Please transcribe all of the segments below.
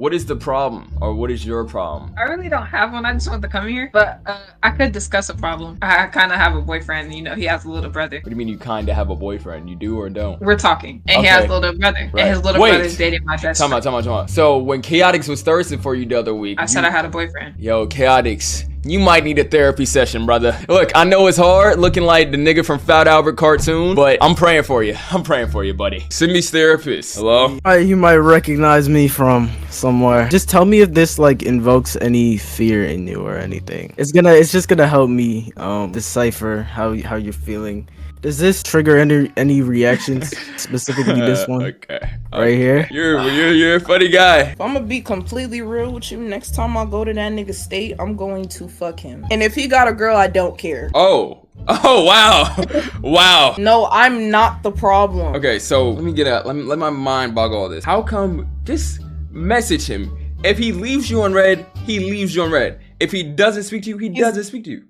What is the problem, or what is your problem? I really don't have one. I just wanted to come here, but I could discuss a problem. I kind of have a boyfriend. You know, he has a little brother. What do you mean you kind of have a boyfriend? You do or don't? We're talking, and he has a little brother, and his little brother is dating my best friend. Time out. So when Chaotix was thirsty for you the other week, I said I had a boyfriend. Yo, Chaotix, you might need a therapy session, brother. Look, I know it's hard looking like the nigga from Fat Albert cartoon, but I'm praying for you. I'm praying for you, buddy. Simey's therapist. Hello? You might recognize me from somewhere. Just tell me if this like invokes any fear in you or anything. It's just gonna help me decipher how you're feeling. Does this trigger any reactions? Specifically this one. Okay. Right here. You're a funny guy. If I'm gonna be completely real with you, next time I go to that nigga's state, I'm going to fuck him. And if he got a girl, I don't care. Oh wow. Wow. No, I'm not the problem. Okay, so let me get out. Let my mind bog all this. How come? Just message him. If he leaves you on red, he leaves you on red. If he doesn't speak to you, he doesn't speak to you.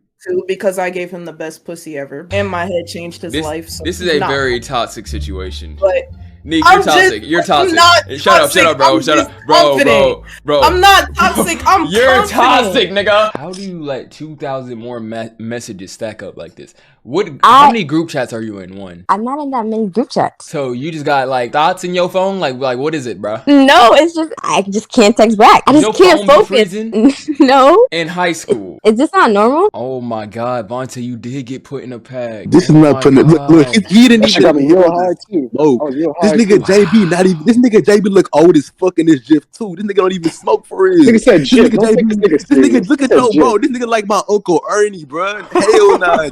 Because I gave him the best pussy ever, and my head changed his life. So this is a very toxic situation. But Nick, you're toxic. You're toxic. Shut up, bro. I'm not toxic. I'm You're confident. toxic, nigga. How do you let 2,000 more messages stack up like this? How many group chats are you in? One. I'm not in that many group chats. So you just got like thoughts in your phone? Like what is it, bro? No, it's just I just can't text back. I just can't focus. No. In high school. Is this not normal? Oh my God, Vontae, you did get put in a pack. This is not putting. Look, he didn't even. I got real high too. Oh, this nigga JB not even. This nigga JB look old as fuck in this GIF too. This nigga don't even smoke for real. Nigga said GIF. This nigga look at your bro. This nigga like my Uncle Ernie, bro. Hell nah.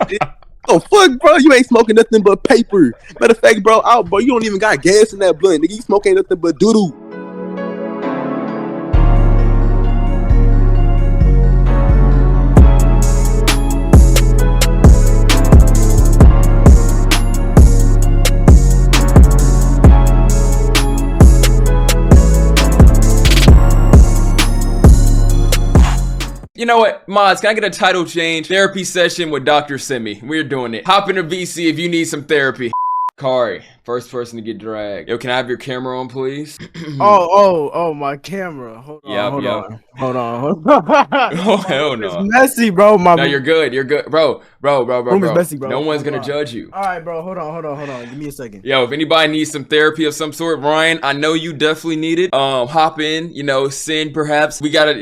Oh fuck, bro! You ain't smoking nothing but paper. Matter of fact, bro, you don't even got gas in that blunt. Nigga, you smoking nothing but doo-doo. You know what, mods, can I get a title change? Therapy session with Dr. Simey. We're doing it. Hop into VC if you need some therapy. Kari, first person to get dragged. Yo, can I have your camera on, please? oh, my camera. Hold on. Oh, hell no. It's messy, bro. No, you're good. Bro. Room is messy, bro. No one's gonna judge you. All right, bro. Hold on. Give me a second. Yo, if anybody needs some therapy of some sort, Ryan, I know you definitely need it. Hop in, Sin, perhaps. We gotta,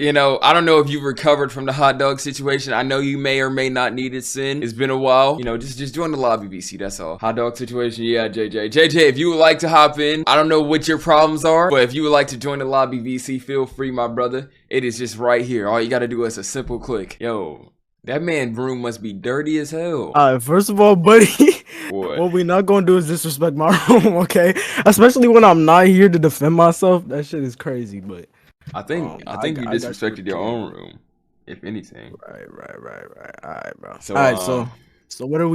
I don't know if you've recovered from the hot dog situation. I know you may or may not need it, Sin. It's been a while. Just join the lobby, VC, that's all. Hot dog situation, yeah, JJ. JJ, if you would like to hop in, I don't know what your problems are, but if you would like to join the lobby, VC, feel free, my brother. It is just right here. All you gotta do is a simple click. Yo, that man's room must be dirty as hell. First of all, buddy, what we not gonna do is disrespect my room, okay? Especially when I'm not here to defend myself. That shit is crazy, but I think you disrespected your own room, if anything. Right. All right, bro. So what are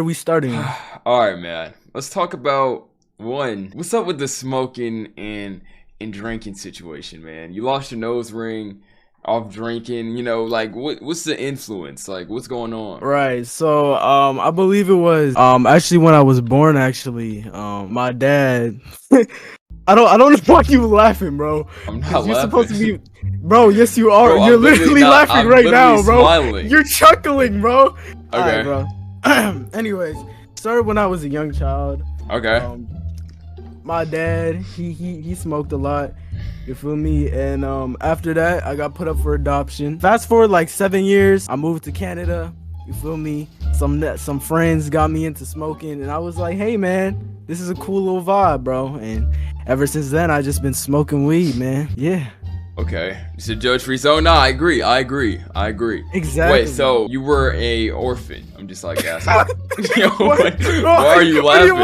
we starting with? All right, man. Let's talk about what's up with the smoking and drinking situation, man? You lost your nose ring off drinking, what's the influence? Like, what's going on? Right. So, I believe it was actually when I was born. My dad. I don't know why you laughing, bro. I'm not laughing. You're supposed to be, bro. Yes, you are. Bro, you're literally laughing right now, bro. Smiling. You're chuckling, bro. Okay, all right, bro. Anyways, started when I was a young child. Okay. My dad, he smoked a lot. You feel me? And after that, I got put up for adoption. Fast forward like 7 years, I moved to Canada. You feel me? Some friends got me into smoking, and I was like, hey man, this is a cool little vibe, bro. And ever since then, I just been smoking weed, man. Yeah. Okay, it's a judge-free zone. No, I agree. Exactly. Wait, so you were a orphan? I'm just like asking. Yo, why are you laughing?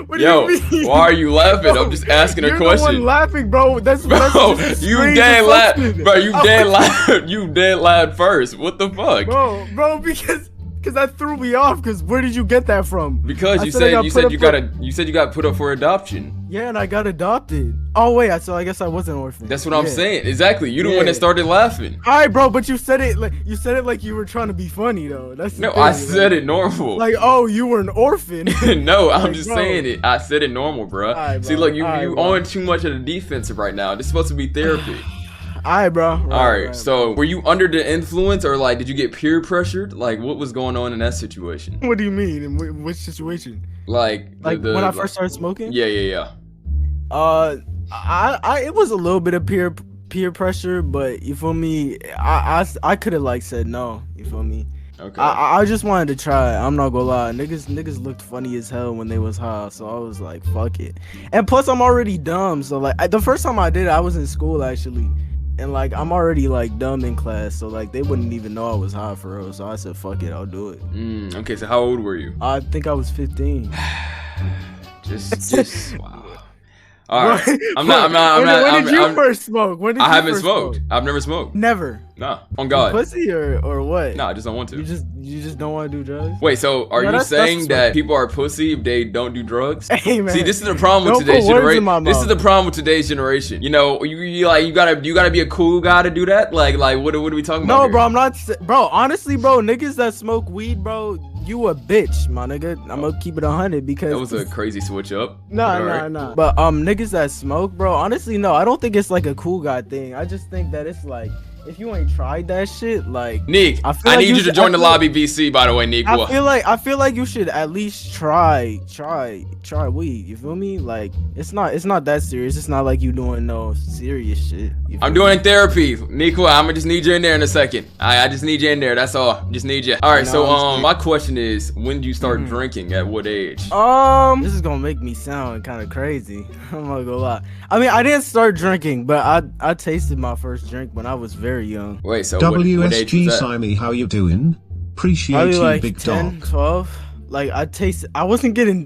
Why are you laughing? I'm just asking a question. You're the one laughing, bro. That's you dead laugh, bro. You dead laugh. You dead laugh first. What the fuck, bro? Because Cause that threw me off. Cause where did you get that from? Because you said you got put up for adoption. Yeah, and I got adopted. Oh wait, so I guess I was an orphan. That's what I'm saying. Exactly. You the one that started laughing. All right, bro, but you said it like you were trying to be funny though. That's the no. thing, I said it normal. Like, oh, you were an orphan. No, I'm like, just bro. saying it. I said it normal, bro. Right, See, bro. look, you Right, on too much of the defensive right now. This is supposed to be therapy. All right, bro. All right. So, were you under the influence, or like, did you get peer pressured? Like, what was going on in that situation? What do you mean? In which situation? Like when I first started smoking? Yeah. It was a little bit of peer pressure, but you feel me? I could have like said no. You feel me? Okay. I just wanted to try. I'm not gonna lie. Niggas looked funny as hell when they was high, so I was like, fuck it. And plus, I'm already dumb. So like, the first time I did it, I was in school actually. And like, I'm already like dumb in class, so like they wouldn't even know I was high for real. So I said, fuck it, I'll do it. Okay, so how old were you? I think I was 15. just wow. All right. When did you first smoke? I haven't smoked. I've never smoked. Never. No. On God. Pussy or what? No, I just don't want to. You just don't want to do drugs? Wait, so are you saying that people are pussy if they don't do drugs? Hey man. See, this is the problem with today's generation. This is the problem with today's generation. You know, you gotta be a cool guy to do that. Like what are we talking about? No, here? bro, I'm not. Bro, honestly, bro, niggas that smoke weed, bro, you a bitch, my nigga. I'm gonna keep it 100 because that was a crazy switch up. Nah. But niggas that smoke, bro, honestly, no, I don't think it's like a cool guy thing. I just think that it's like, if you ain't tried that shit, like Nick, I need you to join the lobby VC, by the way, Nick. I feel like you should at least try weed. You feel me? Like it's not that serious. It's not like you doing no serious shit. I'm doing therapy, Nico. I'ma just need you in there in a second. I just need you in there. That's all. Just need you. All right. So my question is, when did you start drinking? At what age? This is gonna make me sound kind of crazy. I'm not gonna lie. I mean, I didn't start drinking, but I tasted my first drink when I was very young. Wait, so what age was that? Simey, how you doing? Appreciate you, like big 10, dog. 12. Like I wasn't getting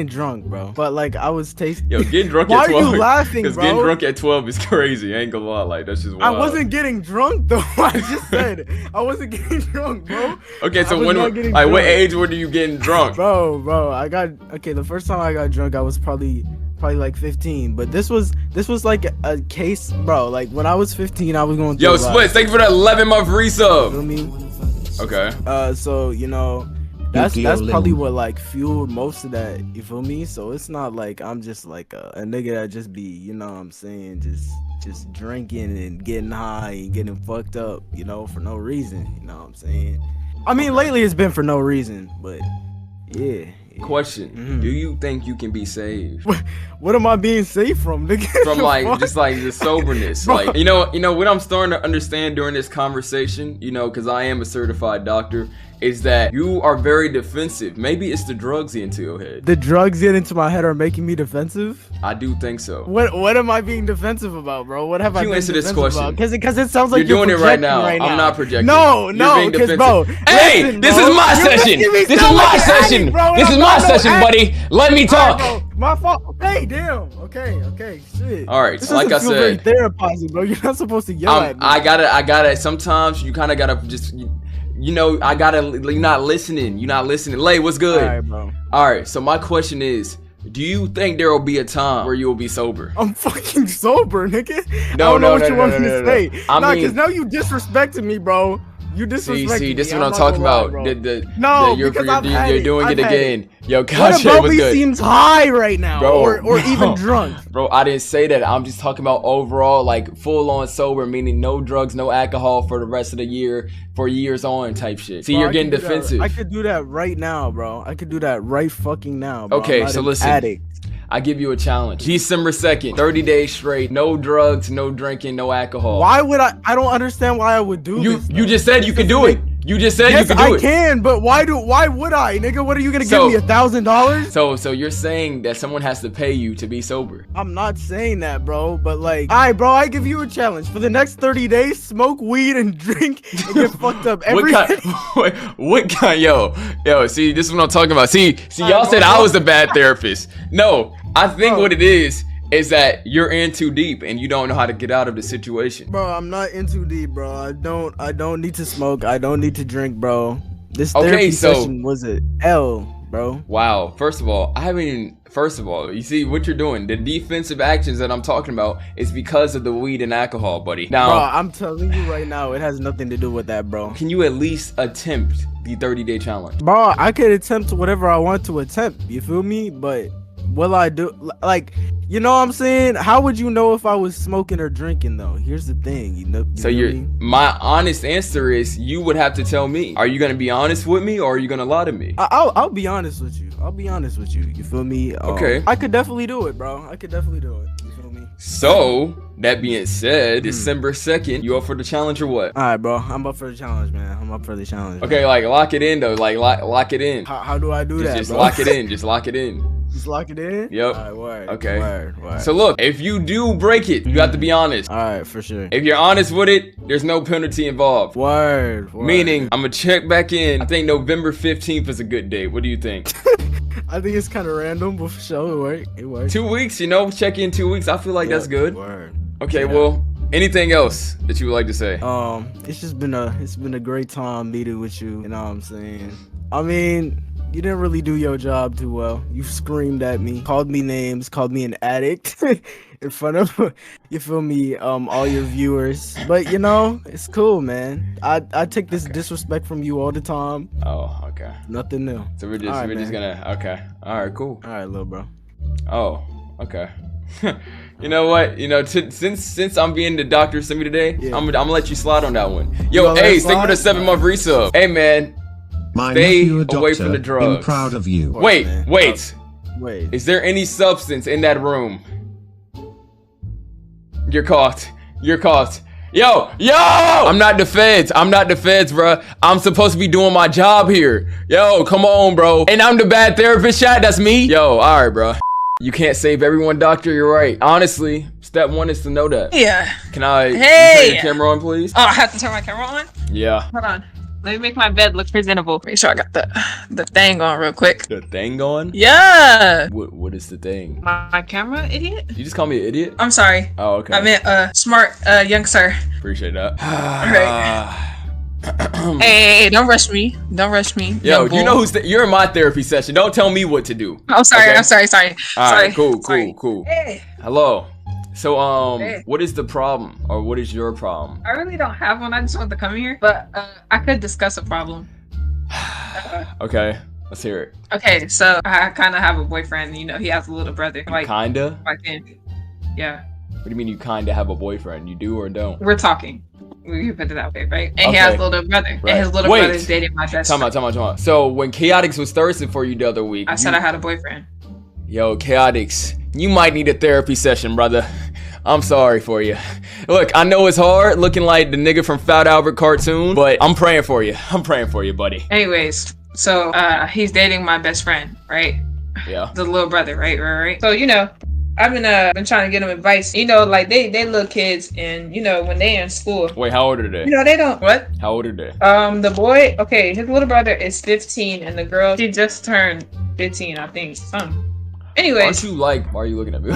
drunk, bro. But like I was tasting. Yo, getting drunk Why at 12. Why are you laughing, Because bro? getting drunk at 12 is crazy. I ain't gonna lie, like that's just wild. I wasn't getting drunk though. I just said I wasn't getting drunk, bro. Okay, so what age were you getting drunk? Bro, the first time I got drunk, I was probably like 15, but this was like a case, bro. Like when I was 15, I was going through Splits, thank you for that 11-month resub. You feel me? Okay. So you know, that's probably what like fueled most of that. You feel me? So it's not like I'm just like a nigga that just be, you know what I'm saying, just drinking and getting high and getting fucked up, you know, for no reason. You know what I'm saying? I mean, lately it's been for no reason, but yeah. Question: Do you think you can be saved? What am I being saved from, nigga? From like just like the soberness, like you know what I'm starting to understand during this conversation, you know, because I am a certified doctor, is that you are very defensive. Maybe it's the drugs into your head. The drugs get into my head are making me defensive? I do think so. What am I being defensive about, bro? What have I been answer this question? Because it sounds like you're doing it right now. I'm not projecting. No, because bro. Hey, listen, this bro, is my session. This is my session. This is my session, buddy. Let me talk. Right, my fault. Hey, damn. Okay. Shit. All right. This So like I said, very therapizing, bro. You're not supposed to yell at me. I gotta. Sometimes you kind of gotta just. You know, you're not listening. Lay, what's good? All right, bro. All right, so my question is, do you think there will be a time where you will be sober? I'm fucking sober, nigga. No, I don't know what you want me to say. I mean, because now you disrespected me, bro. You disrespected see, this me. is what I'm talking about. You're doing it again. Yo, gosh, what about what's me good? seems high right now, bro, or even drunk. Bro, I didn't say that. I'm just talking about overall, like full on sober, meaning no drugs, no alcohol for the rest of the year, for years on type shit. See, bro, you're getting defensive. I could do that right now, bro. I could do that right fucking now, bro. Okay, so listen. Addict. I give you a challenge. December 2nd, 30 days straight, no drugs, no drinking, no alcohol. Why would I don't understand why I would do this. You just said you could do it. You just said you could do it. Yes, I can, but why would I, nigga? What are you gonna give me, $1,000? So you're saying that someone has to pay you to be sober? I'm not saying that, bro. But like, alright, bro, I give you a challenge. For the next 30 days, smoke weed and drink and get fucked up every day. What kind? Yo, see, this is what I'm talking about. See, y'all said I was the bad therapist. No, I think what it is that you're in too deep and you don't know how to get out of the situation. Bro, I'm not in too deep, bro. I don't need to smoke. I don't need to drink, bro. This therapy session was an L, bro. Wow. First of all, you see what you're doing. The defensive actions that I'm talking about is because of the weed and alcohol, buddy. Now, bro, I'm telling you right now, it has nothing to do with that, bro. Can you at least attempt the 30-day challenge? Bro, I could attempt whatever I want to attempt. You feel me? But will I do, like, you know what I'm saying? How would you know if I was smoking or drinking, though? Here's the thing, my honest answer is you would have to tell me. Are you gonna be honest with me, or are you gonna lie to me? I'll be honest with you. You feel me? Okay. I could definitely do it, bro. You feel me? So, that being said, December 2nd, you up for the challenge or what? All right, bro. I'm up for the challenge, man. Okay, like, lock it in, though. Like, lock it in. How do I do that, Just bro? lock it in. Just lock it in. Just lock it in? Yep. All right, word. Okay. Word. So look, if you do break it, you have to be honest. All right, for sure. If you're honest with it, there's no penalty involved. Word. Meaning, I'm gonna check back in. I think November 15th is a good date. What do you think? I think it's kind of random, but for sure, it works. 2 weeks, check in 2 weeks. I feel like that's good. Word. Okay, well, anything else that you would like to say? It's been a great time meeting with you. You know what I'm saying? I mean, you didn't really do your job too well. You screamed at me, called me names, called me an addict in front of, you feel me, all your viewers. But it's cool, man. I take this disrespect from you all the time. Oh, okay. Nothing new. So we're just gonna, okay. All right, cool. All right, little bro. Oh, okay. You know what? Since I'm being the Dr. Simey today, I'm gonna let you slide on that one. Yo, hey, stick with a 7-month resub. Hey, man. Stay away from the drugs. I'm proud of you. Wait. Wait. Is there any substance in that room? You're caught. Yo! I'm not the feds, bruh. I'm supposed to be doing my job here. Yo, come on, bro. And I'm the bad therapist, chat. That's me. Yo, all right, bro. You can't save everyone, doctor. You're right. Honestly, step one is to know that. Yeah. Can I turn your camera on, please? Oh, I have to turn my camera on? Yeah. Hold on. Let me make my bed look presentable. Make sure I got the thing on real quick. The thing going? Yeah. What is the thing? My camera, idiot? You just call me an idiot? I'm sorry. Oh, okay. I meant smart young sir. Appreciate that. Alright. Hey, don't rush me. Yo, you know you're in my therapy session. Don't tell me what to do. I'm sorry. Okay? I'm sorry. Alright, cool. Hey. Hello. So, Hey. What is the problem, or what is your problem? I really don't have one. I just wanted to come here, but I could discuss a problem. Okay, let's hear it. Okay, so I kind of have a boyfriend. He has a little brother. Like Kinda? back then. Yeah. What do you mean you kinda have a boyfriend? You do or don't? We're talking. We can put it that way, right? And he has a little brother. Right. And his little brother's dating my best friend. Time out. So when Chaotix was thirsting for you the other week, I said I had a boyfriend. Yo, Chaotix, you might need a therapy session, brother. I'm sorry for you. Look, I know it's hard looking like the nigga from Fat Albert cartoon, but I'm praying for you. Buddy. Anyways, so he's dating my best friend, right? Yeah. The little brother, right? So I've been trying to get him advice. Like they little kids, and when they in school. Wait, how old are they? They don't. What? How old are they? The boy, okay, his little brother is 15, and the girl, she just turned 15, I think. Anyways. Why are you looking at me?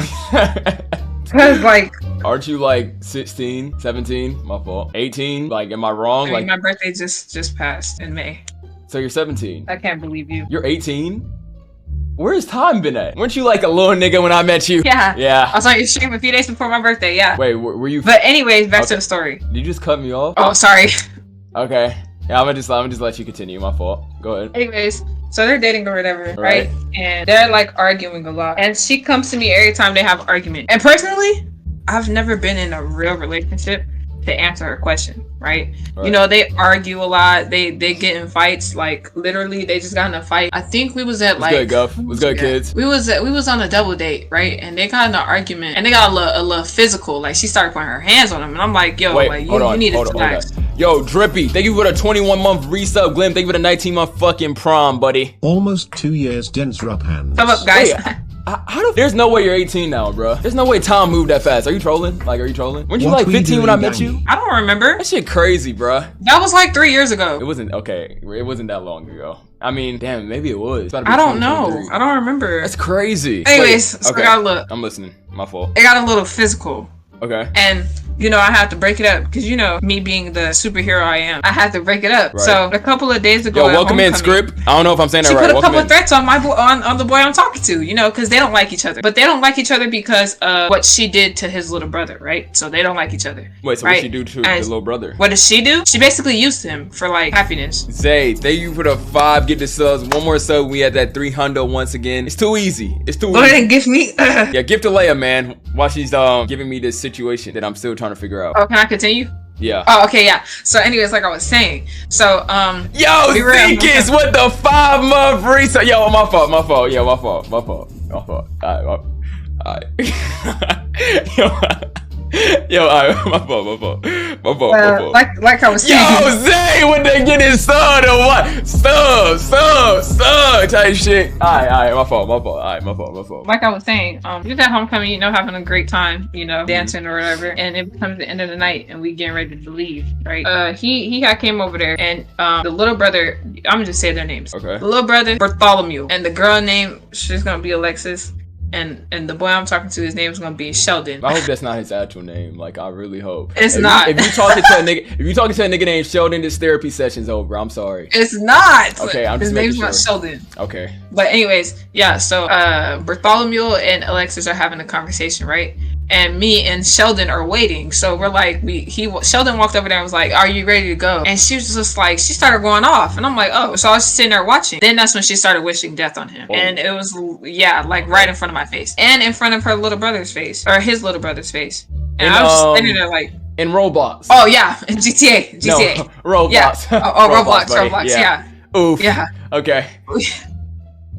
Cause aren't you like 16, 17? My fault. 18? Like, am I wrong? My birthday just passed in May. So you're 17. I can't believe you. You're 18? Where's time been at? Weren't you like a little nigga when I met you? Yeah. I was on your stream a few days before my birthday, yeah. Wait, were you? But anyways, back to the story. Did you just cut me off? Oh, sorry. Okay. Yeah, I'm gonna just let you continue. My fault. Go ahead. Anyways, so they're dating or whatever, right? And they're like arguing a lot. And she comes to me every time they have an argument. And personally, I've never been in a real relationship to answer her question, right? They argue a lot. They get in fights. Like literally, they just got in a fight. I think we was at What's good, Guff? What's good, kids? We was on a double date, right? And they got in an argument, and they got a little physical. Like she started putting her hands on him, and I'm like, yo, you need to relax. Yo, Drippy, thank you for the 21-month resub. Glim, thank you for the 19-month fucking prom, buddy. Almost 2 years, Den's rub hand. What's up, guys? There's no way you're 18 now, bro. There's no way time moved that fast. Are you trolling? Weren't you like 15 when I met you? I don't remember. That shit crazy, bro. That was like 3 years ago. It wasn't that long ago. I mean, damn, maybe it was. I don't know. I don't remember. That's crazy. Anyways, so okay. I got I'm listening. My fault. It got a little physical, Okay. And you know, I had to break it up because, you know, me being the superhero I am, I had to break it up. Right. So a couple of days ago, Yo, welcome in, Script. I don't know if I'm saying that she right. put a Welcome couple in. of threats on my on the boy I'm talking to, you know, because they don't like each other. But they don't like each other because of what she did to his little brother, right? So they don't like each other. Wait, so right? what she do to the little brother? What does she do? She basically used him for like happiness. Zay, thank you for the 5 get the subs. One more sub, we had that 300 once again. It's too easy. It's too Go easy. ahead and give me. Yeah, give to Leia, man, while she's giving me this situation that I'm still trying to figure out. Oh, can I continue? Yeah. Oh, okay, yeah. So, anyways, like I was saying, so Yo, Zeekis, what the 5-month research? Yo, my fault. Yo, my fault. Alright. Yo, alright, my fault. Like I was saying. Yo, Zay, when they get his son or what? Sub, type shit. Alright, my fault. Alright, my fault. Like I was saying, just at homecoming, you know, having a great time, you know, dancing or whatever, and it becomes the end of the night, and we getting ready to leave, right? He came over there, and the little brother, I'm gonna just say their names. Okay. The little brother, Bartholomew, and the girl name, she's gonna be Alexis. And the boy I'm talking to, his name's gonna be Sheldon. I hope that's not his actual name. Like, I really hope. It's not. If you talking to a nigga named Sheldon, this therapy session's over. I'm sorry. It's not. Okay, I'm his just name's making not sure. Sheldon. Okay. But anyways, yeah. So Bartholomew and Alexis are having a conversation, right? And me and Sheldon are waiting. So we're like, Sheldon walked over there and was like, "Are you ready to go?" And she was just like, she started going off, and I'm like, "Oh." So I was just sitting there watching. Then that's when she started wishing death on him, and it was like right in front of my face, and in front of her little brother's face, or his little brother's face. And I was just sitting there like, in Roblox. oh yeah, in GTA. No, Roblox. Yeah. Oh, Roblox. Yeah. Oof. Yeah. Okay.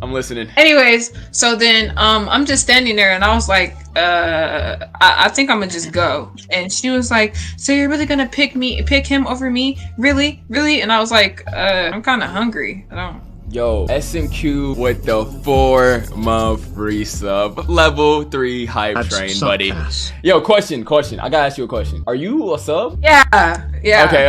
I'm listening. Anyways, so then I'm just standing there, and I was like, I think I'm gonna just go. And she was like, "So you're really gonna pick him over me? Really? And I was like, I'm kind of hungry. I don't. Yo, SMQ with the 4-month resub, level 3 hype That's train, so buddy. fast. Yo, question. I gotta ask you a question. Are you a sub? Yeah. Okay.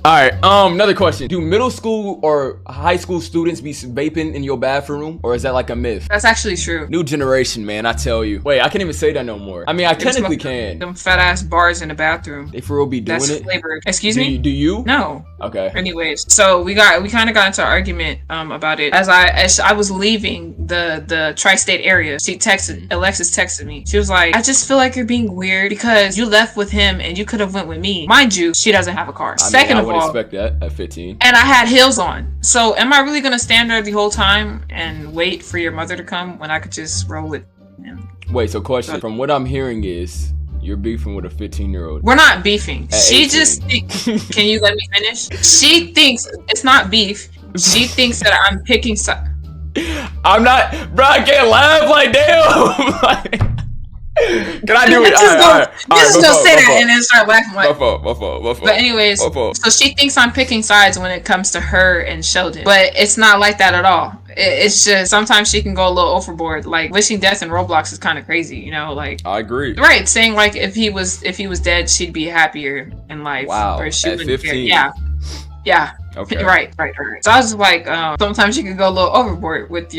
All right. Another question. Do middle school or high school students be vaping in your bathroom, or is that like a myth? That's actually true. New generation, man. I tell you. Wait, I can't even say that no more. I mean, I technically can. Them fat ass bars in the bathroom. They for real be doing That's it. flavored. Excuse me? Do you? No. Okay. Anyways, so we kind of got into an argument about it as I was leaving the tri-state area. Alexis texted me. She was like, "I just feel like you're being weird because you left with him and you could have went with me." Mind you, she doesn't have a car. Second I of would all, expect that at 15. and I had heels on. So am I really gonna stand there the whole time and wait for your mother to come when I could just roll with him? Wait, so question. From what I'm hearing is you're beefing with a 15-year-old. We're not beefing. She 18. just can you let me finish? She thinks it's not beef. She thinks that I'm picking I'm not, bro. I can't laugh like damn. Can I do it? Just don't say that and then start laughing. My fault. But anyways, My fault. so she thinks I'm picking sides when it comes to her and Sheldon, but it's not like that at all. It's just sometimes she can go a little overboard. Like wishing death in Roblox is kind of crazy, you know. Like I agree. Right, saying like if he was dead, she'd be happier in life. Wow, Or she at wouldn't care. 15. Yeah. Okay. Right. So I was like, sometimes you can go a little overboard with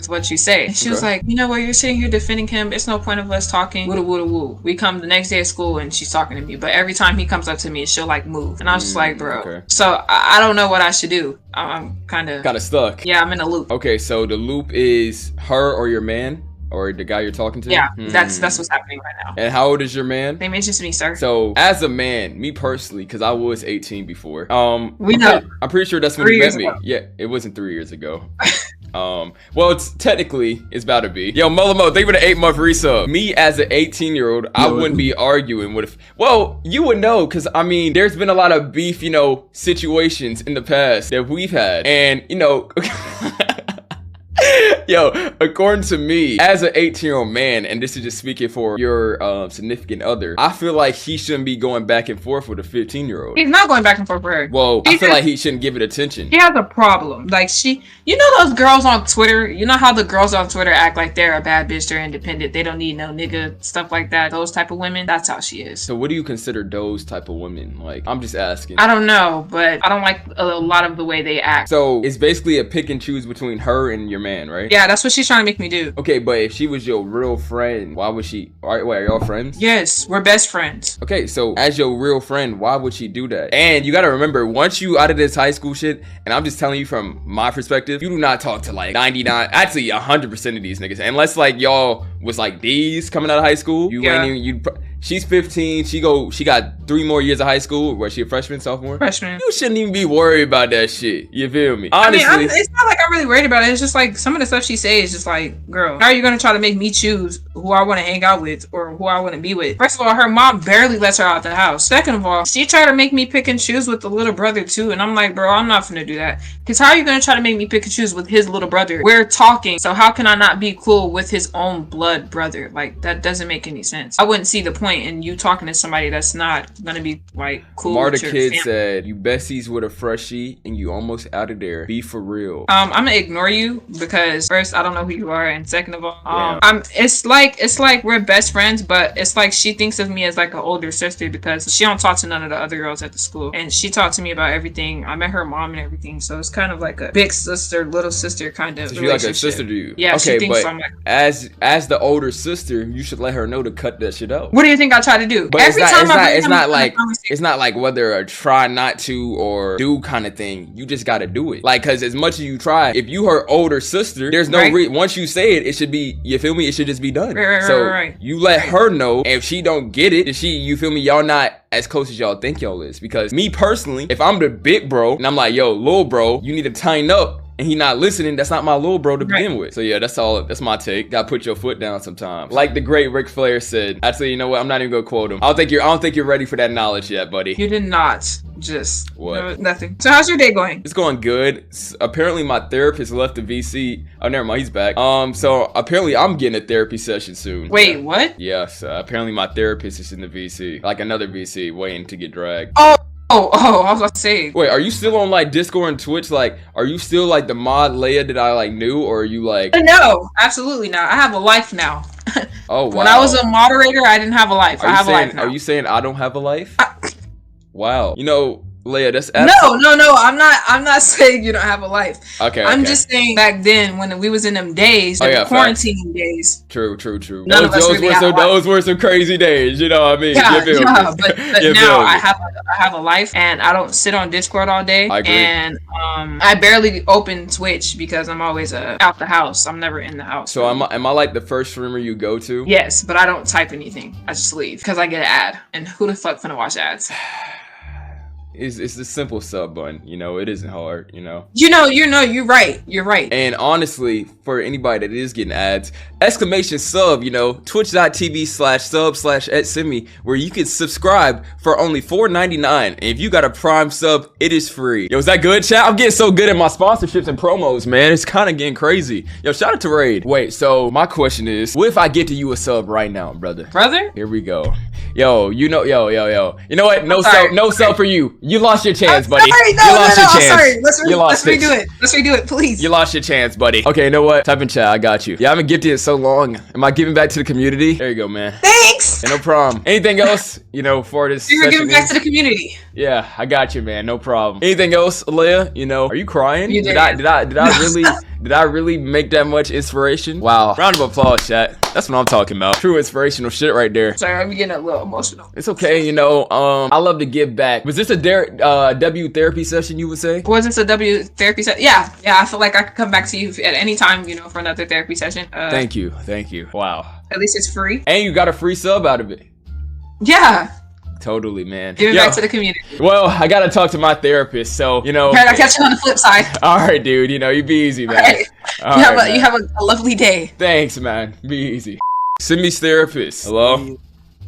what you say. And she was like, you know what, you're sitting here defending him. It's no point of us talking. Woo. We come the next day at school and she's talking to me. But every time he comes up to me, she'll like move. And I was just like, bro. Okay. So I don't know what I should do. I'm kind of stuck. Yeah, I'm in a loop. Okay, so the loop is her or your man? Or the guy you're talking to? Yeah, that's what's happening right now. And how old is your man? They mentioned me, sir. So, as a man, me personally, because I was 18 before. I'm pretty sure that's when you met me. Ago. Yeah, it wasn't 3 years ago. Well, it's about to be. Yo, Mulamo, thank you for the 8-month resub. Me as an 18-year-old, I wouldn't be arguing with. Well, you would know, because I mean, there's been a lot of beef, situations in the past that we've had, and Yo, according to me, as an 18-year-old man, and this is just speaking for your significant other, I feel like he shouldn't be going back and forth with a 15-year-old. He's not going back and forth with her. Well, I feel like he shouldn't give it attention. She has a problem. Like those girls on Twitter, you know how the girls on Twitter act like they're a bad bitch, they're independent, they don't need no nigga, stuff like that. Those type of women, that's how she is. So what do you consider those type of women? Like, I'm just asking. I don't know, but I don't like a lot of the way they act. So it's basically a pick and choose between her and your man, right? Yeah, that's what she's trying to make me do. Okay, but if she was your real friend, why would she? Wait, are y'all friends? Yes, we're best friends. Okay, so as your real friend, why would she do that? And you gotta remember, once you out of this high school shit, and I'm just telling you from my perspective, you do not talk to like 99, actually 100% of these niggas, unless like y'all was like these coming out of high school. You ain't even, she's 15. She got 3 more years of high school. Where she a freshman, sophomore? Freshman. You shouldn't even be worried about that shit. You feel me? Honestly, I mean, it's not like I'm really worried about it. It's just like some of the stuff she says is just like, girl, how are you gonna try to make me choose who I want to hang out with or who I want to be with? First of all, her mom barely lets her out the house. Second of all, she tried to make me pick and choose with the little brother too, and I'm like, bro, I'm not gonna do that. Because how are you gonna try to make me pick and choose with his little brother? We're talking, so how can I not be cool with his own blood brother? Like, that doesn't make any sense. I wouldn't see the point in you talking to somebody that's not gonna be like cool. Marta with your Kid family. said, "You besties with a freshie and you almost out of there. Be for real." I'm gonna ignore you because first, I don't know who you are, and second of all, Yeah. it's like we're best friends, but it's like she thinks of me as like an older sister because she don't talk to none of the other girls at the school, and she talked to me about everything. I met her mom and everything, so it's kind of like a big sister, little sister kind of. So she like a sister to you? Yeah, okay, she thinks but I'm like. as the older sister, you should let her know to cut that shit out. What do you think I try to do? But Every time it's not like whether a try not to or do kind of thing. You just gotta do it. Like, cause as much as you try, if you her older sister, there's no once you say it, it should be, you feel me? It should just be done. Right. You let her know, and if she don't get it, you feel me? Y'all not as close as y'all think y'all is. Because me personally, if I'm the big bro and I'm like, yo, little bro, you need to tighten up, and he not listening, that's not my little bro to begin with. So yeah, that's all. That's my take. Gotta put your foot down sometimes. Like the great Ric Flair said. Actually, you know what? I'm not even gonna quote him. I don't think you're ready for that knowledge yet, buddy. You did not. Just what? No, nothing. So how's your day going? It's going good. Apparently my therapist left the VC. Oh, never mind, he's back. So apparently I'm getting a therapy session soon. Wait, what? Yes. Apparently my therapist is in the VC, like another VC, waiting to get dragged. Oh, I was about to say. Wait, are you still on like Discord and Twitch? Like, are you still like the mod Leia that I like knew, or are you like? No, absolutely not. I have a life now. Oh wow. When I was a moderator, I didn't have a life. I have a life now. Are you saying I don't have a life? Wow. You know, Leia, that's no. I'm not saying you don't have a life. Okay. I'm just saying back then when we was in them days, the quarantine days. True. None of us really had a life. Those were some crazy days. You know what I mean? Yeah. But now I have a life, and I don't sit on Discord all day. I agree. And I barely open Twitch because I'm always out the house. I'm never in the house. So am I like the first streamer you go to? Yes, but I don't type anything. I just leave because I get an ad, and who the fuck finna watch ads? It's the simple sub button, you know. It isn't hard, you know. You're right. And honestly, for anybody that is getting ads, !sub, you know, twitch.tv/sub/@Simey, where you can subscribe for only $4.99. And if you got a Prime sub, it is free. Yo, is that good, chat? I'm getting so good at my sponsorships and promos, man. It's kind of getting crazy. Yo, shout out to Raid. Wait, so my question is, what if I get to you a sub right now, brother? Here we go. Yo, you know, yo. You know what? No sub for you. You lost your chance, buddy. Sorry, you lost your chance. Sorry. Let's redo it, please. You lost your chance, buddy. Okay, you know what? Type in chat. I got you. Yeah, I haven't gifted it so long. Am I giving back to the community? There you go, man. Thanks. Yeah, no problem. Anything else, you know, for this? You're giving back to the community. Yeah, I got you, man. No problem. Anything else, Leia? You know, are you crying? You did I really make that much inspiration? Wow. Round of applause, chat. That's what I'm talking about. True inspirational shit right there. Sorry, I'm getting a little emotional. It's okay, you know. I love to give back. Was this a W therapy session, you would say? Was this a W therapy session? Yeah. I feel like I could come back to you at any time, you know, for another therapy session. Thank you. Wow. At least it's free. And you got a free sub out of it. Yeah. Totally, man. Give it back to the community. Well, I gotta talk to my therapist, so you know. I'll catch you on the flip side. All right, dude. You know, you be easy, man. Right. You have a lovely day. Thanks, man. Be easy. Simey's therapist. Hello.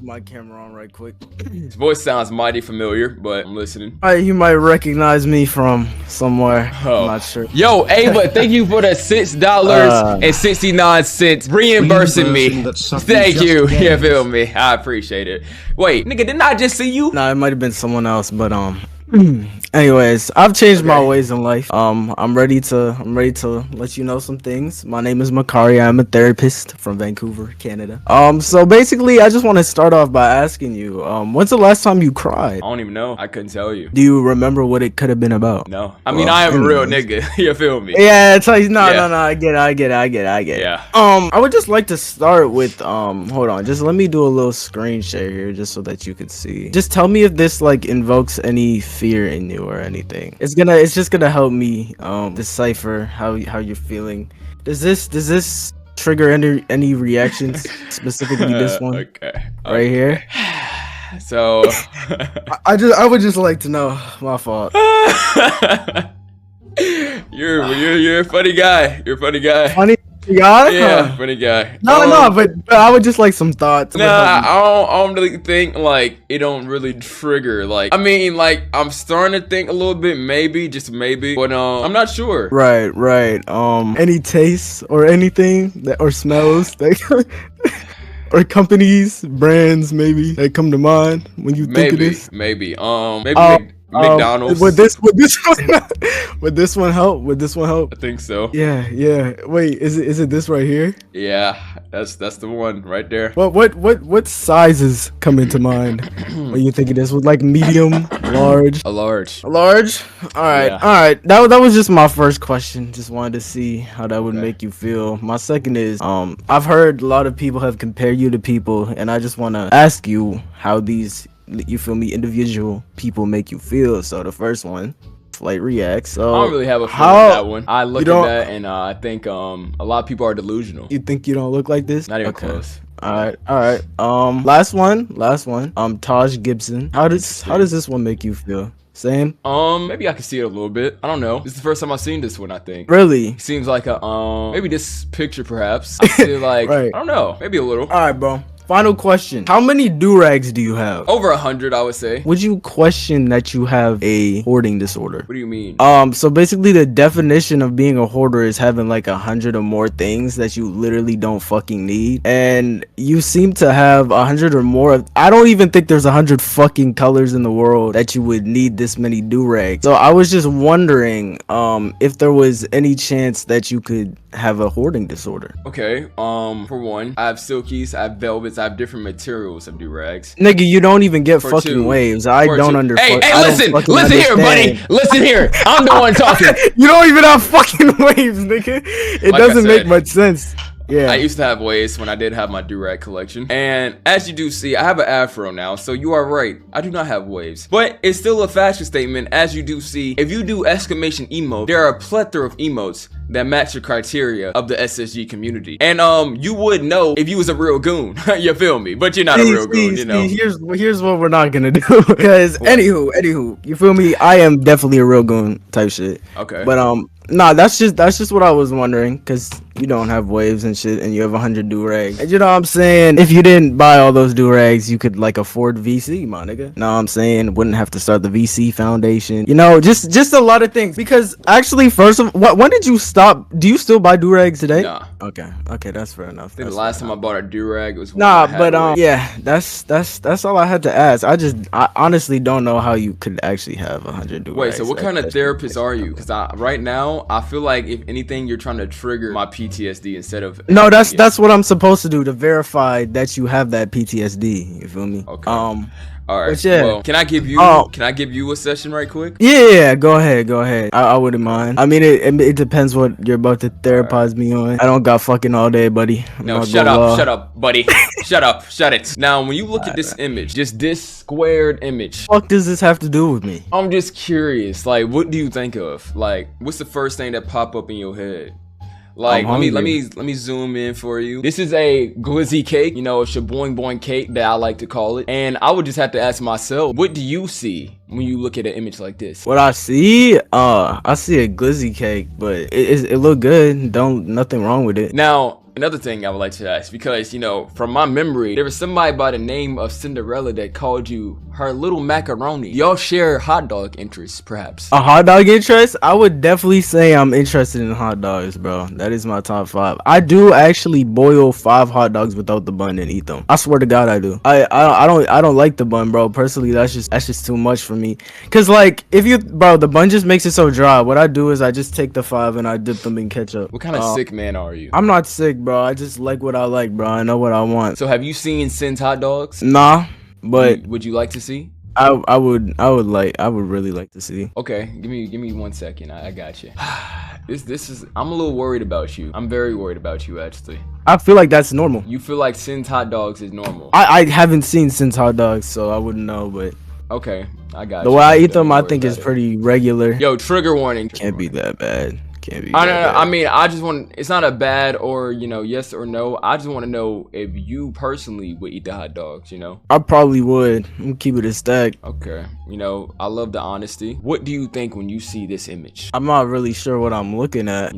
My camera on right quick. His voice sounds mighty familiar, but I'm listening. You might recognize me from somewhere. I'm not sure. Yo, Ava, thank you for the $6.69 reimbursing me. Thank you. You feel me? I appreciate it. Wait, nigga, didn't I just see you? Nah, it might have been someone else, but Anyways, I've changed my ways in life. I'm ready to let you know some things. My name is Makari. I'm a therapist from Vancouver, Canada. So basically, I just want to start off by asking you, when's the last time you cried? I don't even know. I couldn't tell you. Do you remember what it could have been about? No. I mean, I am a real nigga. You feel me? Yeah, it's like no. I get it. Yeah. I would just like to start with hold on, just let me do a little screen share here, just so that you can see. Just tell me if this like invokes any fear in you or anything. It's just gonna help me decipher how you're feeling. Does this trigger any reactions, specifically this one? Okay. Right here. So I would just like to know. My fault. You're a funny guy. You're a funny guy. Funny guy? Yeah, funny guy. No, but I would just like some thoughts. Nah, I don't really think like it don't really trigger. Like, I mean, like I'm starting to think a little bit, maybe, just maybe, but I'm not sure. Right. Any tastes or anything that or smells that or companies, brands maybe that come to mind when you think of this? Maybe McDonald's. Would this one help? Would this one help? I think so. Yeah. Wait, is it this right here? Yeah, that's the one right there. What sizes come into mind when you think of this? With like medium, large? A large. All right. That was just my first question. Just wanted to see how that would make you feel. My second is I've heard a lot of people have compared you to people, and I just want to ask you how these, you feel me, individual people make you feel. So the first one, Flight reacts. So I don't really have a feeling on that one. I look at that and I think a lot of people are delusional. You think you don't look like this? Not even close. All right. Last one. Taj Gibson. How does this one make you feel? Same? Maybe I can see it a little bit. I don't know. This is the first time I've seen this one, I think. Really? Seems like a maybe this picture perhaps. I feel like Right. I don't know. Maybe a little. All right, bro. Final question. How many do-rags do you have? Over 100, I would say. Would you question that you have a hoarding disorder? What do you mean? So basically the definition of being a hoarder is having like 100 or more things that you literally don't fucking need. And you seem to have 100 or more. I don't even think there's 100 fucking colors in the world that you would need this many do-rags. So I was just wondering if there was any chance that you could have a hoarding disorder. Okay, for one, I have silkies, I have velvets, I have different materials of do-rags. Nigga, you don't even get For fucking two. waves. I For don't two. understand. Hey, listen here, buddy. Listen here. I'm the one talking. You don't even have fucking waves, nigga. It Like I doesn't make said, much sense. Yeah. I used to have waves when I did have my do-rag collection. And as you do see, I have an afro now, so you are right. I do not have waves. But it's still a fashion statement, as you do see. If you do exclamation emote, there are a plethora of emotes that match the criteria of the SSG community. And you would know if you was a real goon. You feel me? But you're not a real goon, you know. Here's what we're not gonna do. Because anywho, you feel me? I am definitely a real goon type shit. Okay. But nah, that's just what I was wondering, because you don't have waves and shit, and you have 100 do-rags. And you know what I'm saying? If you didn't buy all those do-rags, you could like afford VC, my nigga. Know what I'm saying? Wouldn't have to start the VC foundation. You know, just a lot of things. Because actually, first of when did you stop? Do you still buy do-rags today? Nah. Okay, that's fair enough. I think the last time I bought a do-rag was when Nah, I had but one. yeah, that's all I had to ask. I honestly don't know how you could actually have 100 do-rags. Wait, so what kind of That's therapist are you? Because right now, I feel like if anything, you're trying to trigger my PTSD instead of... No, that's what I'm supposed to do, to verify that you have that PTSD. You feel me? Okay. All right. but yeah. Well, can I give you a session right quick? Yeah, go ahead. I wouldn't mind. I mean, it depends what you're about to therapize me on. I don't got fucking all day, buddy. No, shut up, buddy. Shut it. Now, when you look at this image, just this squared image, What does this have to do with me? I'm just curious. Like, what do you think of? Like, what's the first thing that pop up in your head? Like, let me zoom in for you. This is a glizzy cake, you know, a shaboing boing cake that I like to call it. And I would just have to ask myself, what do you see when you look at an image like this? What I see, I see a glizzy cake, but it look good. Nothing wrong with it. Now, another thing I would like to ask, because, you know, from my memory, there was somebody by the name of Cinderella that called you her little macaroni. Y'all share hot dog interests, perhaps. A hot dog interest? I would definitely say I'm interested in hot dogs, bro. That is my top 5. I do actually boil 5 hot dogs without the bun and eat them. I swear to God, I do. I don't like the bun, bro. Personally, that's just too much for me. Cause like if you, bro, the bun just makes it so dry. What I do is I just take the 5 and I dip them in ketchup. What kind of sick man are you? I'm not sick, bro. I just like what I like, bro. I know what I want. So have you seen Sin's hot dogs? Nah. But would you like to see? I would really like to see. Okay, give me 1 second. I got you. This is, I'm a little worried about you. I'm very worried about you, actually. I feel like that's normal. You feel like Sin's hot dogs is normal. I haven't seen Sin's hot dogs, so I wouldn't know, but okay, I got the you. way I eat them, I think is pretty regular. Yo, trigger warning. Can't be that bad. Can't be. I mean, I just want. It's not a bad or yes or no. I just want to know if you personally would eat the hot dogs. I probably would. I'm gonna keep it a stack. Okay. I love the honesty. What do you think when you see this image? I'm not really sure what I'm looking at.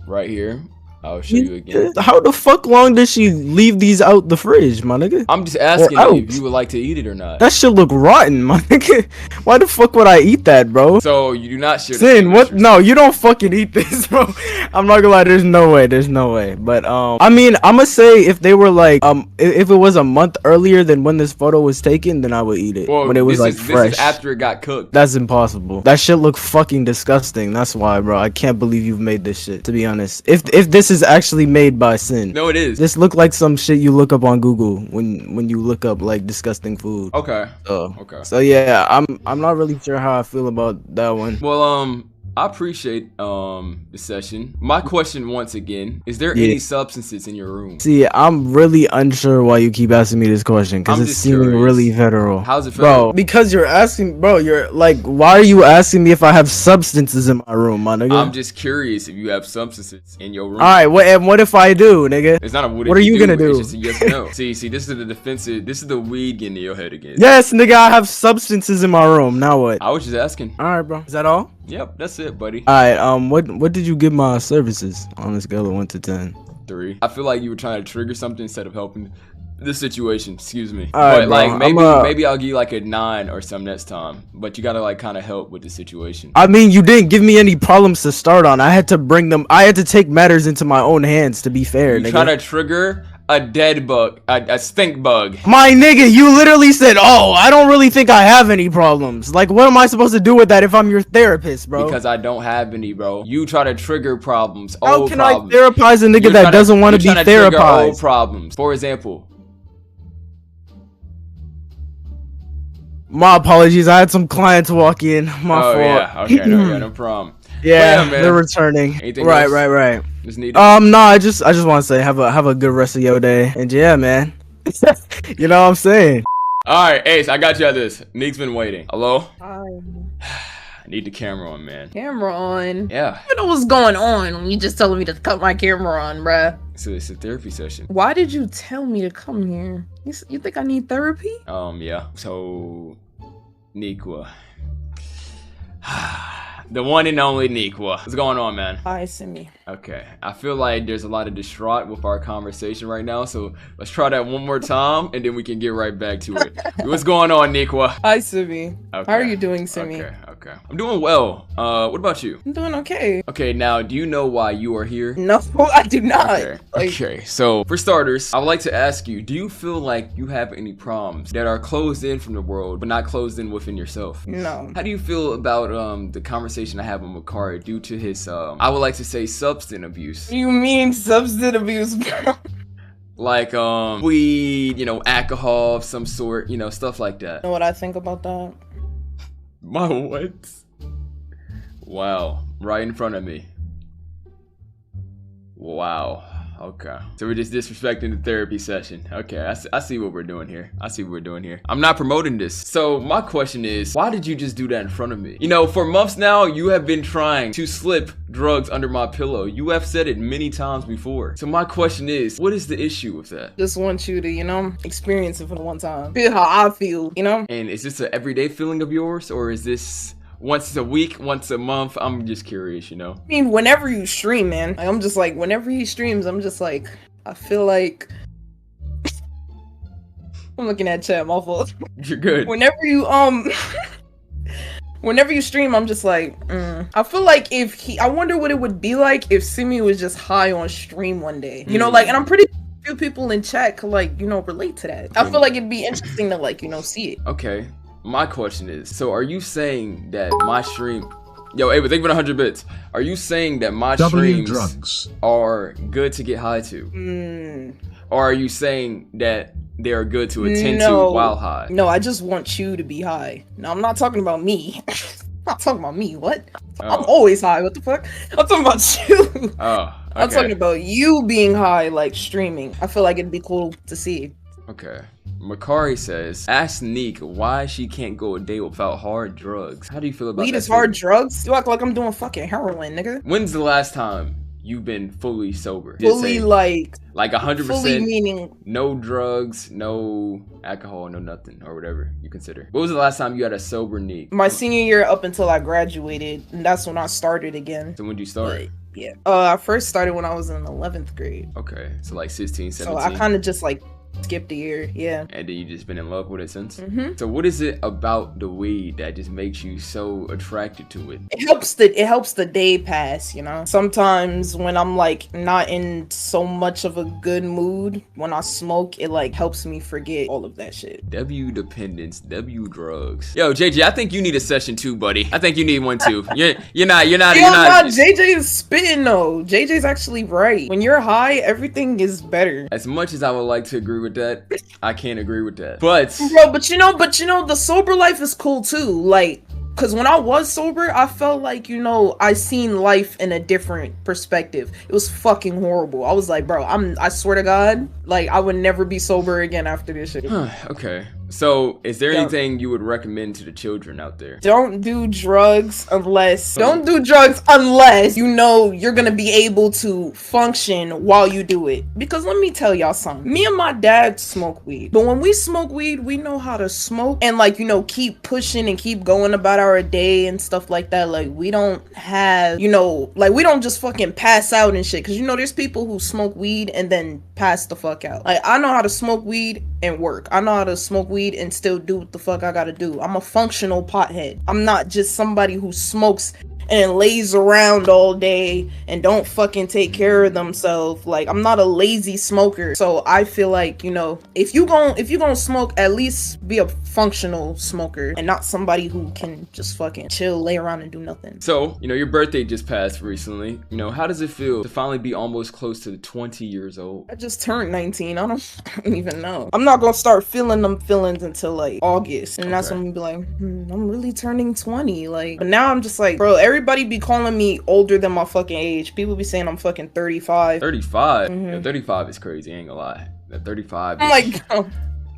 Right here. I'll show you again. How the fuck long did she leave these out the fridge, my nigga? I'm just asking if you would like to eat it or not. That shit look rotten, my nigga. Why the fuck would I eat that, bro? So you do not share. Sin, what? No, you don't fucking eat this, bro. I'm not gonna lie. There's no way. But I mean, I'm gonna say if they were like if it was a month earlier than when this photo was taken, then I would eat it. Well, when it was fresh. This is after it got cooked. That's impossible. That shit look fucking disgusting. That's why, bro. I can't believe you've made this shit. To be honest, if this is actually made by Sin. No, it is. This look like some shit you look up on Google when you look up like disgusting food. Okay. Okay. So yeah, I'm not really sure how I feel about that one. Well, I appreciate the session. My question once again, is there any substances in your room? See, I'm really unsure why you keep asking me this question because it's seeming really federal. How's it federal? Bro, because you're asking, bro, you're like, why are you asking me if I have substances in my room, my nigga? I'm just curious if you have substances in your room. Alright, what if I do, nigga? It's not a what are you gonna do? It's just a yes or no. See, this is the defensive, this is the weed getting to your head again. Yes, nigga, I have substances in my room. Now what? I was just asking. Alright, bro. Is that all? Yep, that's it, buddy. Alright, what did you give my services on a scale of 1 to 10? 3. I feel like you were trying to trigger something instead of helping the situation. Excuse me. All right, but like bro, maybe I'll give you like a 9 or something next time. But you gotta like kind of help with the situation. I mean, you didn't give me any problems to start on. I had to take matters into my own hands. To be fair, You nigga. try to trigger a dead bug, a stink bug. My nigga, you literally said, "Oh, I don't really think I have any problems." Like, what am I supposed to do with that if I'm your therapist, bro? Because I don't have any, bro. You try to trigger problems. How Old can problems. I therapize a nigga that doesn't want to be therapized? Old problems. For example. My apologies. I had some clients walk in. My fault. Yeah. Okay. No problem. Yeah, man. they're returning. Anything Right. else? Just need No, I just want to say have a good rest of your day. And yeah, man. You know what I'm saying? All right, Ace, I got you at this. Nick's been waiting. Hello? Hi. I need the camera on, man. Camera on? Yeah. You know what's going on when you just telling me to cut my camera on, bruh. So it's a therapy session. Why did you tell me to come here? You think I need therapy? Yeah. So, Nikwa. The one and only Nikwa. What's going on, man? Hi, Simey. Okay. I feel like there's a lot of distraught with our conversation right now, so let's try that one more time, and then we can get right back to it. What's going on, Nikwa? Hi, Simey. Okay. How are you doing, Simey? Okay. I'm doing well. What about you? I'm doing okay. Okay, now, do you know why you are here? No, I do not. Okay, so for starters, I would like to ask you, do you feel like you have any problems that are closed in from the world, but not closed in within yourself? No. How do you feel about the conversation I have with Makari due to his, I would like to say substance abuse? What do you mean substance abuse, bro? Like, weed, alcohol of some sort, stuff like that. You know what I think about that? My what? Wow, right in front of me. Wow. Okay. So we're just disrespecting the therapy session. Okay, I see what we're doing here. I'm not promoting this. So my question is, why did you just do that in front of me? For months now, you have been trying to slip drugs under my pillow. You have said it many times before. So my question is, what is the issue with that? Just want you to, experience it for the one time. Feel how I feel, And is this an everyday feeling of yours, or is this once a week, once a month? I'm just curious, I mean, whenever you stream, man. Like, I'm just like, whenever he streams, I'm just like, I feel like I'm looking at chat, my fault. You're good. Whenever you whenever you stream, I'm just like, I feel like I wonder what it would be like if Simey was just high on stream one day. You know, like, and I'm pretty few people in chat could, like, you know, relate to that. I feel like it'd be interesting to, like, you know, see it. Okay. My question is, so are you saying that my stream... Yo, Ava, thank you for the 100 bits. Are you saying that my streams drugs are good to get high to? Or are you saying that they are good to attend to while high? No, I just want you to be high. No, I'm not talking about me. I'm not talking about me. What? I'm always high. What the fuck? I'm talking about you. Oh, okay. I'm talking about you being high, like streaming. I feel like it'd be cool to see. Okay. Makari says, ask Neek why she can't go a day without hard drugs. How do you feel about that? Weed is hard drugs? You act like I'm doing fucking heroin, nigga. When's the last time you've been fully sober? Fully, like 100%. Fully meaning no drugs, no alcohol, no nothing, or whatever you consider. What was the last time you had a sober Neek? my senior year up until I graduated, and that's when I started again. So when did you start? But, yeah. I first started when I was in 11th grade. Okay, so like 16, 17. So I kind of just like skipped a year, yeah. And then you just been in love with it since? So what is it about the weed that just makes you so attracted to it? It helps the day pass, you know? Sometimes when I'm like not in so much of a good mood, when I smoke, it like helps me forget all of that shit. W dependence, W drugs. Yo, JJ, I think you need a session too, buddy. I think you need one too. You're not. JJ is spitting though. JJ's actually right. When you're high, everything is better. As much as I would like to agree with that, I can't agree with that. But bro, but you know, the sober life is cool too. Like, cause when I was sober, I felt like, you know, I seen life in a different perspective. It was fucking horrible. I was like, bro, I swear to God, like I would never be sober again after this shit. Okay. So, is there anything you would recommend to the children out there? Don't do drugs unless you know you're gonna be able to function while you do it. Because let me tell y'all something. Me and my dad smoke weed. But when we smoke weed, we know how to smoke and, like, you know, keep pushing and keep going about our day and stuff like that. Like, we don't have, you know, like, we don't just fucking pass out and shit. Because, you know, there's people who smoke weed and then pass the fuck out. Like, I know how to smoke weed and work. I know how to smoke weed and still do what the fuck I gotta do. I'm a functional pothead. I'm not just somebody who smokes and lays around all day and don't fucking take care of themselves. Like, I'm not a lazy smoker. So I feel like, you know, if you gonna smoke, at least be a functional smoker and not somebody who can just fucking chill, lay around and do nothing. So, you know, your birthday just passed recently. You know, how does it feel to finally be almost close to 20 years old? I just turned 19. I don't even know. I'm not gonna start feeling them feelings until like August. And that's when I'm gonna be like, I'm really turning 20. Like, but now I'm just like, bro, everybody be calling me older than my fucking age. People be saying I'm fucking 35. 35? Yo, 35 is crazy, I ain't gonna lie. That 35 I'm like, oh.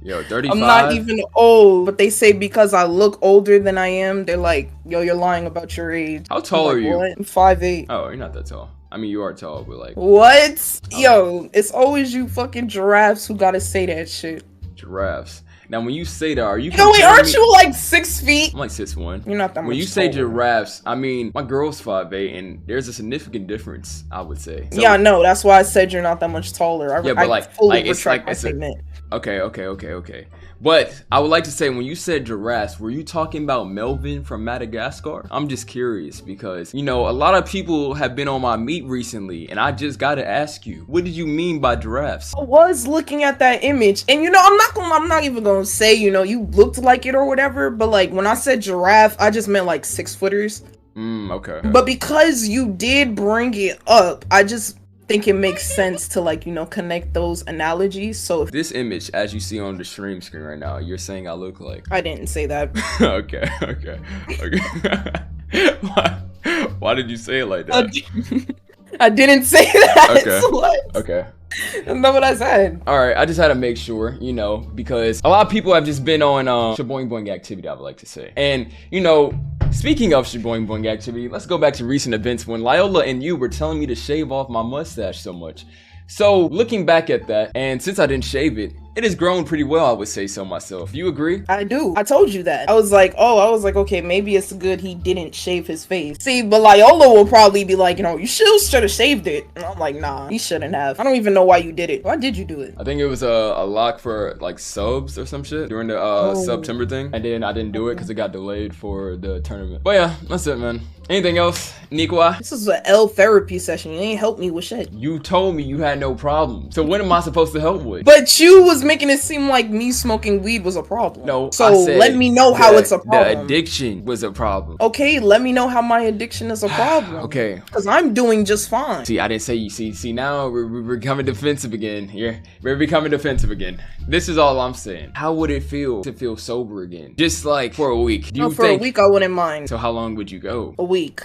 Yo, 35? I'm not even old, but they say because I look older than I am, they're like, yo, you're lying about your age. How tall are you? What? I'm 5'8". Oh, you're not that tall. I mean, you are tall, but like... What? Yo, it's always you fucking giraffes who gotta say that shit. Giraffes. Now, when you say that, are you... No, wait, aren't you like 6 feet? I'm like 6'1". You're not that much When you say taller. giraffes, I mean, my girl's 5'8", and there's a significant difference, I would say. So, yeah, no, that's why I said you're not that much taller. Yeah, but I fully retract my statement. Okay. But I would like to say, when you said giraffes, were you talking about Melvin from Madagascar? I'm just curious because, you know, a lot of people have been on my meat recently, and I just gotta ask you, what did you mean by giraffes? I was looking at that image, and you know, I'm not even gonna say, you know, you looked like it or whatever, but like when I said giraffe, I just meant like 6-footers. Okay. But because you did bring it up, I just think it makes sense to, like, you know, connect those analogies. So if This image, as you see on the stream screen right now, you're saying I look like... I didn't say that. Okay. Why did you say it like that? I didn't say that. Okay. What? Okay. That's not what I said. Alright, I just had to make sure, you know, because a lot of people have just been on shaboing boing activity, I would like to say. And, you know, speaking of shaboing boing activity, let's go back to recent events when Lyola and you were telling me to shave off my mustache so much. So, looking back at that, and since I didn't shave it, it has grown pretty well, I would say so myself. You agree? I do. I told you that. I was like, okay, maybe it's good he didn't shave his face. See, but Loyola will probably be like, you should have shaved it. And I'm like, nah, you shouldn't have. I don't even know why you did it. Why did you do it? I think it was a lock for like subs or some shit during the September thing. And then I didn't do it because it got delayed for the tournament. But yeah, that's it, man. Anything else, Nikwa? This is an L therapy session. You ain't helped me with shit. You told me you had no problem. So what am I supposed to help with? But you was making it seem like me smoking weed was a problem. No, so I said let me know how it's a problem. The addiction was a problem. Okay, let me know how my addiction is a problem. Okay. Because I'm doing just fine. See, I didn't say you. See, now we're becoming defensive again. We're becoming defensive again. This is all I'm saying. How would it feel to feel sober again? Just like for a week. For a week, I wouldn't mind. So how long would you go? A week.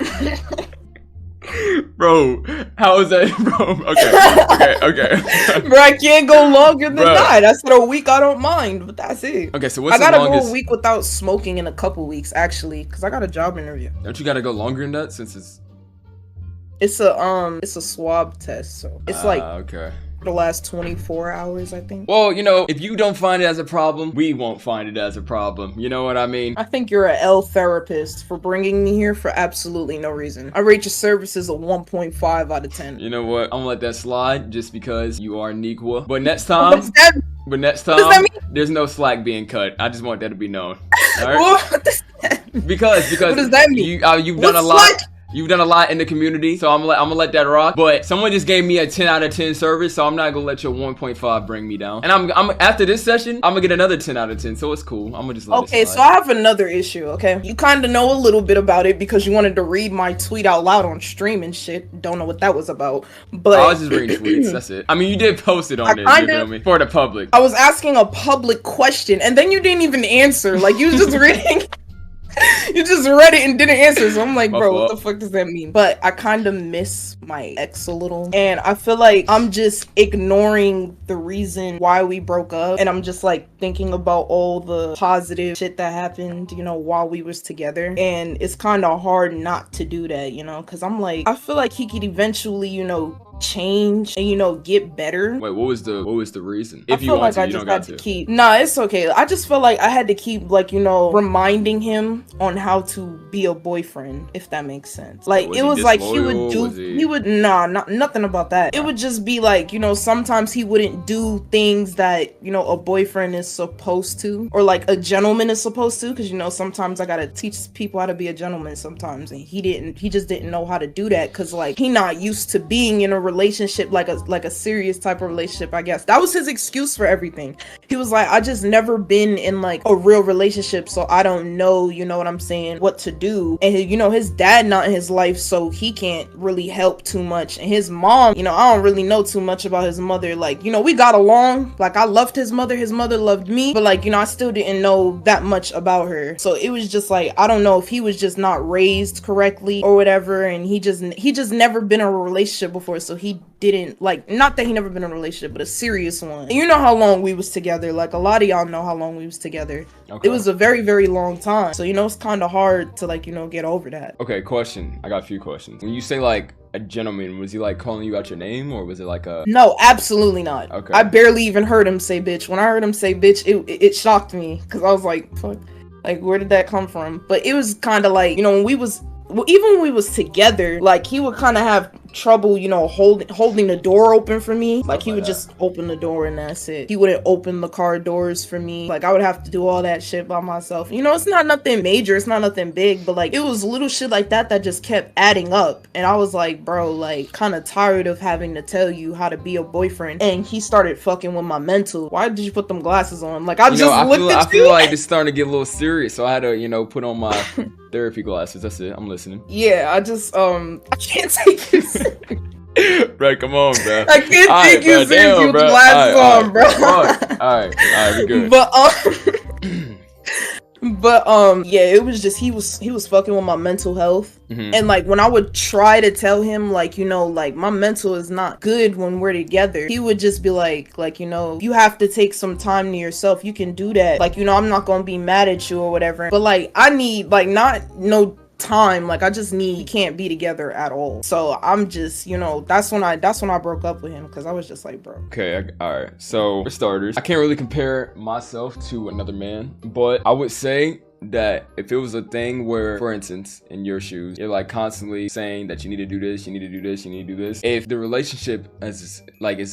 Bro, how is that, bro? Okay. Bro, I can't go longer than that. I said a week, I don't mind, but that's it. Okay, so what's the longest? I longest? Go a week without smoking in a couple weeks, actually, because I got a job interview. Don't you gotta go longer than that since it's a swab test, so it's like okay. The last 24 hours, I think. Well, if you don't find it as a problem, we won't find it as a problem. You know what I mean? I think you're a L therapist for bringing me here for absolutely no reason. I rate your services a 1.5 out of 10. You know what? I'm gonna let that slide just because you are Nikwa. But next time, what does that mean? There's no slack being cut. I just want that to be known. All right? What does that mean? Because what does that mean? You've done a lot. You've done a lot in the community, so I'm gonna let that rock. But someone just gave me a 10 out of 10 service, so I'm not gonna let your 1.5 bring me down. And I'm after this session, I'm gonna get another 10 out of 10, so it's cool. I'm gonna just let it slide. So I have another issue. Okay, you kind of know a little bit about it because you wanted to read my tweet out loud on stream and shit. Don't know what that was about, but I was just reading tweets. That's it. I mean, you did post it on there. You feel me? For the public. I was asking a public question, and then you didn't even answer. Like you was just reading. You just read it and didn't answer, so I'm like, bro, what the fuck does that mean? But I kind of miss my ex a little, and I feel like I'm just ignoring the reason why we broke up, and I'm just like thinking about all the positive shit that happened, while we was together, and it's kind of hard not to do that, because I'm like, I feel like he could eventually, change and get better. Wait, what was the reason? If you want to, you don't got to keep. Nah, it's okay. I just feel like I had to keep reminding him on how to be a boyfriend, if that makes sense. Like it was like he would nothing about that. It would just be like, sometimes he wouldn't do things that, a boyfriend is supposed to, or like a gentleman is supposed to, because sometimes I gotta teach people how to be a gentleman sometimes, and he just didn't know how to do that because like he not used to being in a relationship, like a serious type of relationship. I guess that was his excuse for everything. He was like, I just never been in like a real relationship, so I don't know, what I'm saying, what to do. And his dad not in his life, so he can't really help too much. And his mom, I don't really know too much about his mother. Like, we got along. Like I loved his mother loved me, but like, I still didn't know that much about her. So it was just like, I don't know if he was just not raised correctly or whatever, and he just never been in a relationship before, so he didn't like, not that he never been in a relationship, but a serious one. And you know how long we was together. Like a lot of y'all know how long we was together. Okay. It was a very, very long time. So it's kind of hard to like, get over that. Okay, question. I got a few questions. When you say like a gentleman, was he like calling you out your name, or was it like a... No, absolutely not. Okay. I barely even heard him say bitch. When I heard him say bitch, it shocked me because I was like, fuck, like where did that come from? But it was kind of like, even when we was together, like he would kind of have trouble, holding the door open for me. Like he would just open the door and that's it. He wouldn't open the car doors for me. Like I would have to do all that shit by myself. It's not nothing major, it's not nothing big, but like it was little shit like that just kept adding up. And I was like, bro, like kind of tired of having to tell you how to be a boyfriend. And he started fucking with my mental. Why did you put them glasses on? Like I feel like it's starting to get a little serious, so I had to put on my therapy glasses. That's it. I'm listening. Yeah, I just I can't take this. Bro, come on, bro. I can't take you serious with glasses on, bro. Alright, we good. But yeah, it was just he was fucking with my mental health. Mm-hmm. And like when I would try to tell him like, like my mental is not good when we're together, he would just be like, you have to take some time to yourself. You can do that. Like, I'm not gonna be mad at you or whatever. But like I need like not no time. Like, I just need, we can't be together at all. So I'm just, you know, that's when I broke up with him, because I was just like, bro. Okay, alright. So, for starters, I can't really compare myself to another man, but I would say that if it was a thing where, for instance, in your shoes, you're like constantly saying that you need to do this, you need to do this, you need to do this. If the relationship is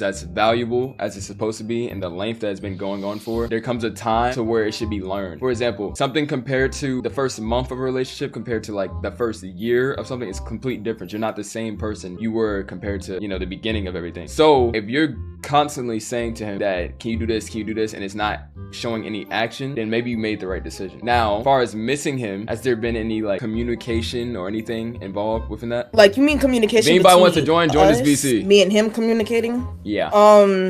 as valuable as it's supposed to be and the length that it's been going on for, there comes a time to where it should be learned. For example, something compared to the first month of a relationship compared to like the first year of something is complete different. You're not the same person you were compared to, you know, the beginning of everything. So if you're constantly saying to him that, can you do this, and it's not showing any action, then maybe you made the right decision. Now, as far as missing him, has there been any like communication or anything involved within that? Like, you mean communication? If anybody wants to join us, this VC. Me and him communicating? Yeah.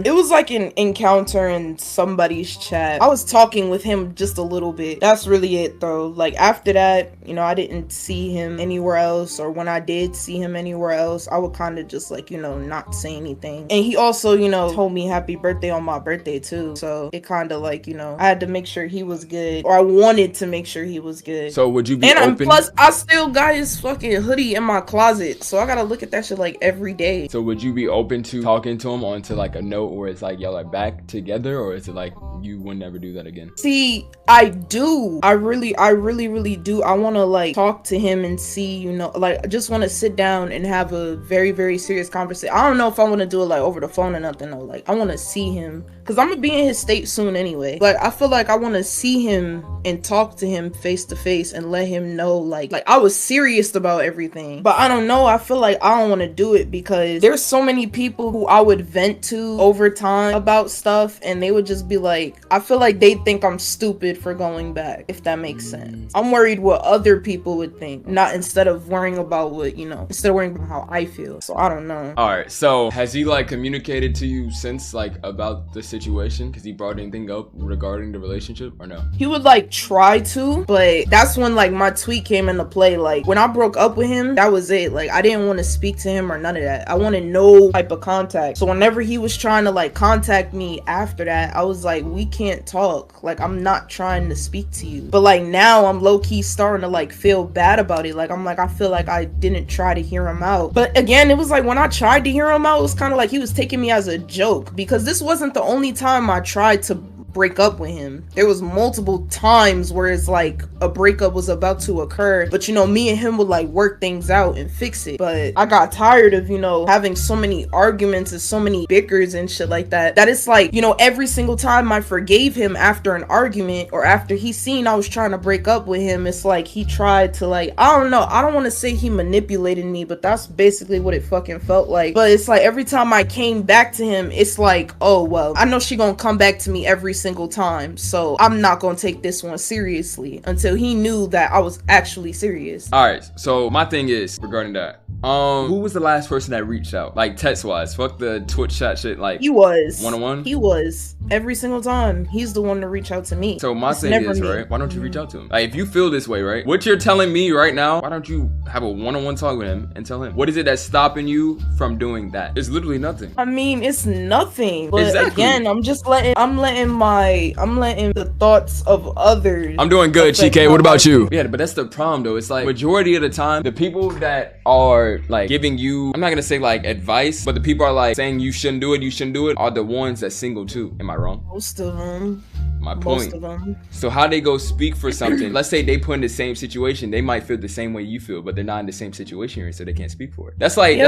It was like an encounter in somebody's chat. I was talking with him just a little bit. That's really it though. Like, after that, you know, I didn't see him anywhere else, or when I did see him anywhere else, I would kind of just like, you know, not say anything. And he also, you know, told me happy birthday on my birthday too. So it kind of like, you know, I had to make sure he was good, or I wanted to make sure he was good. So would you be and open? Plus, I still got his fucking hoodie in my closet, so I gotta look at that shit like every day. So would you be open to talking to him onto like a note where it's like y'all are back together, or is it like you would never do that again? See, I do. I really do. I want to like talk to him and see, you know, like I just want to sit down and have a very, very serious conversation. I don't know if I want to do it like over the phone or nothing though. Like, I want to see him, because I'm gonna be in his state soon anyway. Like, I feel like I want to see him and talk to him face to face and let him know like I was serious about everything. But I don't know, I feel like I don't want to do it because there's so many people who I would vent to over time about stuff, and they would just be like, I feel like they think I'm stupid for going back, if that makes sense. I'm worried what other people would think, not instead of worrying about what, you know, instead of worrying about how I feel. So I don't know. All right, so has he like communicated to you since like about the situation? Because he brought anything up regarding the relationship or no? He would like try to, but that's when like my tweet came into play. Like, when I broke up with him, that was it. Like, I didn't want to speak to him or none of that. I wanted no type of contact. So whenever he was trying to like contact me after that, I was like, we can't talk. Like, I'm not trying to speak to you. But like now I'm low-key starting to like feel bad about it. Like, I'm like, I feel like I didn't try to hear him out. But again, it was like when I tried to hear him out, it was kind of like he was taking me as a joke, because this wasn't the only time I tried to break up with him. There was multiple times where it's like a breakup was about to occur, but you know, me and him would like work things out and fix it. But I got tired of, you know, having so many arguments and so many bickers and shit like that, that it's like, you know, every single time I forgave him after an argument, or after he seen I was trying to break up with him, it's like he tried to like, I don't know, I don't want to say he manipulated me, but that's basically what it fucking felt like. But it's like every time I came back to him, it's like, oh well, I know she gonna come back to me every single time, so I'm not gonna take this one seriously, until he knew that I was actually serious. All right, so my thing is regarding that, who was the last person that reached out, like text wise? Fuck the Twitch chat shit. Like, he was one-on-one. He was every single time. He's the one to reach out to me. So my thing is, right, why don't you reach out to him? Like, if you feel this way, right, what you're telling me right now, why don't you have a one-on-one talk with him and tell him what is it that's stopping you from doing that? It's literally nothing. I mean, it's nothing, but exactly. Again, I'm letting the thoughts of others. I'm doing good, Chike. What about you? Yeah, but that's the problem though. It's like majority of the time, the people that are like giving you, I'm not gonna say like advice, but the people are like saying you shouldn't do it, are the ones that single too. Am I wrong? Most of them. My point. Most of them. So how they go speak for something? Let's say they put in the same situation, they might feel the same way you feel, but they're not in the same situation, so they can't speak for it. That's like, yeah,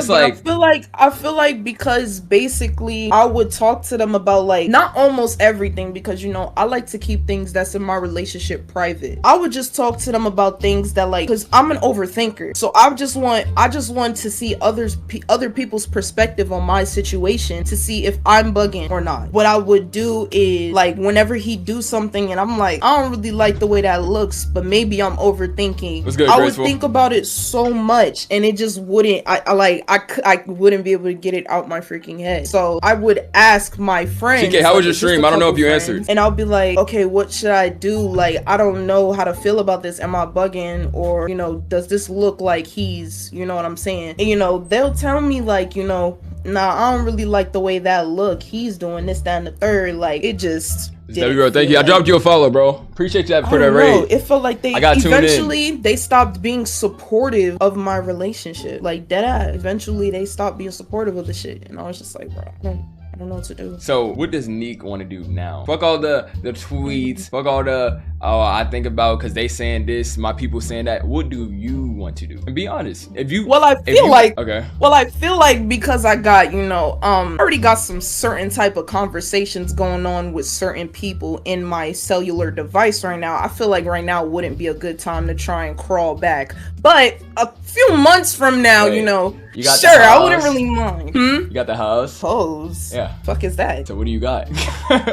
I feel like because basically I would talk to them about like not almost everything, because you know I like to keep things that's in my relationship private. I would just talk to them about things that like, because I'm an overthinker, so I just want to see other people's perspective on my situation to see if I'm bugging or not. What I would do is like whenever he do something and I'm like, I don't really like the way that looks, but maybe I'm overthinking. What's good, I Graceful? would think about it so much and it just wouldn't, I wouldn't be able to get it out my freaking head. So I would ask my friends, TK, how was like, your just a stream? I don't know if you couple answered. and I'll be like, okay, what should I do? Like, I don't know how to feel about this. Am I bugging? Or, you know, does this look like he's, you know what I'm saying? And, you know, they'll tell me like, you know, nah, I don't really like the way that look. He's doing this, that, and the third. Like, it just... W, thank you. I dropped you a follow, bro. Appreciate that for that raid. It felt like they eventually they stopped being supportive of my relationship. Like deadass. Eventually they stopped being supportive of the shit, and I was just like, bro, I don't know what to do. So what does Neek want to do now? Fuck all the tweets. Fuck all the I think about because they saying this, my people saying that. What do you want to do? And be honest. If you I feel like because I got already got some certain type of conversations going on with certain people in my cellular device right now. I feel like right now wouldn't be a good time to try and crawl back. But a few months from now, you got sure, I wouldn't really mind. You got the house? Pose. Yeah. Fuck is that? So what do you got?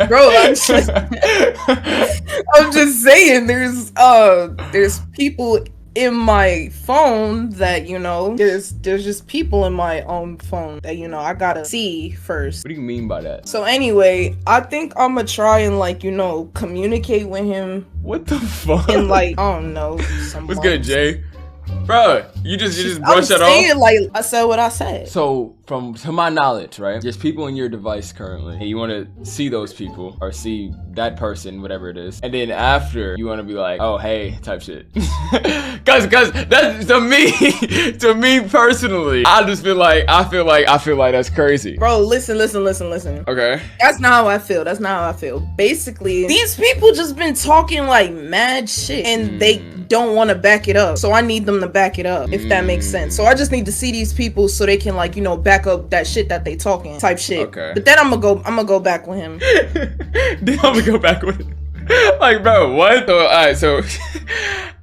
Bro, I'm just saying there's people in my phone that there's just people in my own phone that I gotta see first. What do you mean by that? So anyway, I think I'm gonna try and communicate with him. What the fuck? In I don't know. What's good, Jay? Bro, you just brush that off. I said what I said. So to my knowledge, right? There's people in your device currently, and you want to see those people or see that person, whatever it is, and then after you want to be like, oh hey, type shit. Cause that's to me personally, I just feel like that's crazy. Bro, listen. Okay. That's not how I feel. Basically, these people just been talking like mad shit, and they don't want to back it up. So I need them to back it up, if that makes sense. So I just need to see these people so they can back up that shit that they talking type shit. Okay. But then I'm gonna go back with him. Then I'm gonna go back with him. Like, bro, what? So, alright, so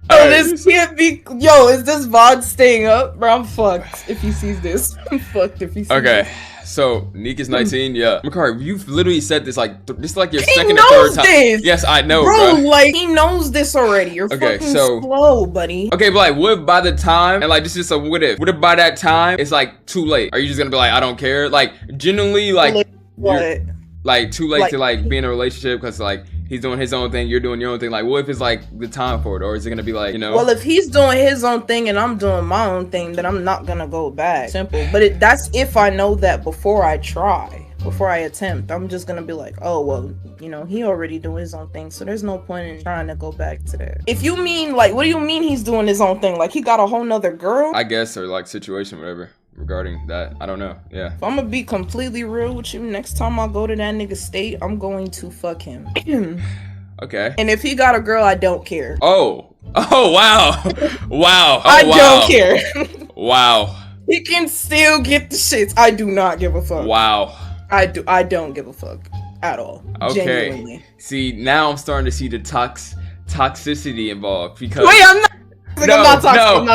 this can't be. Yo, is this VOD staying up? Bro, I'm fucked if he sees this. I'm fucked if he sees this. So Neek is 19. Yeah, Makari, you've literally said this this is like your he second knows or third time. This. Yes, I know, bro. Like he knows this already. You're fucking so slow, buddy. Okay, but like, what if by the time, and like this is just a what if? What if by that time it's like too late? Are you just gonna be like, I don't care? Like genuinely, like what? Like too late to be in a relationship because like he's doing his own thing, you're doing your own thing. Like, what if it's like the time for it, or is it gonna be like Well, if he's doing his own thing and I'm doing my own thing, then I'm not gonna go back. Simple. But that's if I know that before I try. Before I attempt, I'm just gonna be like, oh well, he already doing his own thing, so there's no point in trying to go back to that. If you mean what do you mean he's doing his own thing? Like he got a whole nother girl? I guess, or like situation, whatever. Regarding that, I don't know. Yeah. If I'm gonna be completely real with you, next time I go to that nigga state, I'm going to fuck him. Okay. And if he got a girl, I don't care. Oh wow. Wow. I don't care. Wow. He can still get the shits. I do not give a fuck. Wow. I don't give a fuck at all. Okay. Genuinely. See, now I'm starting to see the toxicity involved because. Wait, I'm not toxic.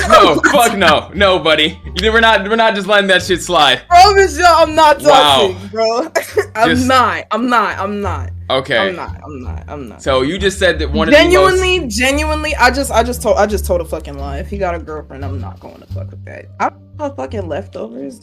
No, fuck no, buddy. We're not just letting that shit slide. Promise you, I'm not toxic, bro. I'm not. Okay. I'm not. So you just said that one genuinely, I just told a fucking lie. If he got a girlfriend, I'm not going to fuck with that. I have fucking leftovers.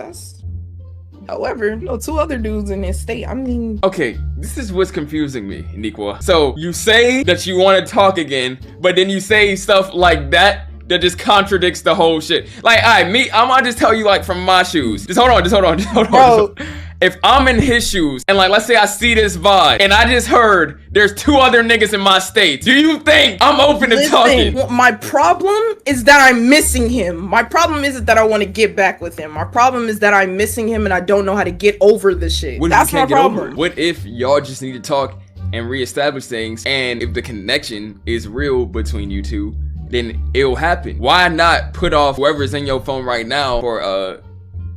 However, two other dudes in his state. I mean, okay, this is what's confusing me, Nikwa. So you say that you want to talk again, but then you say stuff like that just contradicts the whole shit. Like, I'm gonna just tell you like from my shoes. Just hold on. Bro. If I'm in his shoes and like let's say I see this VOD and I just heard there's 2 other niggas in my state, do you think I'm open to talking? My problem is that I'm missing him. My problem isn't that I want to get back with him. My problem is that I'm missing him and I don't know how to get over the shit. That's my problem. What if y'all just need to talk and reestablish things, and if the connection is real between you two, then it'll happen? Why not put off whoever's in your phone right now for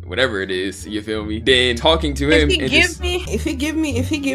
whatever it is, you feel me? Then talking to him. If he give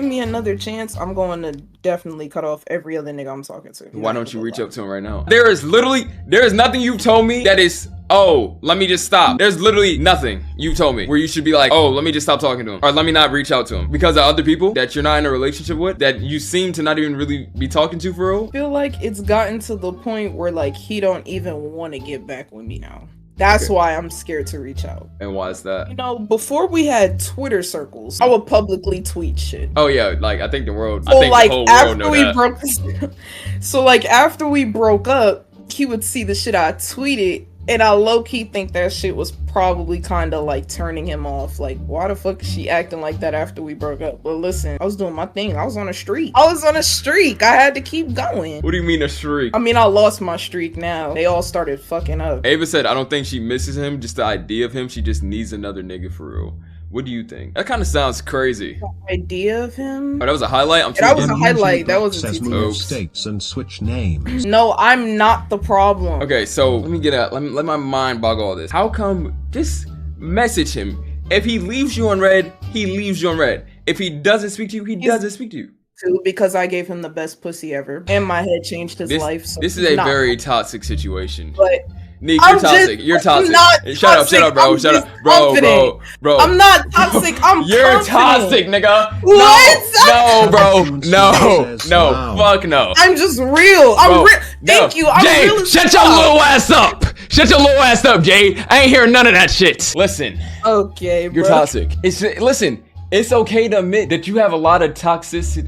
me another chance, I'm going to definitely cut off every other nigga I'm talking to. Why don't you reach up to him right now? There is nothing you've told me that is, oh, let me just stop. There's literally nothing you told me where you should be like, oh, let me just stop talking to him, or let me not reach out to him because of other people that you're not in a relationship with, that you seem to not even really be talking to for real. I feel like it's gotten to the point where like he don't even want to get back with me now. That's why I'm scared to reach out. And why is that? Before we had Twitter circles, I would publicly tweet shit. Oh yeah, like I think the whole world know that. So like after we broke up, he would see the shit I tweeted, and I low-key think that shit was probably kind of like turning him off. Like, why the fuck is she acting like that after we broke up? But listen, I was doing my thing. I was on a streak. I had to keep going. What do you mean a streak? I mean, I lost my streak now. They all started fucking up. Ava said, I don't think she misses him, just the idea of him. She just needs another nigga for real. What do you think? That kind of sounds crazy. The idea of him? Oh, that was a highlight? That was a highlight. That was a says TT. move states and switch names. No, I'm not the problem. Okay, so let me get out. Let my mind bog all this. How come? Just message him. If he leaves you on red, he leaves you on red. If he doesn't speak to you, he doesn't speak to you. Because I gave him the best pussy ever. And my head changed his life. So this is a very toxic situation. But Nick, you're toxic. You're toxic. Shut up, bro. Shut up, bro. I'm not toxic. I'm You're confident. toxic, nigga. What? No, bro. No. Fuck no. I'm just real. I'm real. Thank you. I'm Jay, real. shut your little ass up. Shut your little ass up, Jay. I ain't hearing none of that shit. Listen. Okay, bro. You're toxic. Listen. It's okay to admit that you have a lot of toxicity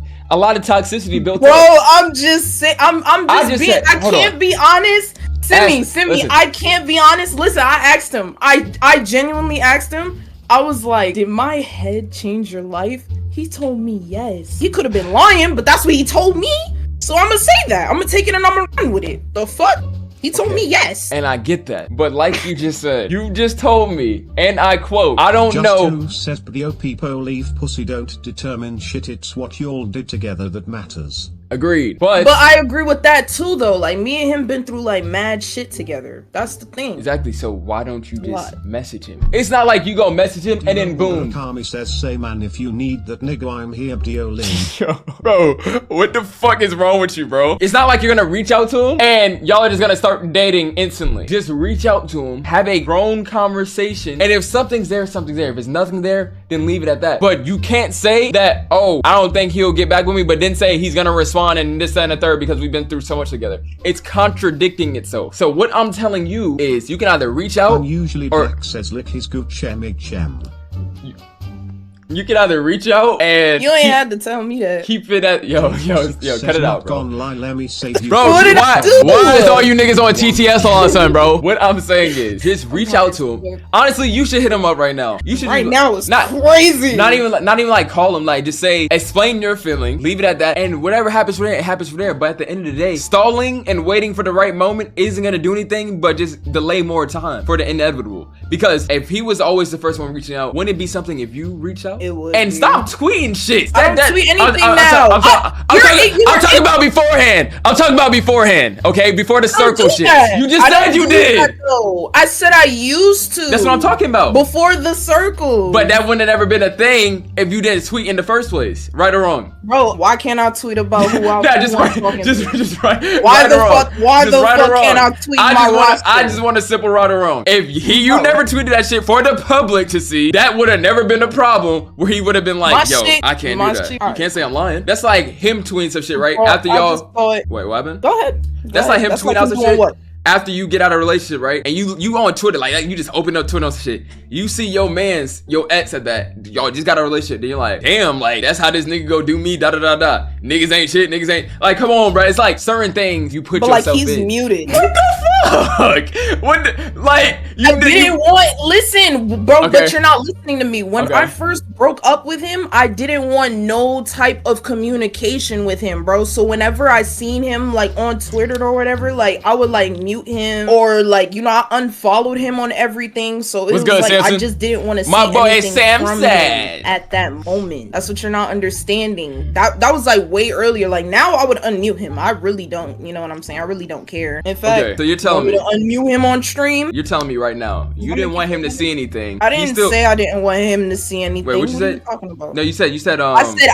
built up. Bro, I'm just saying. I can't be honest. Simey, I can't be honest. Listen, I asked him. I genuinely asked him. I was like, did my head change your life? He told me yes. He could have been lying, but that's what he told me. So I'm gonna say that. I'm gonna take it and I'm gonna run with it. The fuck? He told me yes. And I get that. But like you just said, you just told me, and I quote, I don't know. Just says, but the people leave pussy don't determine shit. It's what y'all did together that matters. Agreed. But I agree with that too, though. Like, me and him been through like mad shit together. That's the thing. Exactly. So why don't you just message him? It's not like you go message him and then boom. Kami says, say man, if you need that nigga, I'm here, Diolin. Yo, bro, what the fuck is wrong with you, bro? It's not like you're gonna reach out to him and y'all are just gonna start dating instantly. Just reach out to him, have a grown conversation, and if something's there, something's there. If it's nothing there, then leave it at that. But you can't say that, oh, I don't think he'll get back with me, but then say he's gonna respond and this, that, and the third because we've been through so much together. It's contradicting itself. So what I'm telling you is you can either reach out Unusually Black says lick his good chemig chem. You can either reach out and you ain't had to tell me that. Keep it at yo, cut it out, bro. Online, let me save you. Bro, why is all you niggas on TTS all of a sudden, bro? What I'm saying is, just reach out to him. Honestly, you should hit him up right now. You should now it's crazy. Not even like call him. Like just say, explain your feeling, leave it at that, and whatever happens from there, it happens from there. But at the end of the day, stalling and waiting for the right moment isn't gonna do anything but just delay more time for the inevitable. Because if he was always the first one reaching out, wouldn't it be something if you reach out? It would. And stop tweeting shit. I don't tweet anything now. I'm talking about beforehand. I'm talking about beforehand. Okay, before the circle shit. You just said you did. I said I used to. That's what I'm talking about. Before the circle. But that wouldn't have never been a thing if you didn't tweet in the first place. Right or wrong? Bro, why can't I tweet about who I just right. Why the fuck can't I tweet my roster? I just want a simple right or wrong. If you never tweeted that shit for the public to see, that would have never been a problem where he would have been like, yo, I can't do that. You can't say I'm lying. That's like him tweeting some shit, right? After y'all. Wait, what happened? Go ahead. That's like him tweeting out some shit. After you get out of a relationship, right? And you on Twitter, like you just open up Twitter on some shit. You see your ex at that. Y'all just got a relationship. Then you're like, damn, like that's how this nigga go do me, da da da da. Niggas ain't shit, niggas ain't. Like, come on, bro. It's like certain things you put yourself in. But like he's muted. What the fuck? I didn't want, listen, bro, but you're not listening to me. When I first broke up with him, I didn't want no type of communication with him, bro. So whenever I seen him like on Twitter or whatever, like I would like mute him or like, you know, I unfollowed him on everything. So it was good, like Samson? I just didn't want to see my boy anything Sam from said him at that moment. That's what you're not understanding. That was like way earlier. Like now I would unmute him. I really don't, you know what I'm saying? I really don't care. In fact, so you're telling me to unmute him on stream? You're telling me right now you didn't want him to see anything. I didn't say I didn't want him to see anything. Wait, what you said? Are you talking about? No, you said I said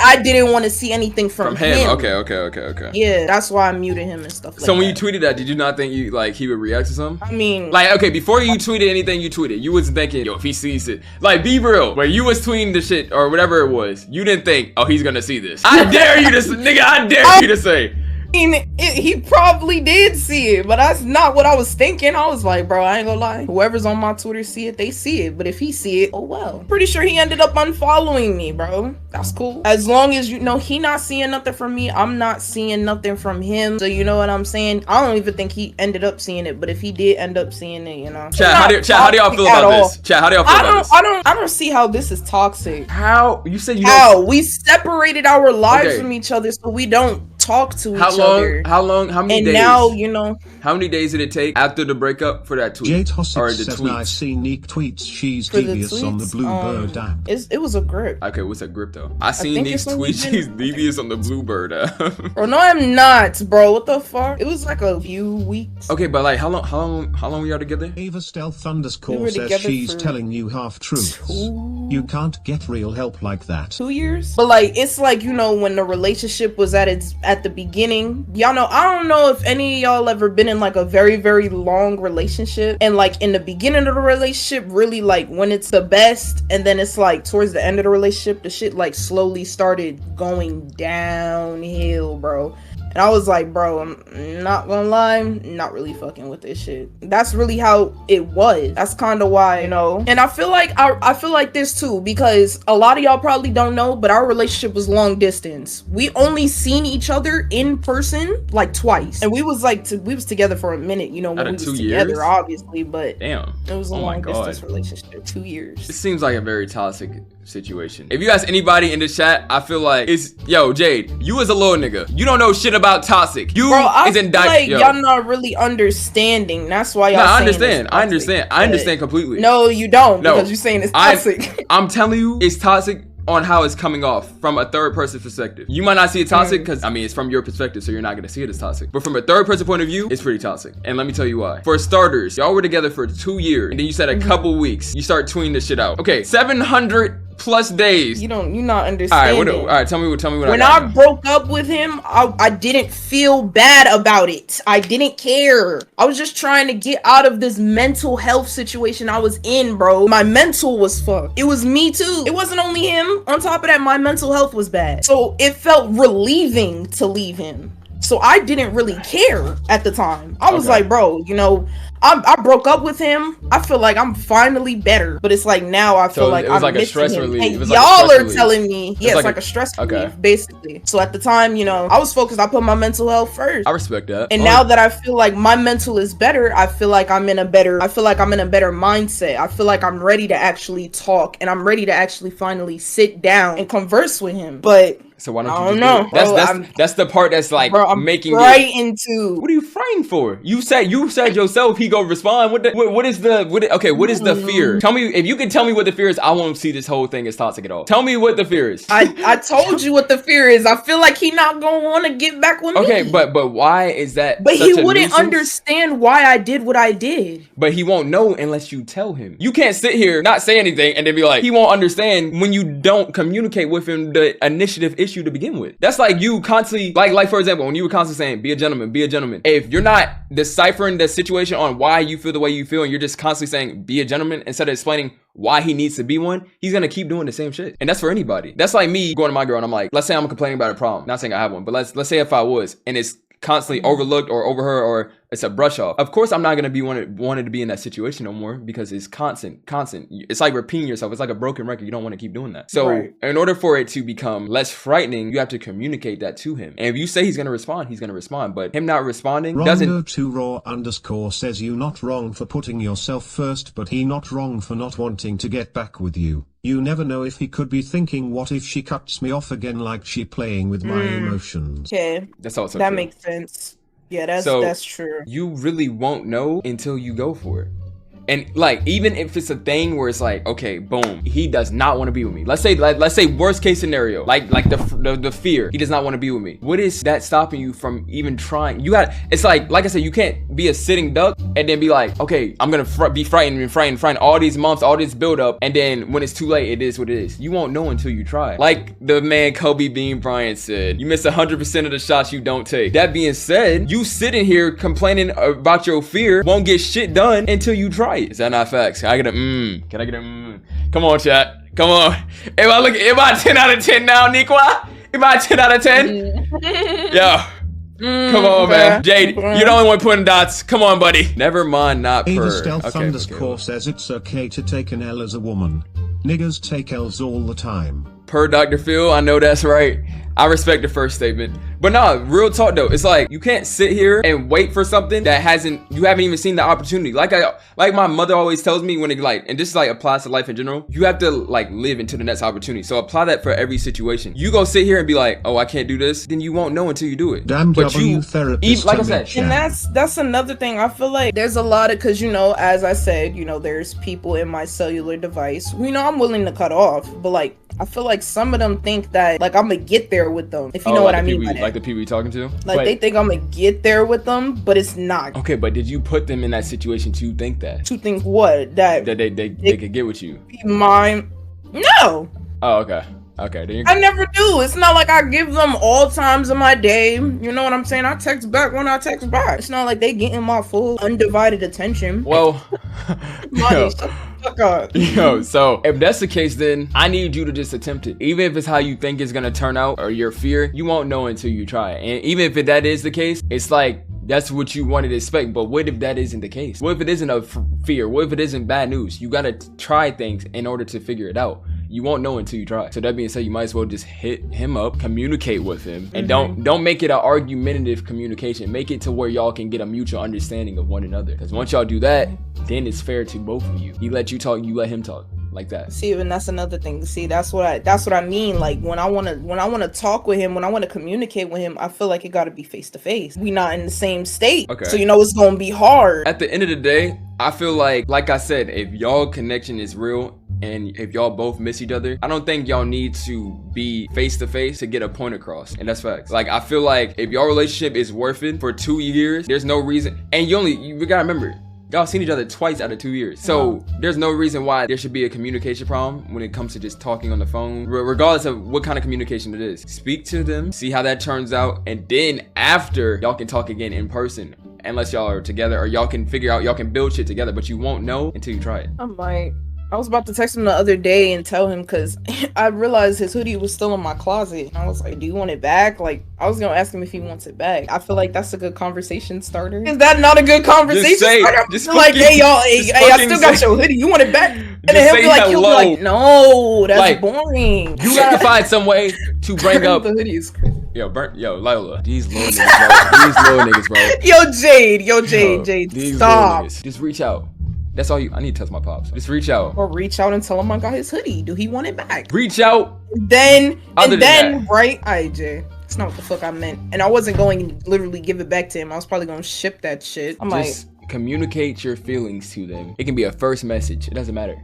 I didn't want to see anything from him. Okay. Yeah, that's why I muted him and stuff like that. So when you tweeted that, did you not think he would react to something? I mean, like, okay, before you tweeted anything you tweeted, you wasn't thinking, yo, if he sees it, like, be real. When you was tweeting the shit or whatever it was, you didn't think, oh, he's gonna see this. I dare you to, nigga, I dare you to say. mean, he probably did see it, but that's not what I was thinking. I was like, bro, I ain't gonna lie. Whoever's on my Twitter see it, they see it. But if he see it, oh well. Pretty sure he ended up unfollowing me, bro. That's cool. As long as you know he not seeing nothing from me, I'm not seeing nothing from him. So you know what I'm saying? I don't even think he ended up seeing it, but if he did end up seeing it, you know. Chat, how do y'all feel about this? Chat, how do y'all feel about this? I don't see how this is toxic. How you said you how we separated our lives from each other so we don't talk to each other. How many days? And now, you know. How many days did it take after the breakup for that tweet? Jade Hossick or the says, tweets? I see Neek tweets she's For the devious on the tweets, Bluebird app. It was a grip. Okay, what's a grip though? I seen think Neek's it's tweet. something- She's devious on the Bluebird app. Bro, no, I'm not, bro. What the fuck? It was like a few weeks. Okay, but like, how long were y'all together? Ava Stealth We underscore were says together she's for telling you half truths. You can't get real help like that. 2 years. But like, it's like, you know, when the relationship was at the beginning. Y'all know, I don't know if any of y'all ever been in like a very, very long relationship, and like in the beginning of the relationship, really like when it's the best, and then it's like towards the end of the relationship, the shit like slowly started going downhill, bro. And I was like, bro, I'm not gonna lie, I'm not really fucking with this shit. That's really how it was. That's kind of why, you know. And I feel like I feel like this too, because a lot of y'all probably don't know, but our relationship was long distance. We only seen each other in person like twice, and we was together for a minute, you know, when we was together, obviously. But damn, it was a long distance relationship, 2 years. It seems like a very toxic situation. If you ask anybody in the chat, I feel like it's Jade, you as a little nigga, you don't know shit about toxic. You I is in feel like y'all not really understanding. That's why y'all. I understand. I understand completely. No, you don't, because you're saying it's toxic. I'm telling you, it's toxic on how it's coming off from a third person perspective. You might not see it toxic because I mean it's from your perspective, so you're not gonna see it as toxic. But from a third person point of view, it's pretty toxic. And let me tell you why. For starters, y'all were together for 2 years, and then you said a couple weeks, you start tweeting this shit out. Okay, 700 plus days. You're not understanding. All right, tell me what when I broke up with him, I didn't feel bad about it. I didn't care. I was just trying to get out of this mental health situation I was in, bro. My mental was fucked. It was me too. It wasn't only him. On top of that, my mental health was bad. So it felt relieving to leave him. So I didn't really care at the time. I was like, bro, you know, I broke up with him. I feel like I'm finally better, but it's like now I feel like I'm a stress him. relief. And y'all are telling me, it's like a stress relief, basically. So at the time, you know, I was focused. I put my mental health first. I respect that. And now that I feel like my mental is better, I feel like I'm in a better mindset. I feel like I'm ready to actually talk, and I'm ready to actually finally sit down and converse with him. But so why don't you? I don't know. That's the part that's like making frightened too. What are you frightened for? You said yourself he go respond. What is the fear? Tell me, if you can tell me what the fear is, I won't see this whole thing as toxic at all. Tell me what the fear is. I told you what the fear is. I feel like he not gonna want to get back with me. Okay, but why is that? But he wouldn't understand why I did what I did. But he won't know unless you tell him. You can't sit here not say anything and then be like, he won't understand when you don't communicate with him the initiative issue to begin with. That's like you constantly, like for example, when you were constantly saying, be a gentleman, be a gentleman. If you're not deciphering the situation on why you feel the way you feel, and you're just constantly saying, be a gentleman, instead of explaining why he needs to be one, he's gonna keep doing the same shit. And that's for anybody. That's like me going to my girl and I'm like, let's say I'm complaining about a problem. Not saying I have one, but let's say if I was, and it's constantly overlooked or over her, or it's a brush off. Of course, I'm not gonna be wanted to be in that situation no more, because it's constant. It's like repeating yourself. It's like a broken record. You don't want to keep doing that. So in order for it to become less frightening, you have to communicate that to him. And if you say he's gonna respond, he's gonna respond. But him not responding doesn't. Rondo2raw_ says you not wrong for putting yourself first, but he not wrong for not wanting to get back with you. You never know if he could be thinking, what if she cuts me off again, like she playing with my emotions. Okay, that's also that true. makes sense. Yeah, that's true. You really won't know until you go for it. And like, even if it's a thing where it's like, okay, boom, he does not want to be with me. Let's say worst case scenario, like the fear, he does not want to be with me. What is that stopping you from even trying? It's like I said, you can't be a sitting duck and then be like, okay, I'm gonna be frightened all these months, all this build up, and then when it's too late, it is what it is. You won't know until you try. Like the man Kobe Bean Bryant said, you miss 100% of the shots you don't take. That being said, you sitting here complaining about your fear won't get shit done until you try. Is that not facts? Can I get a Can I get a Come on, chat. Come on. Am I 10 out of 10 now, Nikwa? Am I 10 out of 10? Yeah. Come on, man. Jade, you're the only one putting dots. Come on, buddy. Never mind, not per. Ada Stealth underscore says it's okay to take an L as a woman. Niggas take L's all the time. Per Dr. Phil, I know that's right. I respect the first statement. But no, real talk though, it's like you can't sit here and wait for something that you haven't even seen the opportunity. Like my mother always tells me when it and this like applies to life in general, you have to like live into the next opportunity. So apply that for every situation. You go sit here and be like, oh, I can't do this, then you won't know until you do it. Damn, but you therapist, like I said, and that's another thing. I feel like there's a lot of, cause as I said, there's people in my cellular device. I'm willing to cut off, but like I feel like some of them think that like I'm gonna get there with them. If you know what I mean by that. Like the people you're talking to? Like they think I'm gonna get there with them, but it's not. Okay, but did you put them in that situation to think that? To think what? That they could get with you? Mine? No. Oh, okay. Okay. I never do. It's not like I give them all times of my day. You know what I'm saying? I text back when I text back. It's not like they getting my full undivided attention. Well, Fuck up. Yo, so if that's the case, then I need you to just attempt it. Even if it's how you think it's gonna turn out or your fear, you won't know until you try it. And even if that is the case, it's like that's what you wanted to expect. But what if that isn't the case? What if it isn't a fear? What if it isn't bad news? You gotta try things in order to figure it out. You won't know until you try. So that being said, you might as well just hit him up, communicate with him, and don't make it an argumentative communication. Make it to where y'all can get a mutual understanding of one another. Because once y'all do that, then it's fair to both of you. He let you talk, you let him talk. Like that. See, and that's another thing. See, that's what I mean. Like when I wanna talk with him, when I wanna communicate with him, I feel like it gotta be face to face. We not in the same state. Okay. So it's gonna be hard. At the end of the day, I feel like I said, if y'all connection is real and if y'all both miss each other, I don't think y'all need to be face to face to get a point across. And that's facts. Like I feel like if y'all relationship is worth it for 2 years, there's no reason. And you gotta remember, y'all seen each other twice out of 2 years. So there's no reason why there should be a communication problem when it comes to just talking on the phone, regardless of what kind of communication it is. Speak to them, see how that turns out, and then after, y'all can talk again in person. Unless y'all are together or y'all can figure out, y'all can build shit together, but you won't know until you try it. I was about to text him the other day and tell him, because I realized his hoodie was still in my closet. And I was like, do you want it back? Like, I was going to ask him if he wants it back. I feel like that's a good conversation starter. Is that not a good conversation starter? Just like, hey, y'all, hey, I still got your hoodie. You want it back? And then he'll be like, no, that's like, boring. You gotta find some way to bring up. The hoodie is crazy. Yo, Lola. These little niggas, bro. Yo, Jade, stop. Just reach out. That's all I need to tell my pops. Just reach out. Or reach out and tell him I got his hoodie. Do he want it back? Reach out. Then right? Jay. That's not what the fuck I meant. And I wasn't going to literally give it back to him. I was probably going to ship that shit. Just communicate your feelings to them. It can be a first message. It doesn't matter.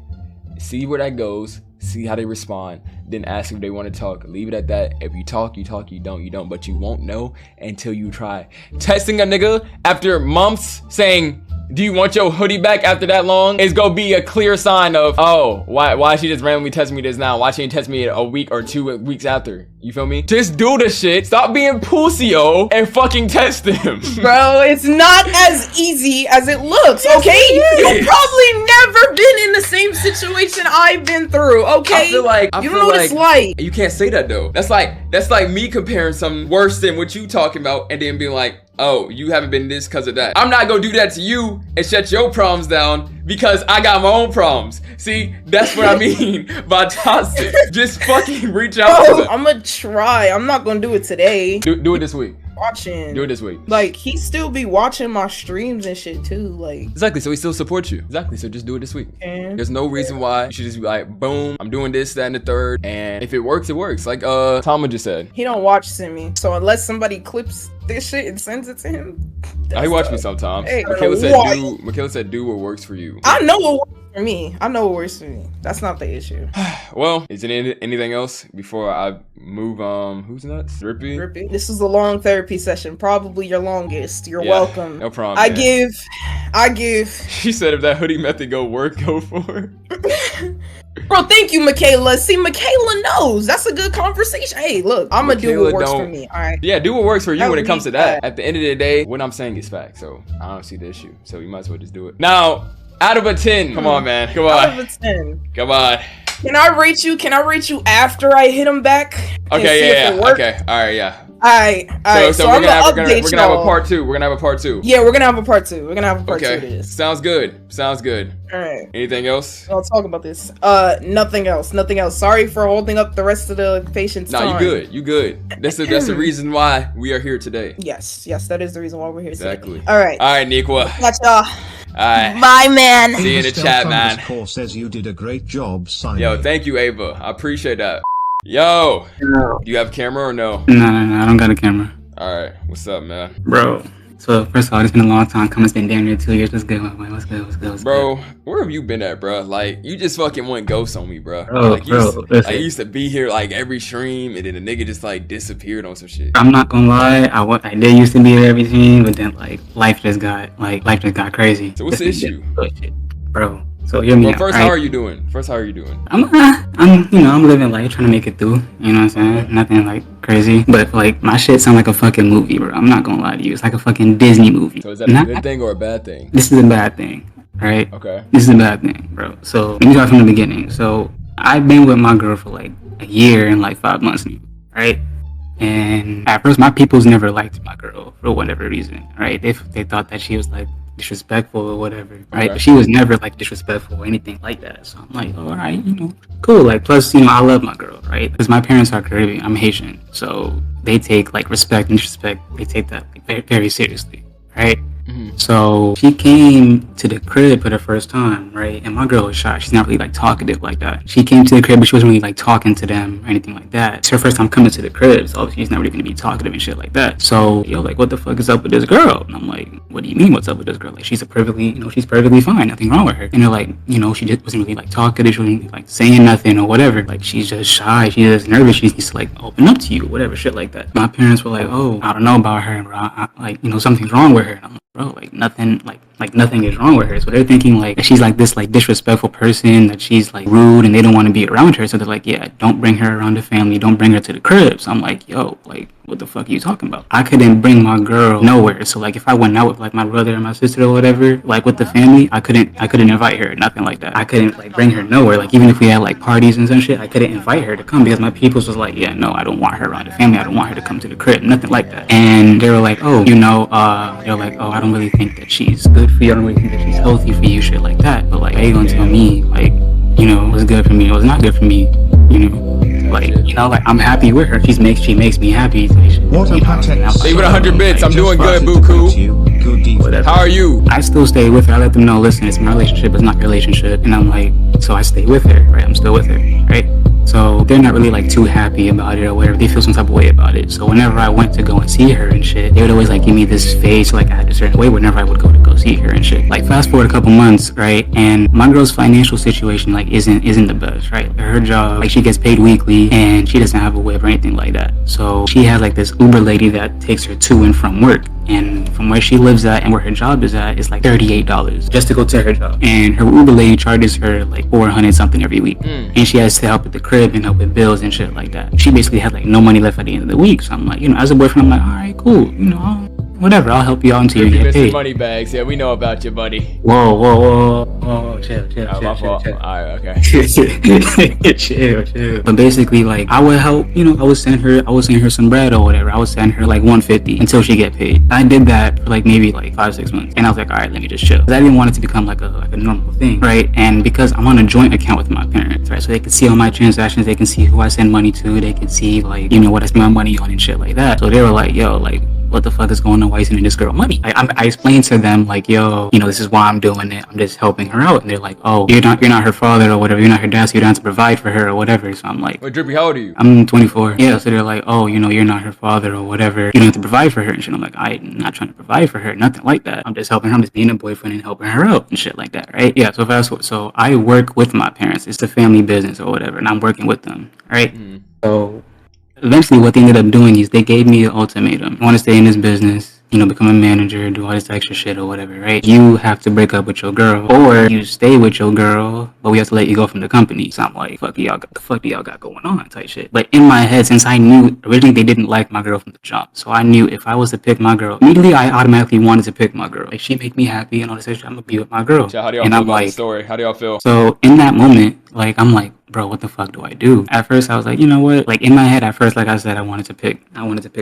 See where that goes. See how they respond. Then ask if they want to talk. Leave it at that. If you talk, you talk. You don't. But you won't know until you try. Testing a nigga after months saying, do you want your hoodie back after that long? Is gonna be a clear sign of, oh, why she just randomly text me this now? Why she didn't text me a week or 2 weeks after? You feel me? Just do the shit. Stop being pussy-o and fucking text him. Bro, it's not as easy as it looks, okay? You've probably never been in the same situation I've been through, okay? You don't know what it's like. You can't say that though. That's like me comparing something worse than what you talking about and then being like, oh, you haven't been this because of that. I'm not gonna do that to you and shut your problems down because I got my own problems. See, that's what I mean by toxic. Just fucking reach out to them. I'm gonna try. I'm not gonna do it today. Do it this week. Watching. Do it this week. Like, he still be watching my streams and shit too. Like, exactly. So he still supports you. Exactly. So just do it this week. There's no reason why you should just be like, boom, I'm doing this, that, and the third. And if it works, it works. Like Tama just said. He don't watch Simey. So unless somebody clips this shit and sends it to him. He watch me sometimes. Hey, Michaela said do what works for you. I know what works for me. That's not the issue. Well, is there anything else before I move? Who's next? Rippy? This is a long therapy session. Probably your longest. You're welcome. No problem. I give. She said if that hoodie method go for it. Bro, thank you, Michaela. See, Michaela knows. That's a good conversation. Hey, look, I'm gonna do what works for me. All right. Yeah, do what works for you when it comes to that. At the end of the day, what I'm saying is fact. So I don't see the issue. So you might as well just do it. Now, out of a 10. Come on, man. Come on. Out of a 10. Come on. Can I rate you after I hit him back? Okay, yeah. Okay. All right, yeah. Alright. So we're I'm gonna have gonna update we're gonna have a y'all. part two. We're gonna have a part two. Yeah, we're gonna have a part two. We're gonna have a part two to Okay. this. Sounds good. Sounds good. Alright. Anything else? I'll talk about this. Nothing else. Nothing else. Sorry for holding up the rest of the patient's No, time. you good. You good. That's the reason why we are here today. Yes, that is the reason why we're here Exactly. today. Alright. All right, Nikwa. Catch y'all. Alright. Bye, man. See you in the chat, man. Core says you did a great job, Simey. Yo, thank you, Ava. I appreciate that. Yo, Yo. do you have a camera or no? No, I don't got a camera. Alright, what's up, man? Bro. So, first of all, it's been a long time coming. It's been damn near 2 years. What's good, man? What's good? Bro, where have you been at, bro? Like, you just fucking went ghost on me, bro. Bro, Like, you listen. I used to be here, like, every stream, and then the nigga just, like, disappeared on some shit. I'm not gonna lie. I did used to be there every team, but then, like, life just got crazy. So what's the issue? Bullshit. Bro. So, hear me Well, out, first, right? how are you doing? I'm living life, trying to make it through. You know what I'm saying? Nothing like crazy, but like my shit sound like a fucking movie, bro. I'm not gonna lie to you. It's like a fucking Disney movie. So is that a good thing or a bad thing? This is a bad thing, right? Okay. This is a bad thing, bro. So let me start from the beginning. So I've been with my girl for like a year and like 5 months now, right? And at first, my peoples never liked my girl for whatever reason, right? They thought that she was like disrespectful or whatever, right? Okay. But she was never like disrespectful or anything like that. So I'm like, all right, cool. Like, plus, I love my girl, right? Because my parents are Caribbean, I'm Haitian, so they take like respect and disrespect. They take that like, very, very seriously, right? Mm-hmm. So she came to the crib for the first time, right? And my girl was shy. She's not really like talkative like that. She came to the crib, but she wasn't really like talking to them or anything like that. It's her first time coming to the crib, so obviously she's not really gonna be talkative and shit like that. So like, what the fuck is up with this girl? And I'm like, what do you mean, what's up with this girl? Like, she's perfectly fine, nothing wrong with her. And they're like, she just wasn't really like talkative, she wasn't like saying nothing or whatever. Like, she's just shy, she's just nervous, she needs to like open up to you, whatever, shit like that. My parents were like, oh, I don't know about her, bro. Something's wrong with her. And I'm like, bro, like nothing is wrong with her. So they're thinking like that she's like this like disrespectful person, that she's like rude and they don't want to be around her. So they're like, yeah, don't bring her around the family, don't bring her to the crib. So I'm like, yo, like, what the fuck are you talking about? I couldn't bring my girl nowhere. So like, if I went out with like my brother and my sister or whatever, like with the family, I couldn't invite her, nothing like that. I couldn't like bring her nowhere. Like, even if we had like parties and some shit, I couldn't invite her to come because my peoples was like, yeah, no, I don't want her around the family. I don't want her to come to the crib, nothing like that. And they were like, oh, they're like, oh, I don't really think that she's good for you. I don't really think that she's healthy for you, shit like that. But like, how you gonna tell me like, what's good for me, what's not good for me, like I'm happy with her. She makes me happy. What a pathetic. Leave it 100 bits. I'm doing good, Buku. Good. How are you? I still stay with her. I let them know, listen, it's my relationship, it's not your relationship. And I'm like, so I stay with her, right? I'm still with her, right? So they're not really like too happy about it or whatever. They feel some type of way about it. So whenever I went to go and see her and shit, they would always like give me this face, like I had a certain way whenever I would go to go see her and shit. Like, fast forward a couple months, right? And my girl's financial situation like isn't the best, right? Her job, like, she gets paid weekly and she doesn't have a whip or anything like that. So she has like this Uber lady that takes her to and from work. And from where she lives at and where her job is at, it's like $38 just to go to her job. And her Uber lady charges her like $400 something every week. And she has to help with the crib and help with bills and shit like that. She basically had like no money left at the end of the week. So I'm like, as a boyfriend, I'm like, all right, cool. Whatever, I'll help you out until you get paid. Money bags. Yeah, we know about you, buddy. Whoa, chill. Alright, okay. chill. But basically, like, I would help, I would send her some bread or whatever. I would send her like $150 until she get paid. I did that for like maybe like 5-6 months. And I was like, all right, let me just chill. Because I didn't want it to become like a normal thing, right? And because I'm on a joint account with my parents, right? So they can see all my transactions, they can see who I send money to, they can see like, what I spend my money on and shit like that. So they were like, yo, like, what the fuck is going on? Why are you sending this girl money? I explained to them like, yo, this is why I'm doing it. I'm just helping her out. And they're like, oh, you're not her father or whatever. You're not her dad, so you don't have to provide for her or whatever. So I'm like, Wait, Drippy, how old are you? I'm 24. Yeah, so they're like, oh, you're not her father or whatever. You don't have to provide for her and shit. I'm like, I'm not trying to provide for her, nothing like that. I'm just helping her. I'm just being a boyfriend and helping her out and shit like that, right? Yeah, so I work with my parents. It's a family business or whatever, and I'm working with them, right? So eventually what they ended up doing is they gave me an ultimatum. You want to stay in this business, become a manager, do all this extra shit or whatever, right? You have to break up with your girl, or you stay with your girl, but we have to let you go from the company. So I'm like, fuck y'all got going on type shit. But in my head, since I knew originally they didn't like my girl from the jump, so I knew if I was to pick my girl, immediately I automatically wanted to pick my girl. Like, she make me happy and all this extra, I'm gonna be with my girl. So how do y'all and feel I'm about like, the story? How do y'all feel? So in that moment, like, I'm like, bro, what the fuck do I do? At first, I was like, you know what? Like in my head, at first, like I said, I wanted to pick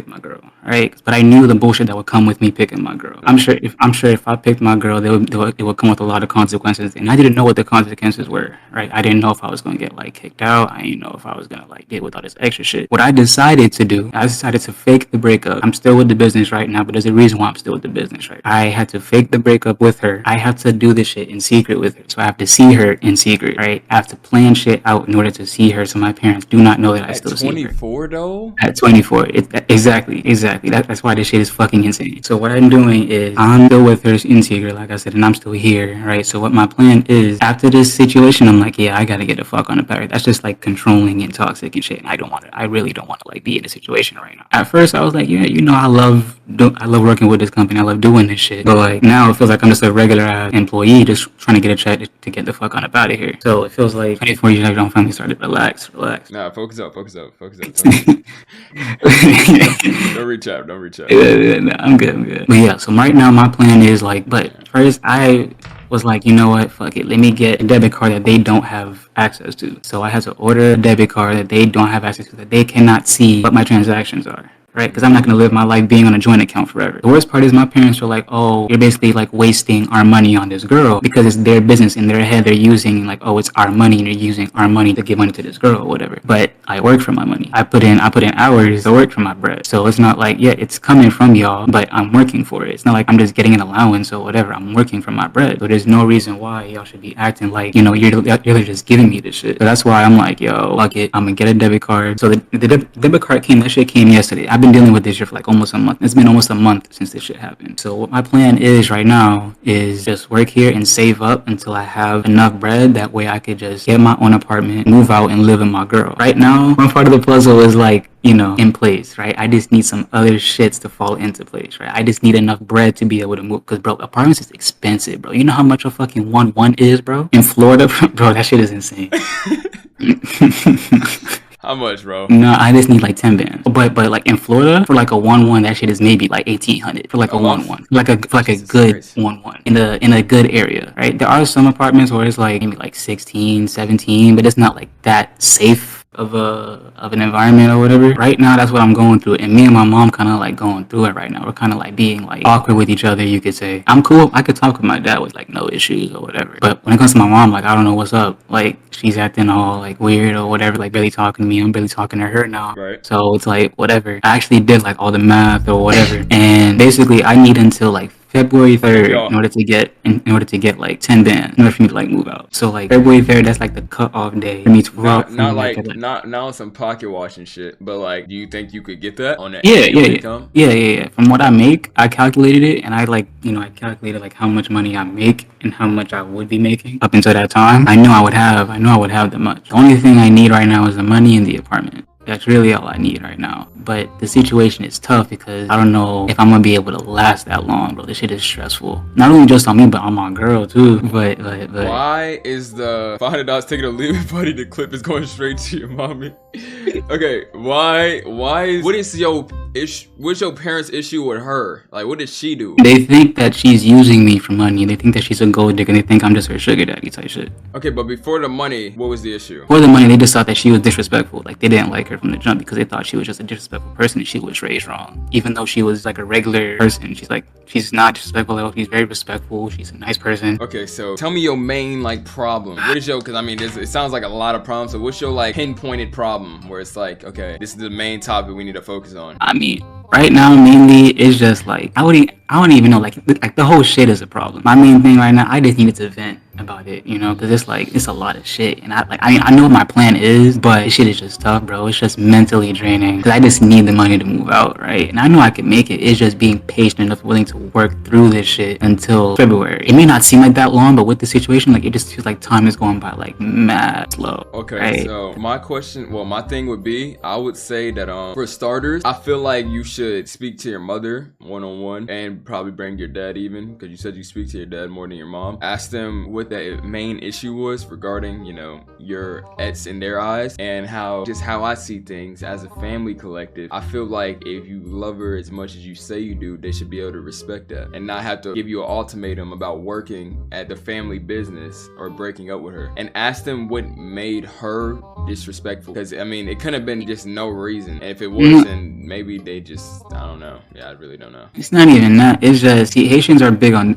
my girl, right? But I knew the bullshit that would come with me picking my girl. I'm sure if I picked my girl, it would come with a lot of consequences, and I didn't know what the consequences were, right? I didn't know if I was gonna get like kicked out. I didn't know if I was gonna like deal with all this extra shit. What I decided to do, I decided to fake the breakup. I'm still with the business right now, but there's a reason why I'm still with the business, right? I had to fake the breakup with her. I have to do this shit in secret with her, so I have to see her in secret, right? I have to plan shit out in order to see her, so my parents do not know that I still see her. At 24 though? At 24, exactly. That's why this shit is fucking insane. So what I'm doing is I'm still with her in secret, like I said, and I'm still here, right? So what my plan is after this situation, I'm like, yeah, I gotta get the fuck on the back. That's just like controlling and toxic and shit. And I really don't want to like be in a situation right now. At first, I was like, yeah, you know, I love working with this company. I love doing this shit. But like now, it feels like I'm just a regular employee, just trying to get a check to get the fuck on up out of here. So it feels like 24 years old, don't finally started relax. Nah, focus up. Don't reach out. Yeah, I'm good. But yeah, so right now my plan is like, but first I was like, you know what, fuck it, let me get a debit card that they don't have access to. So I had to order a debit card that they don't have access to, that they cannot see what my transactions are. Right? Because I'm not going to live my life being on a joint account forever. The worst part is my parents were like, oh, you're basically like wasting our money on this girl, because it's their business. In their head, they're using like, oh, it's our money, and you're using our money to give money to this girl or whatever. But I work for my money. I put in hours to work for my bread. So it's not like, yeah, it's coming from y'all, but I'm working for it. It's not like I'm just getting an allowance or whatever. I'm working for my bread. So there's no reason why y'all should be acting like, you know, you're just giving me this shit. So that's why I'm like, yo, fuck it, I'm gonna get a debit card. So the debit card came, that shit came yesterday. I've been dealing with this shit for like almost a month. It's been almost a month since this shit happened. So what my plan is right now is just work here and save up until I have enough bread. That way I could just get my own apartment, move out, and live with my girl. Right now, one part of the puzzle is like, you know, in place, right? I just need some other shits to fall into place, right? I just need enough bread to be able to move. Because, bro, apartments is expensive, bro. You know how much a fucking 1-1 is, bro? In Florida, bro, that shit is insane. How much, bro? No, I just need like 10 bands. But like in Florida, for like a 1-1, that shit is maybe like 1,800 for like a 1-1, like a good 1-1 in a good area, right? There are some apartments where it's like maybe like 16, 17, but it's not like that safe of an environment or whatever. Right now, that's what I'm going through, and me and my mom kind of like going through it right now. We're kind of like being like awkward with each other, you could say. I'm cool. I could talk with my dad with like no issues or whatever. But when it comes to my mom, like I don't know what's up. Like she's acting all like weird or whatever, like barely talking to me. I'm barely talking to her now. Right. So it's like whatever. I actually did like all the math or whatever, and basically I need until like February 3rd in order to get like 10 bands in order for me to like move out. So like February 3rd, that's like the cutoff day for me to not some pocket watching shit, but like, do you think you could get that on that? Yeah. From what I make, I calculated it, and I calculated like how much money I make and how much I would be making up until that time. I know I would have that much. The only thing I need right now is the money in the apartment. That's really all I need right now. But the situation is tough because I don't know if I'm gonna be able to last that long, bro. This shit is stressful. Not only just on me, but on my girl too. But why is the $500 ticket to leave it buddy? The clip is going straight to your mommy. Okay, why? What's your parents' issue with her? Like, what did she do? They think that she's using me for money. They think that she's a gold digger. They think I'm just her sugar daddy type shit. Okay, but before the money, what was the issue? Before the money, they just thought that she was disrespectful. Like, they didn't like her from the jump because they thought she was just a disrespectful person and she was raised wrong. Even though she was like a regular person, she's not disrespectful at all. She's very respectful. She's a nice person. Okay, so tell me your main like problem. What is your? Because I mean, it sounds like a lot of problems. So what's your like pinpointed problem where it's like, okay, this is the main topic we need to focus on? I mean, right now, mainly, it's just like I don't even know, like the whole shit is a problem. My main thing right now, I just needed to vent about it, you know, because it's a lot of shit, and I know what my plan is, but this shit is just tough, bro. It's just mentally draining because I just need the money to move out, right? And I know I can make it. It's just being patient enough, willing to work through this shit until February. It may not seem like that long, but with the situation, like it just feels like time is going by like mad slow. Okay, right? So my thing would be, I would say that for starters, I feel like you should speak to your mother one-on-one and probably bring your dad even, because you said you speak to your dad more than your mom. Ask them what the main issue was regarding, you know, your ex in their eyes, and how I see things as a family collective. I feel like if you love her as much as you say you do, they should be able to respect that and not have to give you an ultimatum about working at the family business or breaking up with her. And ask them what made her disrespectful, because I mean, it couldn't have been just no reason. And if it was, then maybe they just, I don't know. Yeah, I really don't know. It's not even that. It's just, see, Haitians are big on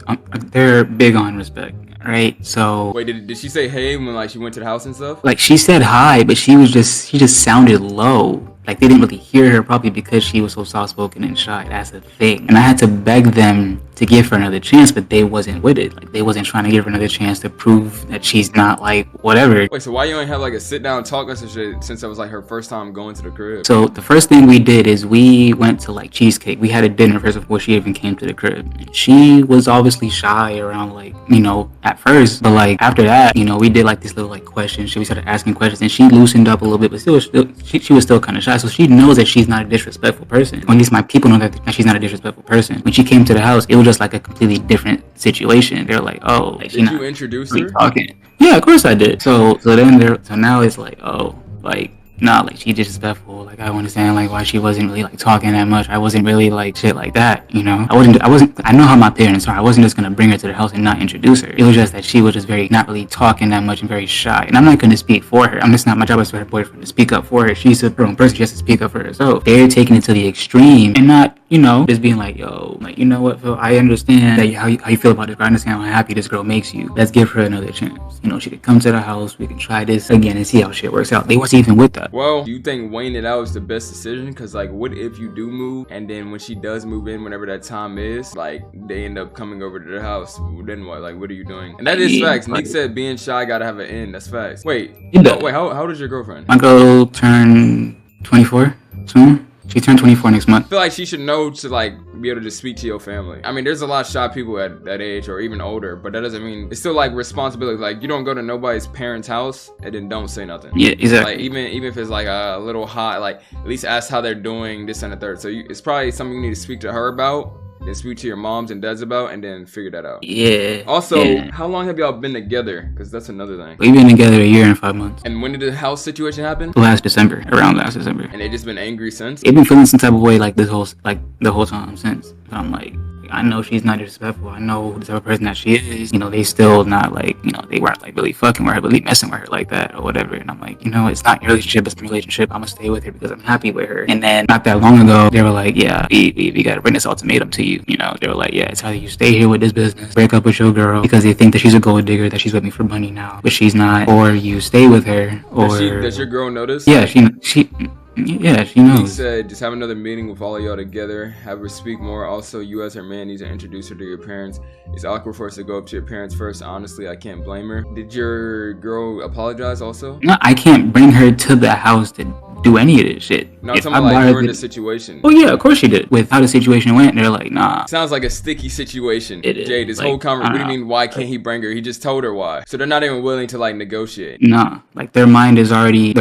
they're big on respect, right? So wait, did she say hey when like she went to the house and stuff? like she said hi, but she just sounded low. Like they didn't really hear her, probably because she was so soft-spoken and shy. That's the thing. And I had to beg them to give her another chance, but they wasn't with it. Like they wasn't trying to give her another chance to prove that she's not like whatever. Wait, so why you ain't have like a sit down talk or some shit, since it was like her first time going to the crib? So the first thing we did is we went to like cheesecake. We had a dinner first before she even came to the crib. And she was obviously shy around like, you know, at first, but like after that, you know, we did like this little like question. We started asking questions, and she loosened up a little bit, but still she was still kind of shy. So she knows that she's not a disrespectful person. Or at least my people know that she's not a disrespectful person. When she came to the house, it was just like a completely different situation. They're like, oh, like, did you introduce her? Talking. Yeah, of course I did. So now it's like, oh, like, nah, like she disrespectful. Like I understand like why she wasn't really like talking that much. I wasn't really like shit like that, you know. I know how my parents are. I wasn't just gonna bring her to the house and not introduce her. It was just that she was just very not really talking that much and very shy. And I'm not gonna speak for her. I'm just not, my job is for her boyfriend to speak up for her. She's her own person. She has to speak up for herself. They're taking it to the extreme and not, you know, just being like, yo, like, you know what, Phil, I understand that how you feel about this girl. I understand how happy this girl makes you. Let's give her another chance. You know, she could come to the house. We can try this again and see how shit works out. They wasn't even with that. Well, do you think weighing it out is the best decision? Because like, what if you do move, and then when she does move in, whenever that time is, like they end up coming over to the house, then what? Like, what are you doing? And that is facts. Nick said being shy gotta have an end. That's facts. Wait, how old is your girlfriend? My girl turned 24 soon. She turned 24 next month. I feel like she should know to like be able to just speak to your family. I mean, there's a lot of shy people at that age or even older, but that doesn't mean it's still like responsibility. Like you don't go to nobody's parents' house and then don't say nothing. Yeah, exactly. Like even if it's like a little hot, like at least ask how they're doing, this and the third. So it's probably something you need to speak to her about, then speak to your moms and dads about, and then figure that out. Yeah. Also, how long have y'all been together? Because that's another thing. We've been together 1 year and 5 months. And when did the house situation happen? Around last December. And they just been angry since? They've been feeling some type of way like the whole time since. But I'm like, I know she's not disrespectful. I know the type of person that she is. You know, they still not like, you know, they weren't like really fucking with her, really messing with her like that or whatever. And I'm like, you know, it's not your relationship, it's my relationship. I'm gonna stay with her because I'm happy with her. And then not that long ago, they were like, yeah, we gotta bring this ultimatum to you. You know, they were like, yeah, it's either you stay here with this business, break up with your girl because they think that she's a gold digger, that she's with me for money now, but she's not, or you stay with her. Or does your girl notice? Yeah, she knows. He said, just have another meeting with all of y'all together. Have her speak more. Also, you as her man need to introduce her to your parents. It's awkward for us to go up to your parents first. Honestly, I can't blame her. Did your girl apologize also? No, I can't bring her to the house to do any of this shit. No, I'm talking about like during the situation. Oh yeah, of course she did. With how the situation went, they're like, nah. Sounds like a sticky situation. It is. Jay, this like, whole conversation, what do you mean, why can't he bring her? He just told her why. So they're not even willing to like negotiate. Nah, like their mind is already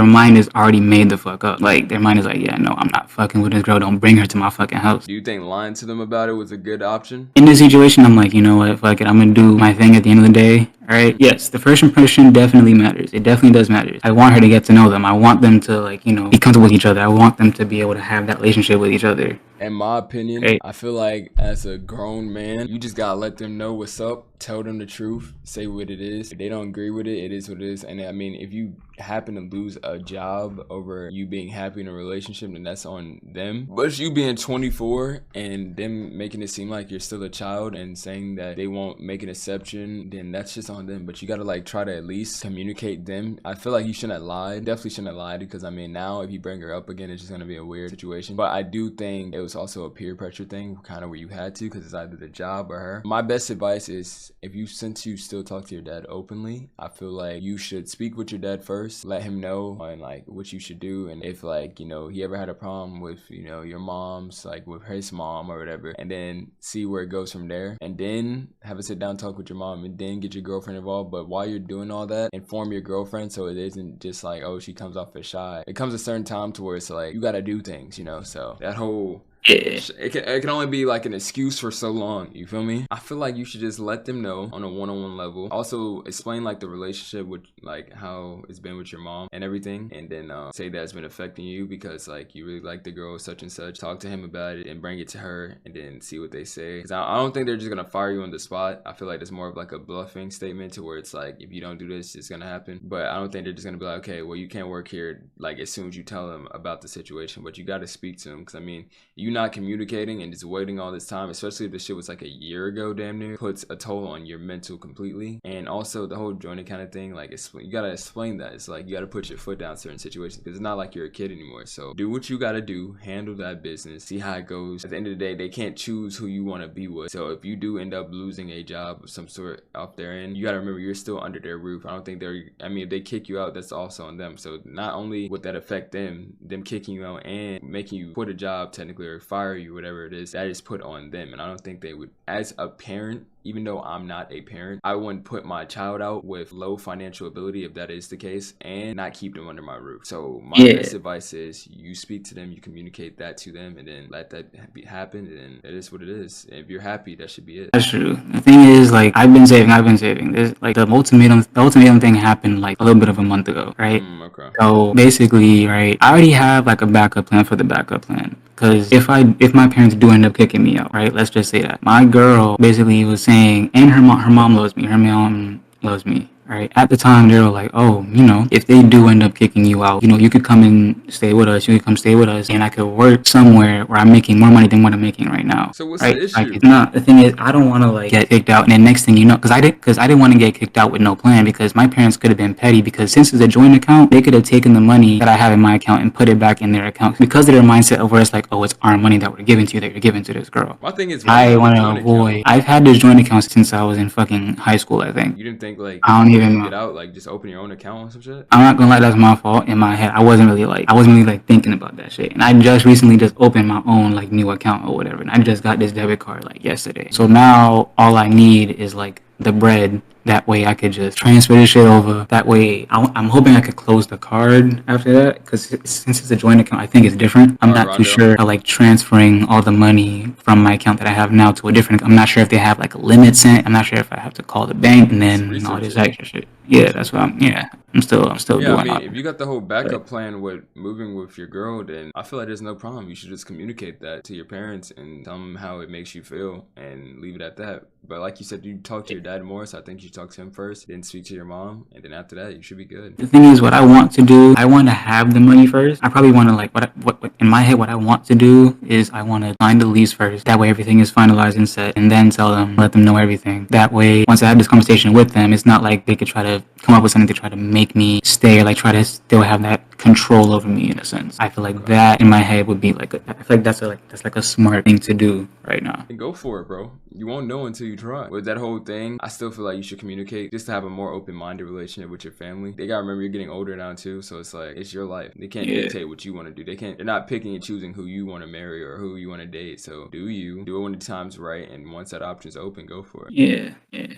made the fuck up. Like their mind is like, yeah, no, I'm not fucking with this girl. Don't bring her to my fucking house. Do you think lying to them about it was a good option? In this situation, I'm like, you know what, fuck it. I'm gonna do my thing at the end of the day. Alright, yes, the first impression definitely matters. It definitely does matter. I want her to get to know them. I want them to, like, you know, be comfortable with each other. I want them to be able to have that relationship with each other. In my opinion, I feel like as a grown man, you just gotta let them know what's up, tell them the truth, say what it is. If they don't agree with it, it is what it is. And I mean, if you happen to lose a job over you being happy in a relationship, then that's on them. But you being 24 and them making it seem like you're still a child and saying that they won't make an exception, then that's just on them. But you gotta like try to at least communicate them. I feel like you shouldn't have lied. Definitely shouldn't have lied, because I mean, now if you bring her up again, it's just gonna be a weird situation. But I do think it was also a peer pressure thing, kind of where you had to, because it's either the job or her. My best advice is, since you still talk to your dad openly, I feel like you should speak with your dad first, let him know on like what you should do, and if like, you know, he ever had a problem with, you know, your mom's, like with his mom or whatever, and then see where it goes from there, and then have a sit down talk with your mom, and then get your girlfriend involved. But while you're doing all that, inform your girlfriend so it isn't just like, oh, she comes off as shy. It comes a certain time to where it's like you gotta do things, you know. So that whole Yeah. It can only be like an excuse for so long. You feel me? I feel like you should just let them know on a one-on-one level. Also, explain like the relationship with like how it's been with your mom and everything, and then say that it's been affecting you because like you really like the girl such and such. Talk to him about it and bring it to her, and then see what they say. Because I don't think they're just gonna fire you on the spot. I feel like it's more of like a bluffing statement to where it's like, if you don't do this, it's gonna happen. But I don't think they're just gonna be like, okay, well, you can't work here like as soon as you tell them about the situation. But you got to speak to them, because I mean, you not communicating and just waiting all this time, especially if the shit was like a year ago, damn near, puts a toll on your mental completely. And also the whole joint account of thing, like you gotta explain that. It's like you gotta put your foot down in certain situations, because it's not like you're a kid anymore. So do what you gotta do, handle that business, see how it goes. At the end of the day, they can't choose who you want to be with. So if you do end up losing a job of some sort out there, and you gotta remember you're still under their roof. I don't think if they kick you out, that's also on them. So not only would that affect them kicking you out and making you quit a job technically, or fire you, whatever it is, that is put on them. And I don't think they would, as a parent, even though I'm not a parent, I wouldn't put my child out with low financial ability, if that is the case, and not keep them under my roof. So my best advice is you speak to them, you communicate that to them, and then let that happen, and it is what it is. And if you're happy, that should be it. That's true. The thing is, like, I've been saving. There's like the ultimatum thing happened like a little bit of a month ago, right? Okay. So basically, right, I already have like a backup plan for the backup plan. Because if my parents do end up kicking me out, right, let's just say that my girl basically was saying, and her mom loves me, her mom loves me, right? At the time, they were like, oh, if they do end up kicking you out, you could come and stay with us. You could come stay with us, and I could work somewhere where I'm making more money than what I'm making right now. So what's right? the issue? Like, it's not, the thing is, I don't want to like get kicked out, and then next thing you know, because I didn't want to get kicked out with no plan, because my parents could have been petty, because since it's a joint account, they could have taken the money that I have in my account and put it back in their account, because of their mindset of where it's like, oh, it's our money that we're giving to you, that you're giving to this girl. My thing is, I want to avoid. I've had this joint account since I was in fucking high school, I think. You didn't think like, I don't even get out, like just open your own account or some shit? I'm not gonna lie, that's my fault. In my head, I wasn't really thinking about that shit. And I just recently just opened my own like new account or whatever, and I just got this debit card like yesterday. So now all I need is like the bread. That way I could just transfer this shit over. That way I'm hoping I could close the card after that, because since it's a joint account, I think it's different. I'm not too sure of like transferring all the money from my account that I have now to a different. I'm not sure if they have like a limit set. I'm not sure if I have to call the bank and then all this extra shit. Yeah, that's what I'm still doing. I mean, if you got the whole backup plan with moving with your girl, then I feel like there's no problem. You should just communicate that to your parents and tell them how it makes you feel and leave it at that. But like you said, you talk to your dad more, so I think you talk to him first, then speak to your mom, and then after that, you should be good. The thing is, what I want to do, I want to have the money first. I probably want to like what in my head, what I want to do is I want to sign the lease first. That way, everything is finalized and set, and then let them know everything. That way, once I have this conversation with them, it's not like they could try to come up with something to try to make me stay, or like try to still have that control over me in a sense. I feel like that in my head would be like I feel like that's like a smart thing to do right now. And go for it, bro. You won't know until you try. With that whole thing, I still feel like you should communicate just to have a more open-minded relationship with your family. They gotta remember you're getting older now too, so it's like it's your life. They can't dictate what you want to do. They're not picking and choosing who you want to marry or who you want to date. So do it when the time's right, and once that option's open, go for it. Yeah,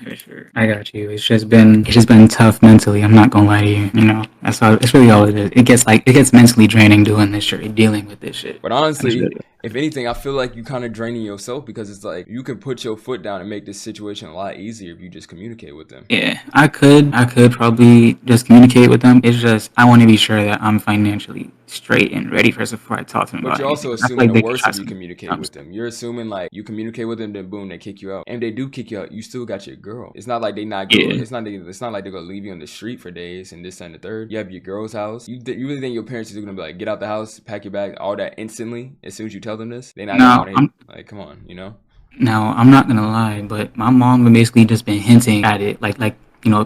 for sure. I got you. It's just been tough mentally. I'm not gonna lie to you. That's all. It's really all it is. It gets mentally draining doing this shit, dealing with this shit. But honestly, if anything, I feel like you kind of draining yourself, because it's like you can put your foot down and make this situation a lot easier if you just communicate with them. Yeah, I could probably just communicate with them. It's just I want to be sure that I'm financially straight and ready first before I talk to them. But you're also assuming the worst if you communicate with them. You're assuming like you communicate with them, then boom, they kick you out. And if they do kick you out, you still got your girl. It's not like they not good. Yeah. It's not like they're gonna leave you on the street for days and this and the third. You have your girl's house. You really think your parents are gonna be like, get out the house, pack your bag, all that instantly as soon as you tell them this? They're not gonna like, come on, Now, I'm not gonna lie, but my mom basically just been hinting at it, like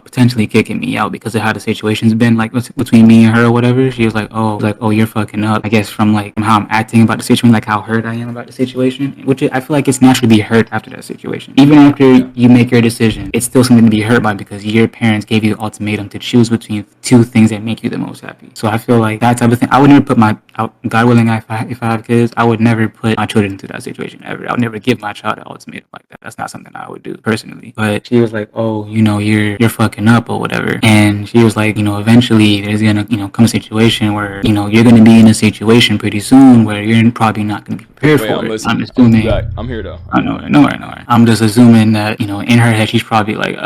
potentially kicking me out because of how the situation's been like between me and her or whatever. She was like, oh, you're fucking up. I guess from how I'm acting about the situation, like how hurt I am about the situation, which I feel like it's natural to be hurt after that situation. Even after you make your decision, it's still something to be hurt by, because your parents gave you the ultimatum to choose between two things that make you the most happy. So I feel like that type of thing, I would never put my God willing, if I have kids, I would never put my children into that situation ever. I would never give my child an ultimatum like that. That's not something I would do personally. But she was like, oh, you're fucking up or whatever. And she was like, eventually there's gonna, come a situation where, you're gonna be in a situation pretty soon where you're probably not gonna be prepared for it. I'm assuming. I'm here though. I know. I'm just assuming that, in her head, she's probably like,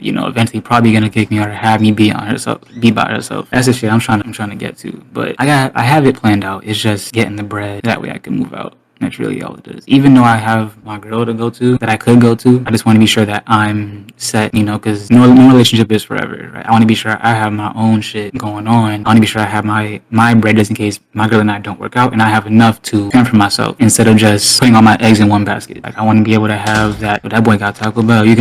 eventually probably gonna kick me or have me be by herself. That's the shit I'm trying to get to. But I have it planned out. It's just getting the bread. That way I can move out. That's really all it is. Even though I have my girl to go to, that I could go to, I just want to be sure that I'm set, because no relationship is forever, right? I want to be sure I have my own shit going on. I want to be sure I have my bread just in case my girl and I don't work out, and I have enough to fend for myself instead of just putting all my eggs in one basket. Like, I want to be able to have that. That boy got Taco Bell. You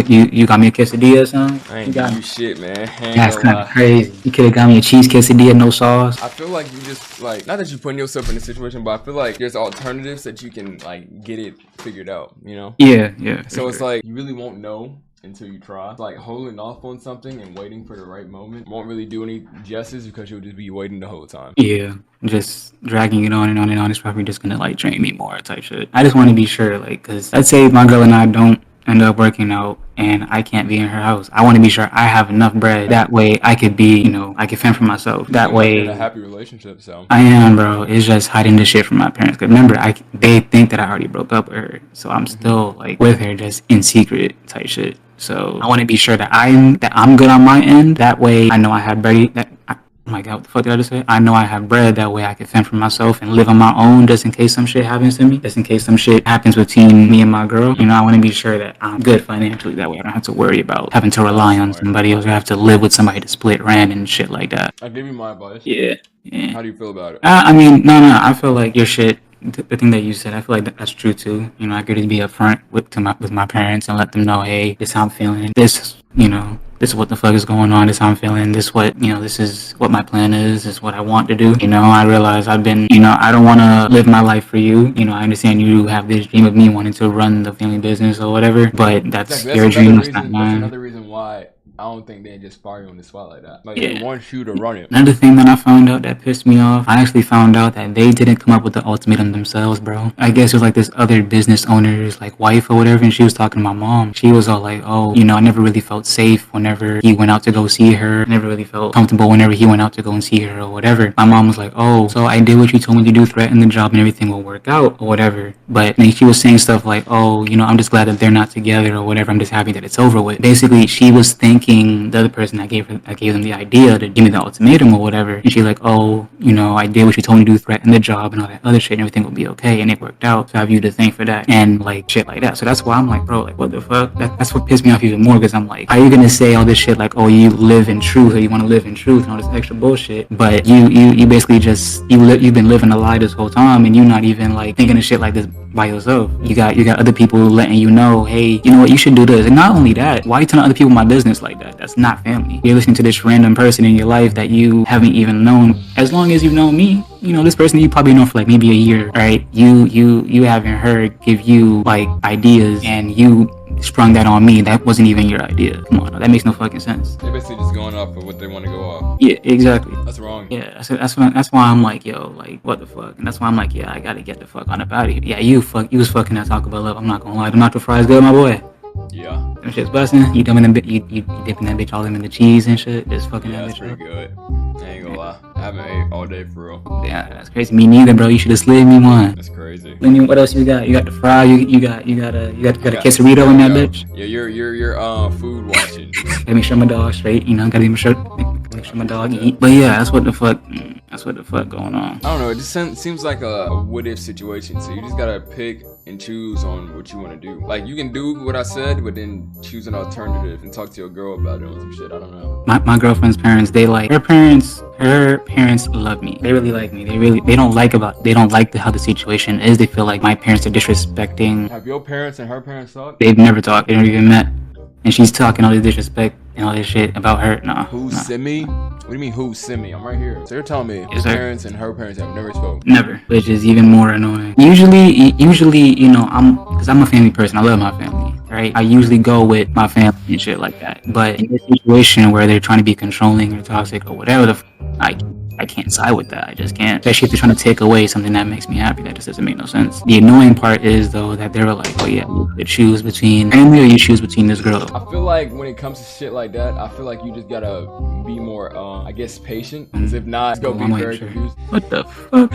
got me a quesadilla or something? I ain't got you shit, man. That's kind of crazy. You could have got me a cheese quesadilla, no sauce. I feel like you just, like, not that you're putting yourself in a situation, but I feel like there's alternatives that you can, like, get it figured out, Yeah. So it's like, you really won't know until you try. It's like holding off on something and waiting for the right moment won't really do any justice because you'll just be waiting the whole time. Yeah, just dragging it on and on and on is probably just gonna, like, drain me more type shit. I just want to be sure, like, because let's say my girl and I don't end up working out and I can't be in her house. I want to be sure I have enough bread. That way I could be, I could fend for myself. That way. You're in a happy relationship, so. I am, bro. It's just hiding the shit from my parents. Cause remember, they think that I already broke up with her. So I'm still, like, with her just in secret type shit. So I want to be sure that I'm good on my end. That way I know I have bread. Oh my god, what the fuck did I just say? I know I have bread. That way I can fend for myself and live on my own just in case some shit happens to me. Just in case some shit happens between me and my girl. I want to be sure that I'm good financially. That way I don't have to worry about having to rely on somebody else or have to live with somebody to split rent and shit like that. I'll give you my advice. Yeah. How do you feel about it? I mean, no. I feel like your shit, the thing that you said, I feel like that's true too. I could just be upfront with my parents and let them know, hey, this is how I'm feeling. This is what the fuck is going on. This is how I'm feeling. This is what my plan is. This is what I want to do. I realize I've been, I don't want to live my life for you. I understand you have this dream of me wanting to run the family business or whatever, but that's your dream. That's not mine. That's another reason why I don't think they just fire you on the spot like that. Like, they want you to run it. Another thing that I found out that pissed me off, I actually found out that they didn't come up with the ultimatum themselves, bro. I guess it was like this other business owner's, like, wife or whatever, and she was talking to my mom. She was all like, oh, I never really felt safe whenever he went out to go see her. I never really felt comfortable whenever he went out to go and see her or whatever. My mom was like, oh, so I did what you told me to do, threaten the job and everything will work out or whatever. But then she was saying stuff like, oh, I'm just glad that they're not together or whatever. I'm just happy that it's over with. Basically, she was thinking the other person I gave them the idea to give me the ultimatum or whatever, and she's like, oh, I did what you told me to do, threaten the job and all that other shit, and everything will be okay, and it worked out, so I have you to thank for that, and, like, shit like that. So that's why I'm like, bro, like, what the fuck? That's what pissed me off even more, because I'm like, how are you gonna say all this shit like, oh, you live in truth, or you want to live in truth, and all this extra bullshit, but you basically just you've been living a lie this whole time, and you're not even, like, thinking of shit like this by yourself. You got other people letting you know, hey, you know what, you should do this. And not only that, why are you telling other people my business like that? That's not family. You're listening to this random person in your life that you haven't even known. As long as you've known me, this person you probably know for like maybe a year, right? You having her give you, like, ideas and you sprung that on me. That wasn't even your idea. Come on, that makes no fucking sense. They're basically just going off of what they want to go off. Yeah, exactly. That's wrong. Yeah, that's why I'm like, yo, like, what the fuck? And that's why I'm like, yeah, I gotta get the fuck on up out of here. Yeah, you was fucking that Taco Bell up. I'm not gonna lie, the nacho fries good, my boy. Yeah. Them shit's busting. You dipping that bitch all in the cheese and shit. Just fucking that bitch. That's pretty good. I ain't gonna lie. I haven't ate all day for real. Yeah, that's crazy. Me neither, bro. You should have slid me one. That's crazy. What else you got? You got the fry. You got a quesarito in that bitch. Yeah, you're food watching. Gotta make sure my dog straight. Gotta make sure my dog eat. But yeah, that's what the fuck going on. I don't know. It just seems like a what if situation. So you just gotta pick and choose on what you want to do. Like, you can do what I said, but then choose an alternative and talk to your girl about it or some shit. I don't know. My girlfriend's parents, her parents love me. They really like me. They don't like how the situation is. They feel like my parents are disrespecting. Have your parents and her parents talked? They've never talked. They never even met. And she's talking all this disrespect and all this shit about her. Who's Simey? What do you mean, who's Simey? I'm right here. So you're telling me his parents and her parents have never spoken? Never, which is even more annoying. Usually, I'm a family person. I love my family, right? I usually go with my family and shit like that. But in this situation where they're trying to be controlling or toxic or whatever, I I can't side with that. I just can't. Especially if they're trying to take away something that makes me happy. That just doesn't make no sense. The annoying part is though that they were like, oh yeah, you could choose between Amy or you choose between this girl. I feel like when it comes to shit like that, I feel like you just gotta be more, I guess, patient. Because if not, it's gonna be very confused. What the fuck?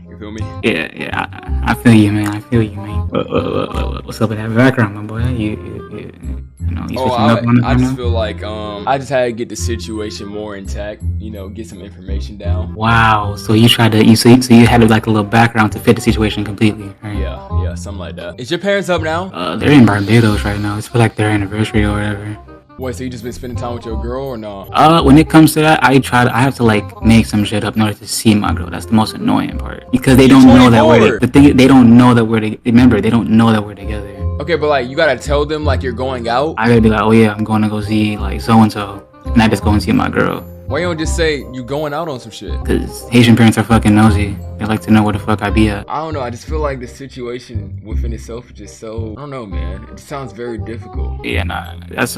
You feel me? Yeah, I feel you, man. I feel you, man. What's up with that background, my boy? You know, you switching up on it. I just feel like I just had to get the situation more intact. You know, get some information down. Wow. So you tried to so you had like a little background to fit the situation completely, right? Yeah, something like that. Is your parents up now? They're in Barbados right now. It's for like their anniversary or whatever. Wait, so you just been spending time with your girl or no? When it comes to that, I have to like make some shit up in order to see my girl. That's the most annoying part because they don't know that we're they don't know that we're remember they don't know that we're together. Okay, but like you gotta tell them like you're going out. I gotta be like, oh yeah, I'm going to go see like so and so, and I just go and see my girl. Why you don't just say you going out on some shit? Cause Haitian parents are fucking nosy. They like to know where the fuck I be at. I don't know. I just feel like the situation within itself is just so. I don't know, man. It sounds very difficult. Yeah, nah. This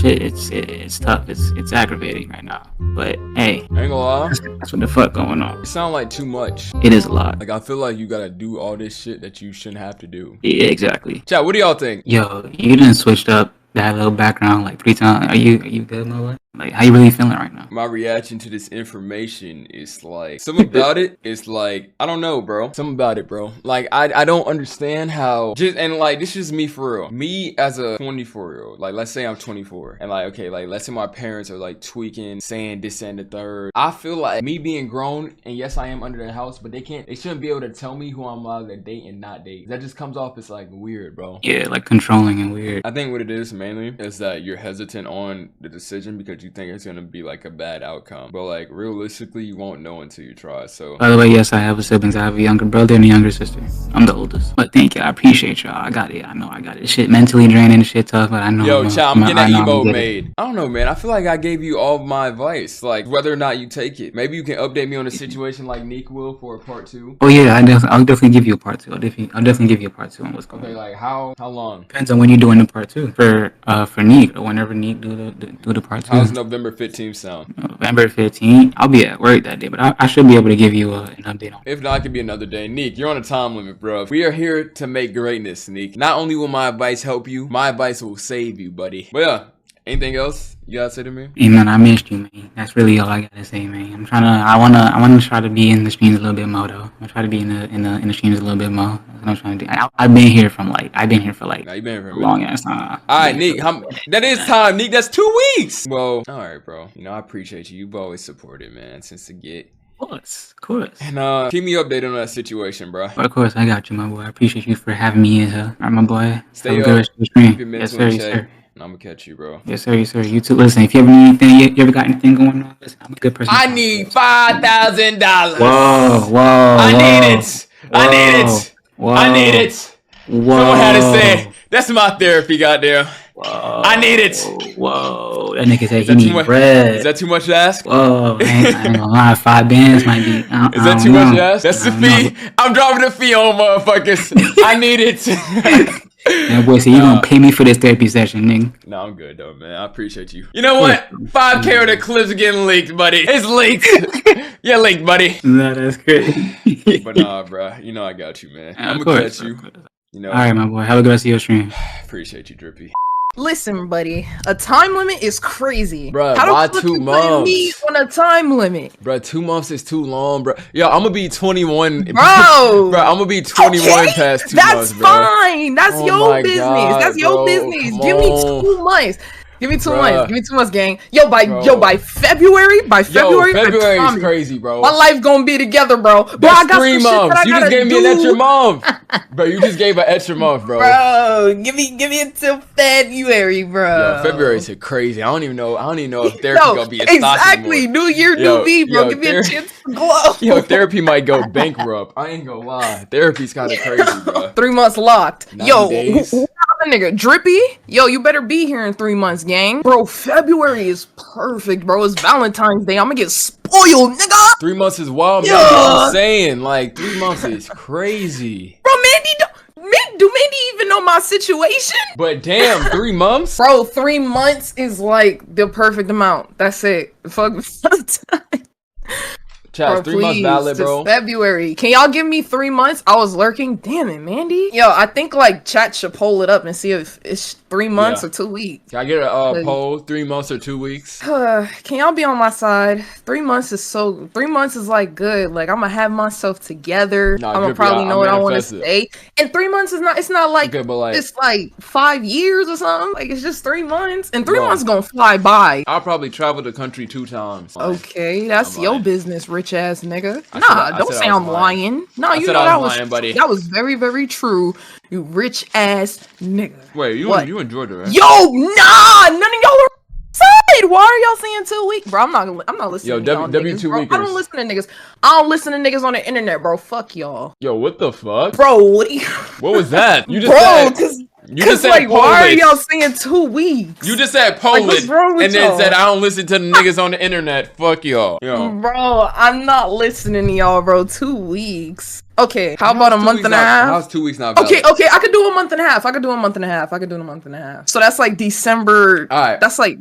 shit. It's tough. It's aggravating right now. But hey, I ain't gonna lie. That's what the fuck going on. It sounds like too much. It is a lot. Like I feel like you gotta do all this shit that you shouldn't have to do. Yeah, exactly. Chat, what do y'all think? Yo, you done switched up that little background like 3 times. Are you good, my boy? Like, how you really feeling right now? My reaction to this information is like, something about it is like, I don't know, bro. Something about it, bro. Like, I don't understand how, and like, this is me for real. Me as a 24-year-old, like, let's say I'm 24. And like, okay, like, let's say my parents are like tweaking, saying this and the third. I feel like me being grown, and yes, I am under the house, but they shouldn't be able to tell me who I'm allowed to date and not date. That just comes off as like weird, bro. Yeah, like controlling and weird. I think what it is mainly is that you're hesitant on the decision because you think it's gonna be like a bad outcome, but like realistically you won't know until you try. So by the way, yes, I have siblings. I have a younger brother and a younger sister. I'm the oldest, but thank you, I appreciate y'all. I got it. I know I got it. Shit mentally draining, shit tough, but I know. Yo, child, I'm getting that emo made. I don't know, man. I feel like I gave you all my advice, like whether or not you take it. Maybe you can update me on a situation like Nick will for a part 2. Oh yeah, I'll definitely give you a part 2. I'll definitely give you a part 2 on what's going on. Okay, like how long? Depends on when you're doing the part 2 for Neek or whenever Neek do the part 2. How's November 15th sound? November 15th. I'll be at work that day, but I should be able to give you an update on it. If not, it could be another day. Neek, you're on a time limit, bro. We are here to make greatness, Neek. Not only will my advice help you, my advice will save you, buddy. But yeah, anything else you gotta say to me? Hey man, I missed you, man. That's really all I gotta say, man. I wanna try to be in the streams a little bit more, though. I'm try to be in the streams a little bit more. That's what I'm trying to do. I've been here for like nah, you've been here for a long ass time. All right, Neek, that is time, Neek. That's 2 weeks. Well, all right, bro. You know, I appreciate you. You've always supported, man, since the get. Of course. And keep me updated on that situation, bro. Of course, I got you, my boy. I appreciate you for having me in here. All right, my boy. Stay up. Yes, sir. Yes, sir. I'm gonna catch you, bro. Yes, sir. Yes, sir. You too. Listen, if you ever need anything, you ever got anything going on, listen, I'm a good person. I need $5,000. Whoa. I need it. I need it. Someone had to say, that's my therapy, goddamn. Whoa. I need it. Whoa. That nigga said he need bread. Is that too much to ask? Whoa. I ain't gonna lie. 5 bands might be. Is that too much to ask? That's the fee. I'm dropping the fee on motherfuckers. I need it. That boy said you gonna pay me for this therapy session, nigga. No, I'm good though, man. I appreciate you. You know what? 5K of the clips are getting leaked, buddy. It's leaked. Yeah, leaked, buddy. No, that's crazy. But nah, bro. You know I got you, man. I'm gonna catch you. You know. All right, my boy. Have a good rest of your stream. Appreciate you, Drippy. Listen, buddy, a time limit is crazy. Bruh, how why the fuck 2 you months? putting me on a time limit? Bruh, 2 months is too long, bro. Yo, I'm gonna be 21. Bro, I'm gonna be 21 past 2 months, bro. That's fine. That's your business. God, that's your bro. business. Come Give me on. 2 months. Give me 2 Bruh. months. Give me 2 months, gang. Yo, by February, February I is crazy, bro. my life gonna be together, bro. Bro, That's I got 3 some months. shit that You I just gotta gave me an extra month, bro. You just gave an extra month, bro. Bro, give me until February, bro. Yo, February's crazy. I don't even know if therapy gonna be a stock exactly. anymore. New year, new me, bro. Give me a chance to glow. Yo, therapy might go bankrupt. I ain't gonna lie. Therapy's kind of crazy, bro. 3 months locked. 90 Yo, days. who nigga? Drippy? Yo, you better be here in 3 months, gang. Bro, February is perfect, bro. It's Valentine's Day. I'm gonna get spoiled, nigga. 3 months is wild, man. Yeah. I'm saying, like, 3 months is crazy. Bro, do Mandy even know my situation? But damn, 3 months? Bro, 3 months is like the perfect amount. That's it. Fuck Valentine's. Chaz, 3 months valid, bro. February. Can y'all give me 3 months? I was lurking. Damn it, Mandy. Yo, I think like chat should poll it up and see if it's 3 months or 2 weeks. Can I get a poll? 3 months or 2 weeks? Can y'all be on my side? 3 months is 3 months is like good. Like I'm gonna have myself together. I'm gonna probably know what I want to say. And 3 months is not. It's not like, it's like 5 years or something. Like it's just 3 months, and 3 months gonna fly by. I'll probably travel the country 2 times. Okay, that's your business, rich ass nigga. Don't say I'm lying. No, you know that was lying, buddy. That was very, very true. You rich ass nigga. Wait, you in Georgia, right? Yo, nah, none of y'all are side. Why are y'all saying 2 weeks, bro? I'm not listening. Yo, W2 weekers. I don't listen to niggas. I don't listen to niggas on the internet, bro. Fuck y'all. Yo, what the fuck, bro? What was that? You just Cause like, why are y'all saying 2 weeks? You just said Poland, and then said I don't listen to the niggas on the internet. Fuck y'all. Yo. Bro, I'm not listening to y'all, bro. 2 weeks. Okay, how about a month and a half? How's 2 weeks not valid? Okay, I could do a month and a half. I could do a month and a half. So that's like December. Alright. That's like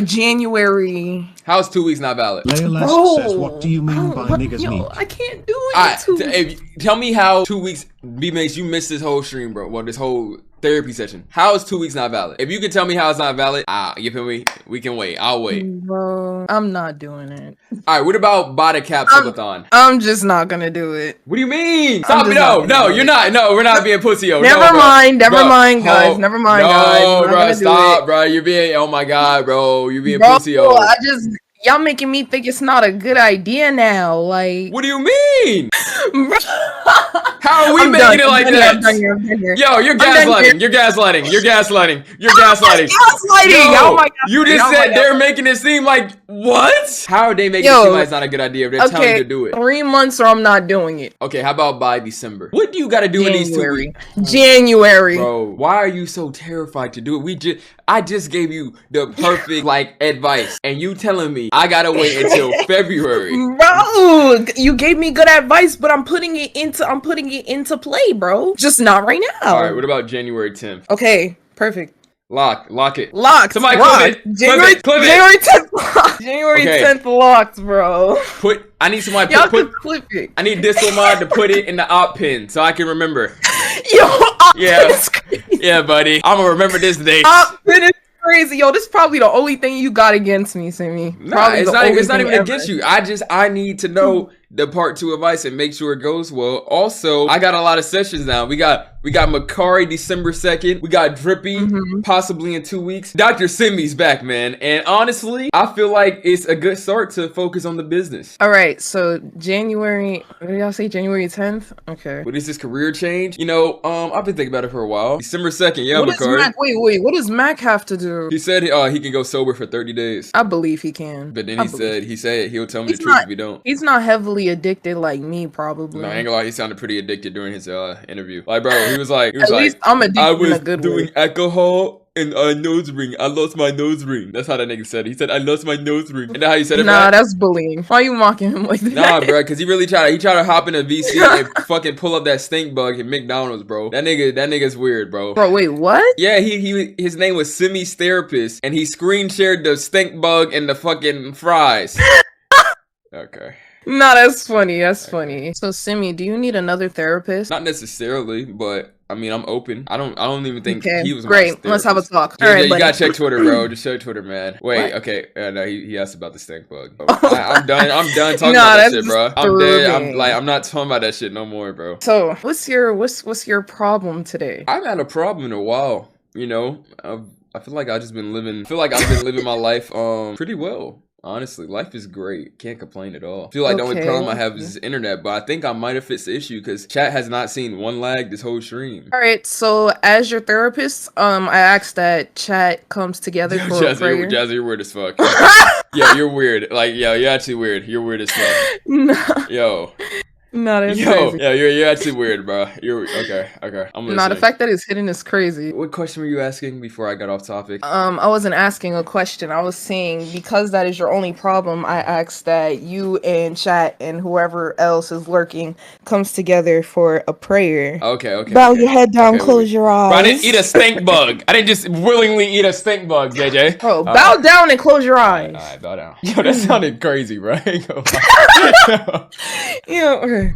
January. How's 2 weeks not valid? Bro, says, what do you mean by niggas meet? I can't do it. Tell me how 2 weeks makes you miss this whole stream, bro. Well, this whole therapy session. How is 2 weeks not valid? If you can tell me how it's not valid, you feel me? We can wait. I'll wait. Bro, I'm not doing it. Alright, what about body cap subathon? I'm just not gonna do it. What do you mean? Stop me. No, you're not. No, we're not being pussy. Never mind, guys. Never mind, guys. No, bro, stop, bro. You're being, oh my god, bro. You're being pussy. Y'all making me think it's not a good idea now. Like, what do you mean? How are we making it like that? Yo, you're gaslighting. You're gaslighting. Oh my god. You just said they're making it seem like what? How are they making it seem like it's not a good idea if they're telling you to do it? 3 months or I'm not doing it. Okay, how about by December? What do you got to do in these 2 weeks? January. Bro, why are you so terrified to do it? I just gave you the perfect advice, and you telling me I gotta wait until February. Bro, you gave me good advice, but I'm putting it into play, bro. Just not right now. All right, what about January 10th? Okay, perfect. Lock it. Locked. Somebody clip it. January 10th locked. January 10th locked, bro. I need somebody to clip it. I need Discomod to put it in the op pin so I can remember. Yo, yeah, buddy. I'm gonna remember this date. Op pin is crazy. Yo, this is probably the only thing you got against me, Simey. Nah, it's not even against you. I need to know the part 2 advice and make sure it goes well. Also, I got a lot of sessions now. We got Makari December 2nd. We got Drippy possibly in 2 weeks. Dr. Simey's back, man. And honestly, I feel like it's a good start to focus on the business. All right, so January, what did y'all say? January 10th? Okay. What is this career change? You know, I've been thinking about it for a while. December 2nd, yeah, Makari. Wait, what does Mac have to do? He said he can go sober for 30 days. I believe he can. But then he said he'll tell me the truth if we don't. He's not heavily addicted like me, probably. No, I ain't gonna lie, he sounded pretty addicted during his interview. Like, bro, he was like, I'm addicted I was in a good doing way. alcohol and a nose ring. I lost my nose ring. That's how that nigga said it. He said, I lost my nose ring. And that's how you said it, Nah, that's bullying. Why are you mocking him like that? Nah, bro, because he really tried to hop in a VC and fucking pull up that stink bug at McDonald's, bro. That nigga's weird, bro. Bro, wait, what? Yeah, his name was Simey's therapist, and he screen shared the stink bug and the fucking fries. Okay. Nah, that's funny. Funny. So, Simey, do you need another therapist? Not necessarily, but I mean, I'm open. I don't even think he was great. Let's have a talk. Yeah, you gotta check Twitter, bro. Just check Twitter, man. Wait, okay. No, he asked about the stink bug. I'm done talking about that shit, bro. I'm dead. I'm not talking about that shit no more, bro. So, what's your problem today? I've had a problem in a while. You know, I feel like I've been living my life pretty well. Honestly, life is great. Can't complain at all. I feel like the only problem I have is internet, but I think I might have fixed the issue because chat has not seen one lag this whole stream. All right, so as your therapist, I asked that chat comes together for a prayer. Jazzy, you're weird as fuck. Yeah, you're weird. Like, yo, you're actually weird. You're weird as fuck. No. Yo. No, that's Yo, crazy. yeah, you're actually weird, bro. You're okay. I'm listening. No, the fact that it's hidden is crazy. What question were you asking before I got off topic? I wasn't asking a question. I was saying because that is your only problem, I asked that you and chat and whoever else is lurking comes together for a prayer. Okay. Bow your head down, close your eyes. Bro, I didn't eat a stink bug. I didn't just willingly eat a stink bug, JJ. Bro, bow down and close your eyes. All right, bow down. Yo, that sounded crazy, bro. Yeah. Yo,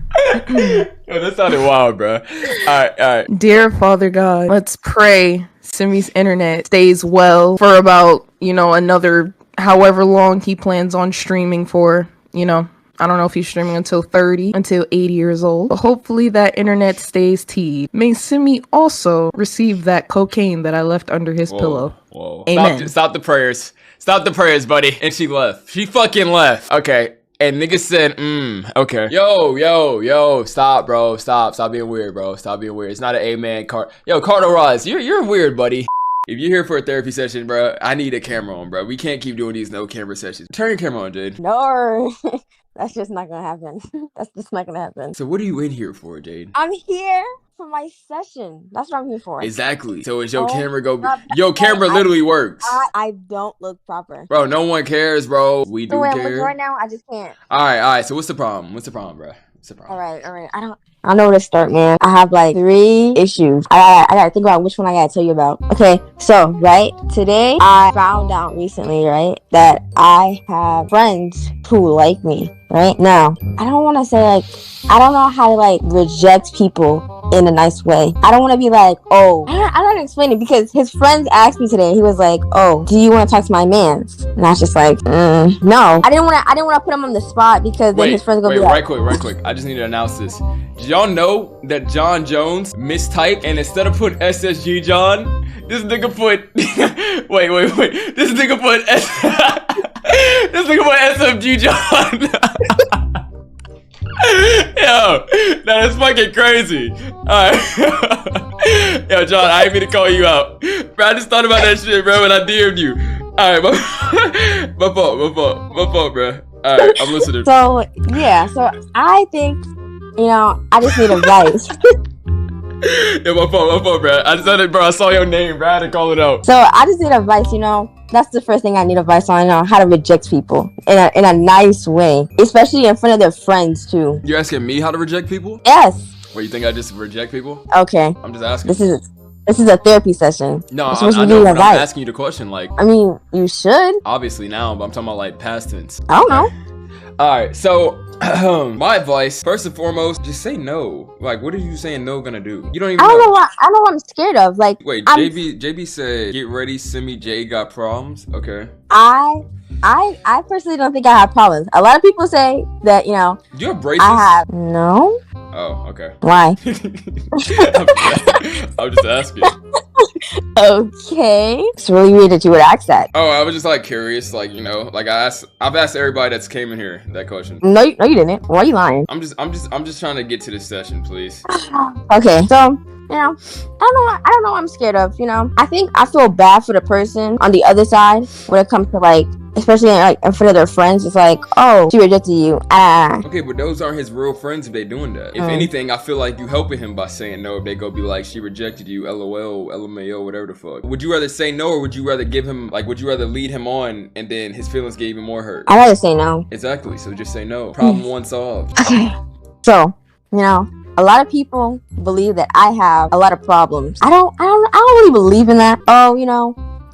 that sounded wild, bro. All right. Dear Father God, let's pray Simey's internet stays well for about, another however long he plans on streaming for, I don't know if he's streaming until 30, until 80 years old. But hopefully that internet stays teed. May Simey also receive that cocaine that I left under his pillow. Whoa. Amen. Stop the prayers. Stop the prayers, buddy. And she left. She fucking left. Okay. And nigga said, okay. Yo, stop, bro. Stop being weird, bro. Stop being weird. It's not an amen card. Yo, Carter Ross, you're weird, buddy. If you're here for a therapy session, bro, I need a camera on, bro. We can't keep doing these no camera sessions. Turn your camera on, Jade. No, that's just not gonna happen. That's just not gonna happen. So what are you in here for, Jade? I'm here for my session. That's what I'm here for. Exactly. So is your camera God, Your camera literally works. I don't look proper. Bro, no one cares, bro. We do The way I'm care. looking right now, I just can't. All right. So what's the problem? What's the problem, bro? What's the problem? All right. I don't know where to start, man. I have like 3 issues. I gotta think about which one I gotta tell you about. Okay, so right today I found out recently, right, that I have friends who like me. Right now, I don't want to say like I don't know how to like reject people in a nice way. I don't want to be like, oh, I don't know how to explain it because his friends asked me today. He was like, oh, do you want to talk to my mans? And I was just like, no. I didn't want to put him on the spot because then his friends gonna be like, right quick. I just need to announce this. Did y'all know that John Jones mistyped and instead of putting SSG John, this nigga put wait. This nigga put SFG John. Yo, that is fucking crazy. Alright. Yo, John, I ain't mean to call you out. Bro, I just thought about that shit, bro, when I DM'd you. Alright, my fault, bro. Alright, I'm listening. So I think, I just need advice. Yeah, my fault, bro. I just said it, bro. I saw your name, bro. I had to call it out. So I just need advice, That's the first thing I need advice on, how to reject people in a nice way, especially in front of their friends too. You're asking me how to reject people? Yes. What, you think I just reject people? Okay. I'm just asking. This is a therapy session. No, I know, but I'm asking you the question, like. I mean, you should. Obviously now, but I'm talking about like past tense. I don't know. Alright, so my advice, first and foremost, just say no. Like, what are you saying no gonna do? You don't even know. I don't know what I'm scared of. Like, wait, JB said, get ready, Simmy J got problems? Okay. I personally don't think I have problems. A lot of people say that, Do you have braces? I have. No. Oh, okay. Why? I'm just asking. Okay. It's really weird that you would ask that. Oh, I was just like curious, like, like I've asked everybody that's came in here that question. No, you didn't. Why are you lying? I'm just trying to get to this session, please. Okay, so I don't know what I'm scared of. I think I feel bad for the person on the other side when it comes to like, especially like in front of their friends. It's like, oh, she rejected you. Okay, but those aren't his real friends if they doing that. If anything, I feel like you helping him by saying no. If they go be like, she rejected you, LOL, LMAO, whatever the fuck. Would you rather say no, or would you rather give him like? Would you rather lead him on and then his feelings get even more hurt? I'd rather say no. Exactly. So just say no. Problem one solved. Okay. So a lot of people believe that I have a lot of problems. I don't really believe in that. Oh,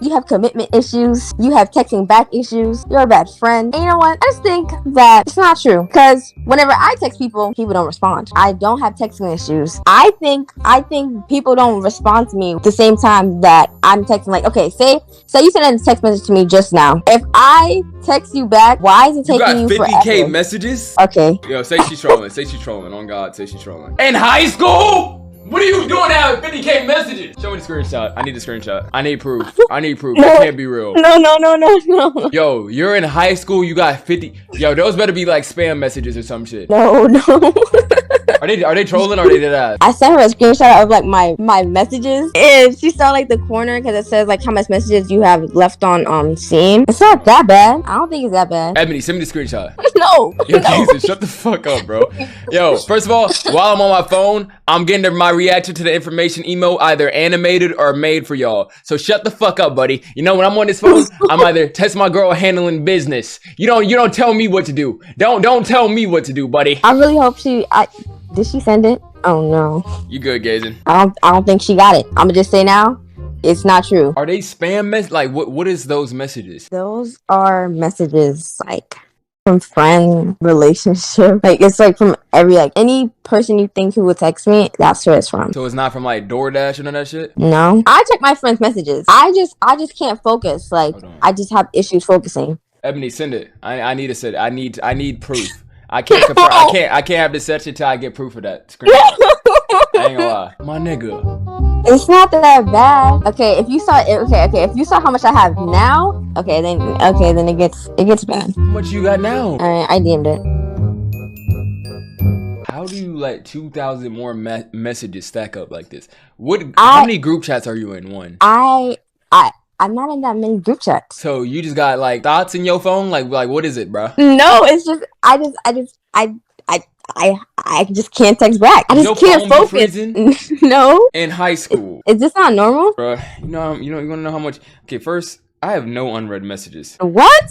you have commitment issues. You have texting back issues. You're a bad friend. And you know what? I just think that it's not true. Because whenever I text people don't respond. I don't have texting issues. I think people don't respond to me at the same time that I'm texting. Like, okay, say you sent a text message to me just now. If I text you back, why is it taking you forever? 50K messages? Okay. Yo, say she's trolling. Say she's trolling. On God, say she's trolling. In high school? What are you doing now with 50K messages? Show me the screenshot. I need the screenshot. I need proof. That can't be real. No. Yo, you're in high school. You got 50. Yo, those better be like spam messages or some shit. No. Are they trolling or they did that? I sent her a screenshot of like my messages, and she saw like the corner because it says like how much messages you have left on scene. It's not that bad. I don't think it's that bad. Ebony, send me the screenshot. No. Yo, Jesus, shut the fuck up, bro. Yo, first of all, while I'm on my phone, I'm getting my reaction to the information email either animated or made for y'all. So shut the fuck up, buddy. You know, when I'm on this phone, I'm either test my girl handling business. You don't tell me what to do. Don't tell me what to do, buddy. I really hope did she send it? Oh no. You good, Gazin? I don't think she got it. I'm gonna just say now, it's not true. Are they spam like what is those messages? Those are messages like from friend, relationship. Like it's like from any person you think who would text me, that's where it's from. So it's not from like DoorDash and all that shit? No. I check my friends' messages. I just can't focus. Like I just have issues focusing. Ebony, send it. I need to send it. I need proof. I can't confirm. I can't have this session till I get proof of that screen. I ain't gonna lie. My nigga. It's not that bad. Okay, if you saw how much I have now, then it gets bad. How much you got now? Alright, I DM'd it. How do you let 2,000 more messages stack up like this? How many group chats are you in? One. I'm not in that many group chats. So you just got like thoughts in your phone? Like what is it, bro? No, it's just I just can't text back. I just can't focus. No. In high school. Is this not normal? Bro, you want to know how much? Okay, first, I have no unread messages. What?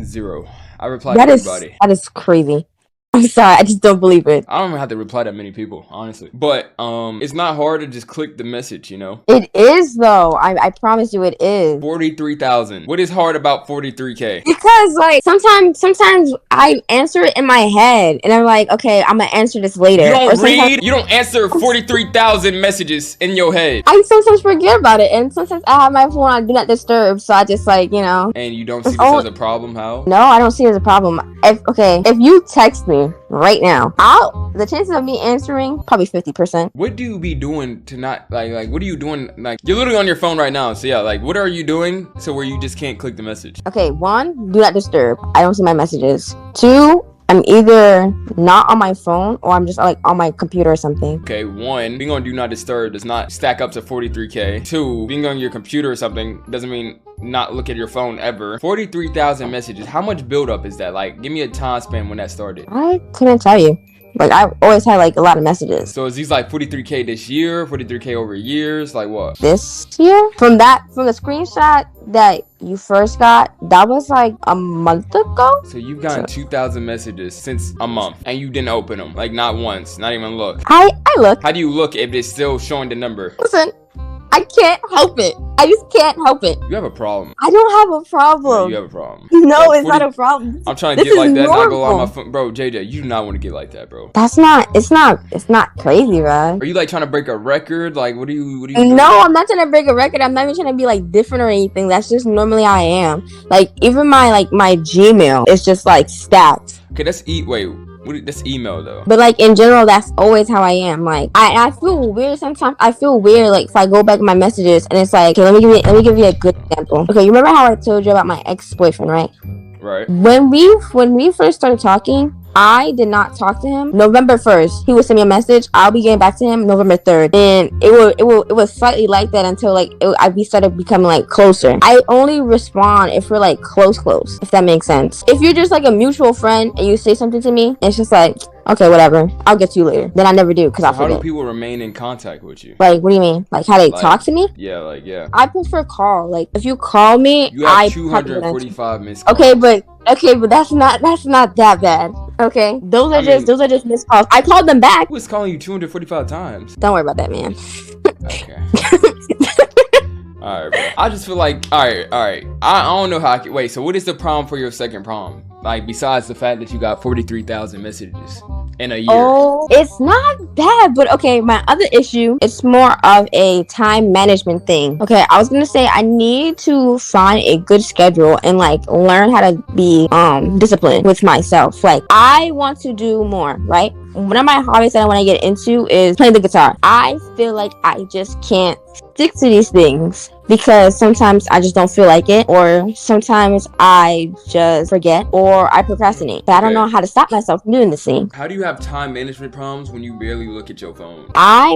0. I reply to everybody. That is crazy. I'm sorry, I just don't believe it. I don't even have to reply to that many people, honestly. But it's not hard to just click the message, you know? It is though. I promise you it is. 43,000. What is hard about 43K? Because like sometimes I answer it in my head and I'm like, okay, I'm gonna answer this later. You don't answer 43,000 messages in your head. I sometimes forget about it, and sometimes I have my phone on do not disturb, so I just like, And you don't see this as a problem, how? No, I don't see it as a problem. If you text me right now, the chances of me answering probably 50%. What do you be doing to not like what are you doing? Like you're literally on your phone right now, so yeah, like what are you doing so where you just can't click the message? Okay, 1, do not disturb. I don't see my messages. 2, I'm either not on my phone or I'm just like on my computer or something. Okay, 1, being on do not disturb does not stack up to 43K. 2, being on your computer or something doesn't mean not look at your phone ever. 43,000 messages. How much buildup is that? Like, give me a time span when that started. I couldn't tell you. Like, I've always had like a lot of messages. So is these like 43K this year, 43K over years? Like what? This year? From the screenshot that you first got, that was like a month ago. So you've gotten 2,000 messages since a month and you didn't open them, like not once, not even look. I look. How do you look if it's still showing the number? Listen, I can't help it. I just can't help it. You have a problem. I don't have a problem. No, you have a problem. No, it's not a problem. I'm trying to get like that, not go on my phone. Bro, JJ, you do not want to get like that, bro. It's not crazy, bro. Are you like trying to break a record? Like, what do you doing? No, I'm not trying to break a record. I'm not even trying to be like different or anything. That's just normally how I am. Like, even my Gmail is just like stats. Okay, that's that's email though. But like in general, that's always how I am. Like I feel weird sometimes. I feel weird like if I go back to my messages and it's like, okay, let me give you a good example. Okay, you remember how I told you about my ex-boyfriend, right? Right. When we first started talking, I did not talk to him November 1st. He would send me a message. I'll be getting back to him November 3rd. And it was slightly like that until like we started becoming like closer. I only respond if we're like close, if that makes sense. If you're just like a mutual friend and you say something to me, it's just like, okay, whatever, I'll get to you later. Then I never do because I forget. How do people remain in contact with you? Like, what do you mean? Like how they talk to me? Yeah, yeah. I prefer call. Like if you call me, you have 245 missed calls. Okay, but that's not that bad. Okay, those are just missed calls. I called them back. Who was calling you 245 times? Don't worry about that, man. Okay. Alright, bro. I just feel like, alright. I don't know how I can, wait, so what is the problem for your second problem? Like, besides the fact that you got 43,000 messages in a year. Oh, it's not bad, but okay, my other issue, it's more of a time management thing. Okay, I was gonna say I need to find a good schedule and like learn how to be disciplined with myself. Like, I want to do more, right? One of my hobbies that I want to get into is playing the guitar. I feel like I just can't stick to these things because sometimes I just don't feel like it, or sometimes I just forget, or I procrastinate. But I don't know how to stop myself from doing this thing. How do you have time management problems when you barely look at your phone?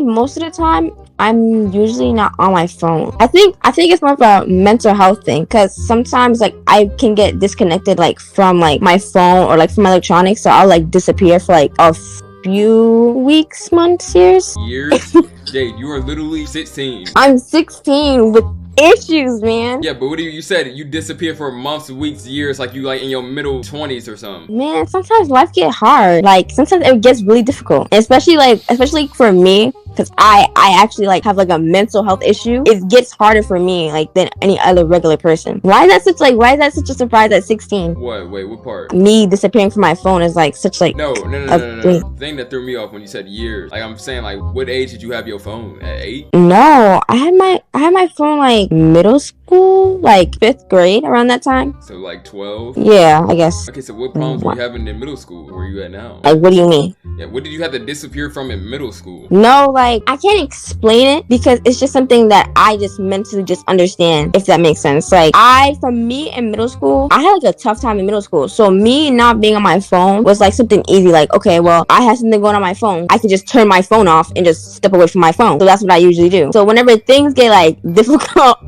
Most of the time, I'm usually not on my phone. I think it's more of a mental health thing, because sometimes like I can get disconnected like from like my phone or like from electronics, so I'll like disappear for like a few weeks, months, years. Years? Jade, you are literally 16. I'm 16 with issues, man. Yeah, but what do you said you disappear for months, weeks, years, like you like in your middle 20s or something. Man, sometimes life get hard. Like sometimes it gets really difficult, especially for me, because I actually like have like a mental health issue. It gets harder for me like than any other regular person. Why is that such a surprise at 16? What? Wait, what part? Me disappearing from my phone is like such like No. The thing that threw me off when you said years, like I'm saying, like what age did you have your phone? At 8? No, I had my phone like middle school, like 5th grade, around that time. So like 12? Yeah, I guess. Okay, so what problems were you having in middle school? Where are you at now? Like, what do you mean? Yeah, what did you have to disappear from in middle school? No, like I can't explain it because it's just something that I just mentally just understand, if that makes sense. Like for me in middle school, I had like a tough time in middle school. So me not being on my phone was like something easy. Like, okay, well, I had something going on my phone. I could just turn my phone off and just step away from my phone. So that's what I usually do. So whenever things get like difficult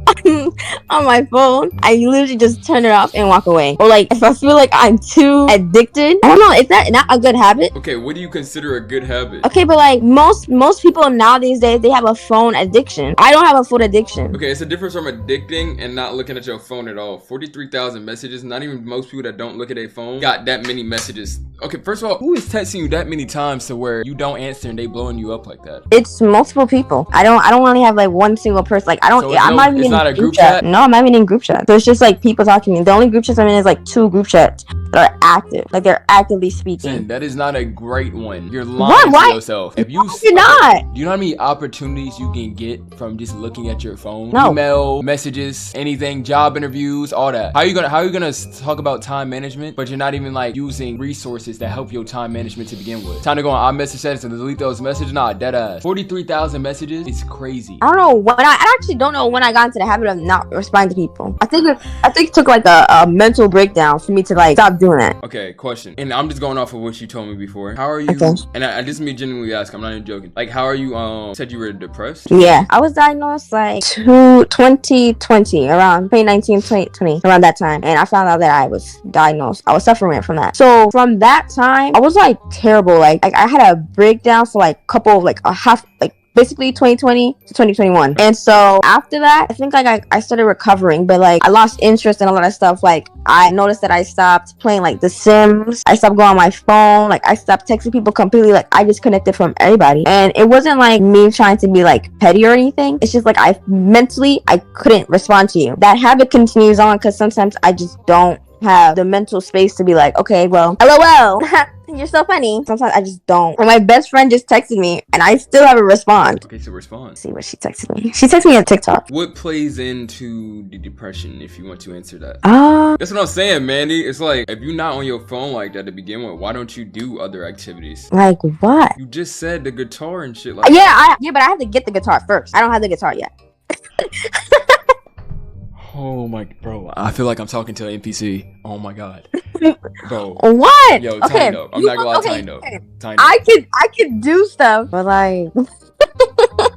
on my phone, I literally just turn it off and walk away. Or like if I feel like I'm too addicted, I don't know, is that not a good habit? Okay, what do you consider a good habit? Okay, but like most people now these days, they have a phone addiction. I don't have a phone addiction. Okay, it's a difference from addicting and not looking at your phone at all. 43,000 messages. Not even most people that don't look at their phone got that many messages. Okay, first of all, who is texting you that many times to where you don't answer and they blowing you up like that? It's multiple people. I don't really have like one single person. Like I'm not even in a group chat. chat? No, I'm not even in group chat. So it's just like people talking to me. The only group chats I'm in is like 2 group chats that are active. Like they're actively speaking. Sin, that is not a great one. You're lying to yourself. If you You're not. Do you know how many opportunities you can get from just looking at your phone? No. Email, messages, anything, job interviews, all that. How are you gonna talk about time management, but you're not even like using resources that help your time management to begin with? Time to go on iMessage settings and delete those messages? Nah, dead ass. 43,000 messages is crazy. I don't know when I actually don't know when I got into the habit of not responding to people. I think it took like a mental breakdown for me to like stop doing that. Okay, question. And I'm just going off of what you told me before. How are you? Okay. And I just me genuinely ask. I'm not even joking. Like, how are you? Said you were depressed? Yeah, I was diagnosed like 2020, around 2019, 2020, around that time, and I found out that I was diagnosed. I was suffering from that. So from that time, I was like terrible. Like I had a breakdown for like couple of like a half, like basically 2020 to 2021. And so after that, I think like I started recovering, but like I lost interest in a lot of stuff. Like I noticed that I stopped playing like The Sims. I stopped going on my phone. Like I stopped texting people completely. Like I disconnected from everybody. And it wasn't like me trying to be like petty or anything. It's just like I couldn't respond to you. That habit continues on because sometimes I just don't have the mental space to be like, okay, well, LOL. You're so funny. Sometimes I just don't. And my best friend just texted me and I still haven't responded. Okay, so respond. Let's see what she texted me. She texted me on TikTok. What plays into the depression, if you want to answer that? That's what I'm saying, Mandy. It's like, if you're not on your phone like that to begin with, why don't you do other activities? Like what? You just said the guitar and shit like that. Yeah, but I have to get the guitar first. I don't have the guitar yet. Oh my, bro, I feel like I'm talking to an NPC. Oh my god. Bro. What? Yo, okay. Tiny up. I'm not gonna lie, Tiny up. Tiny up. I could do stuff, but like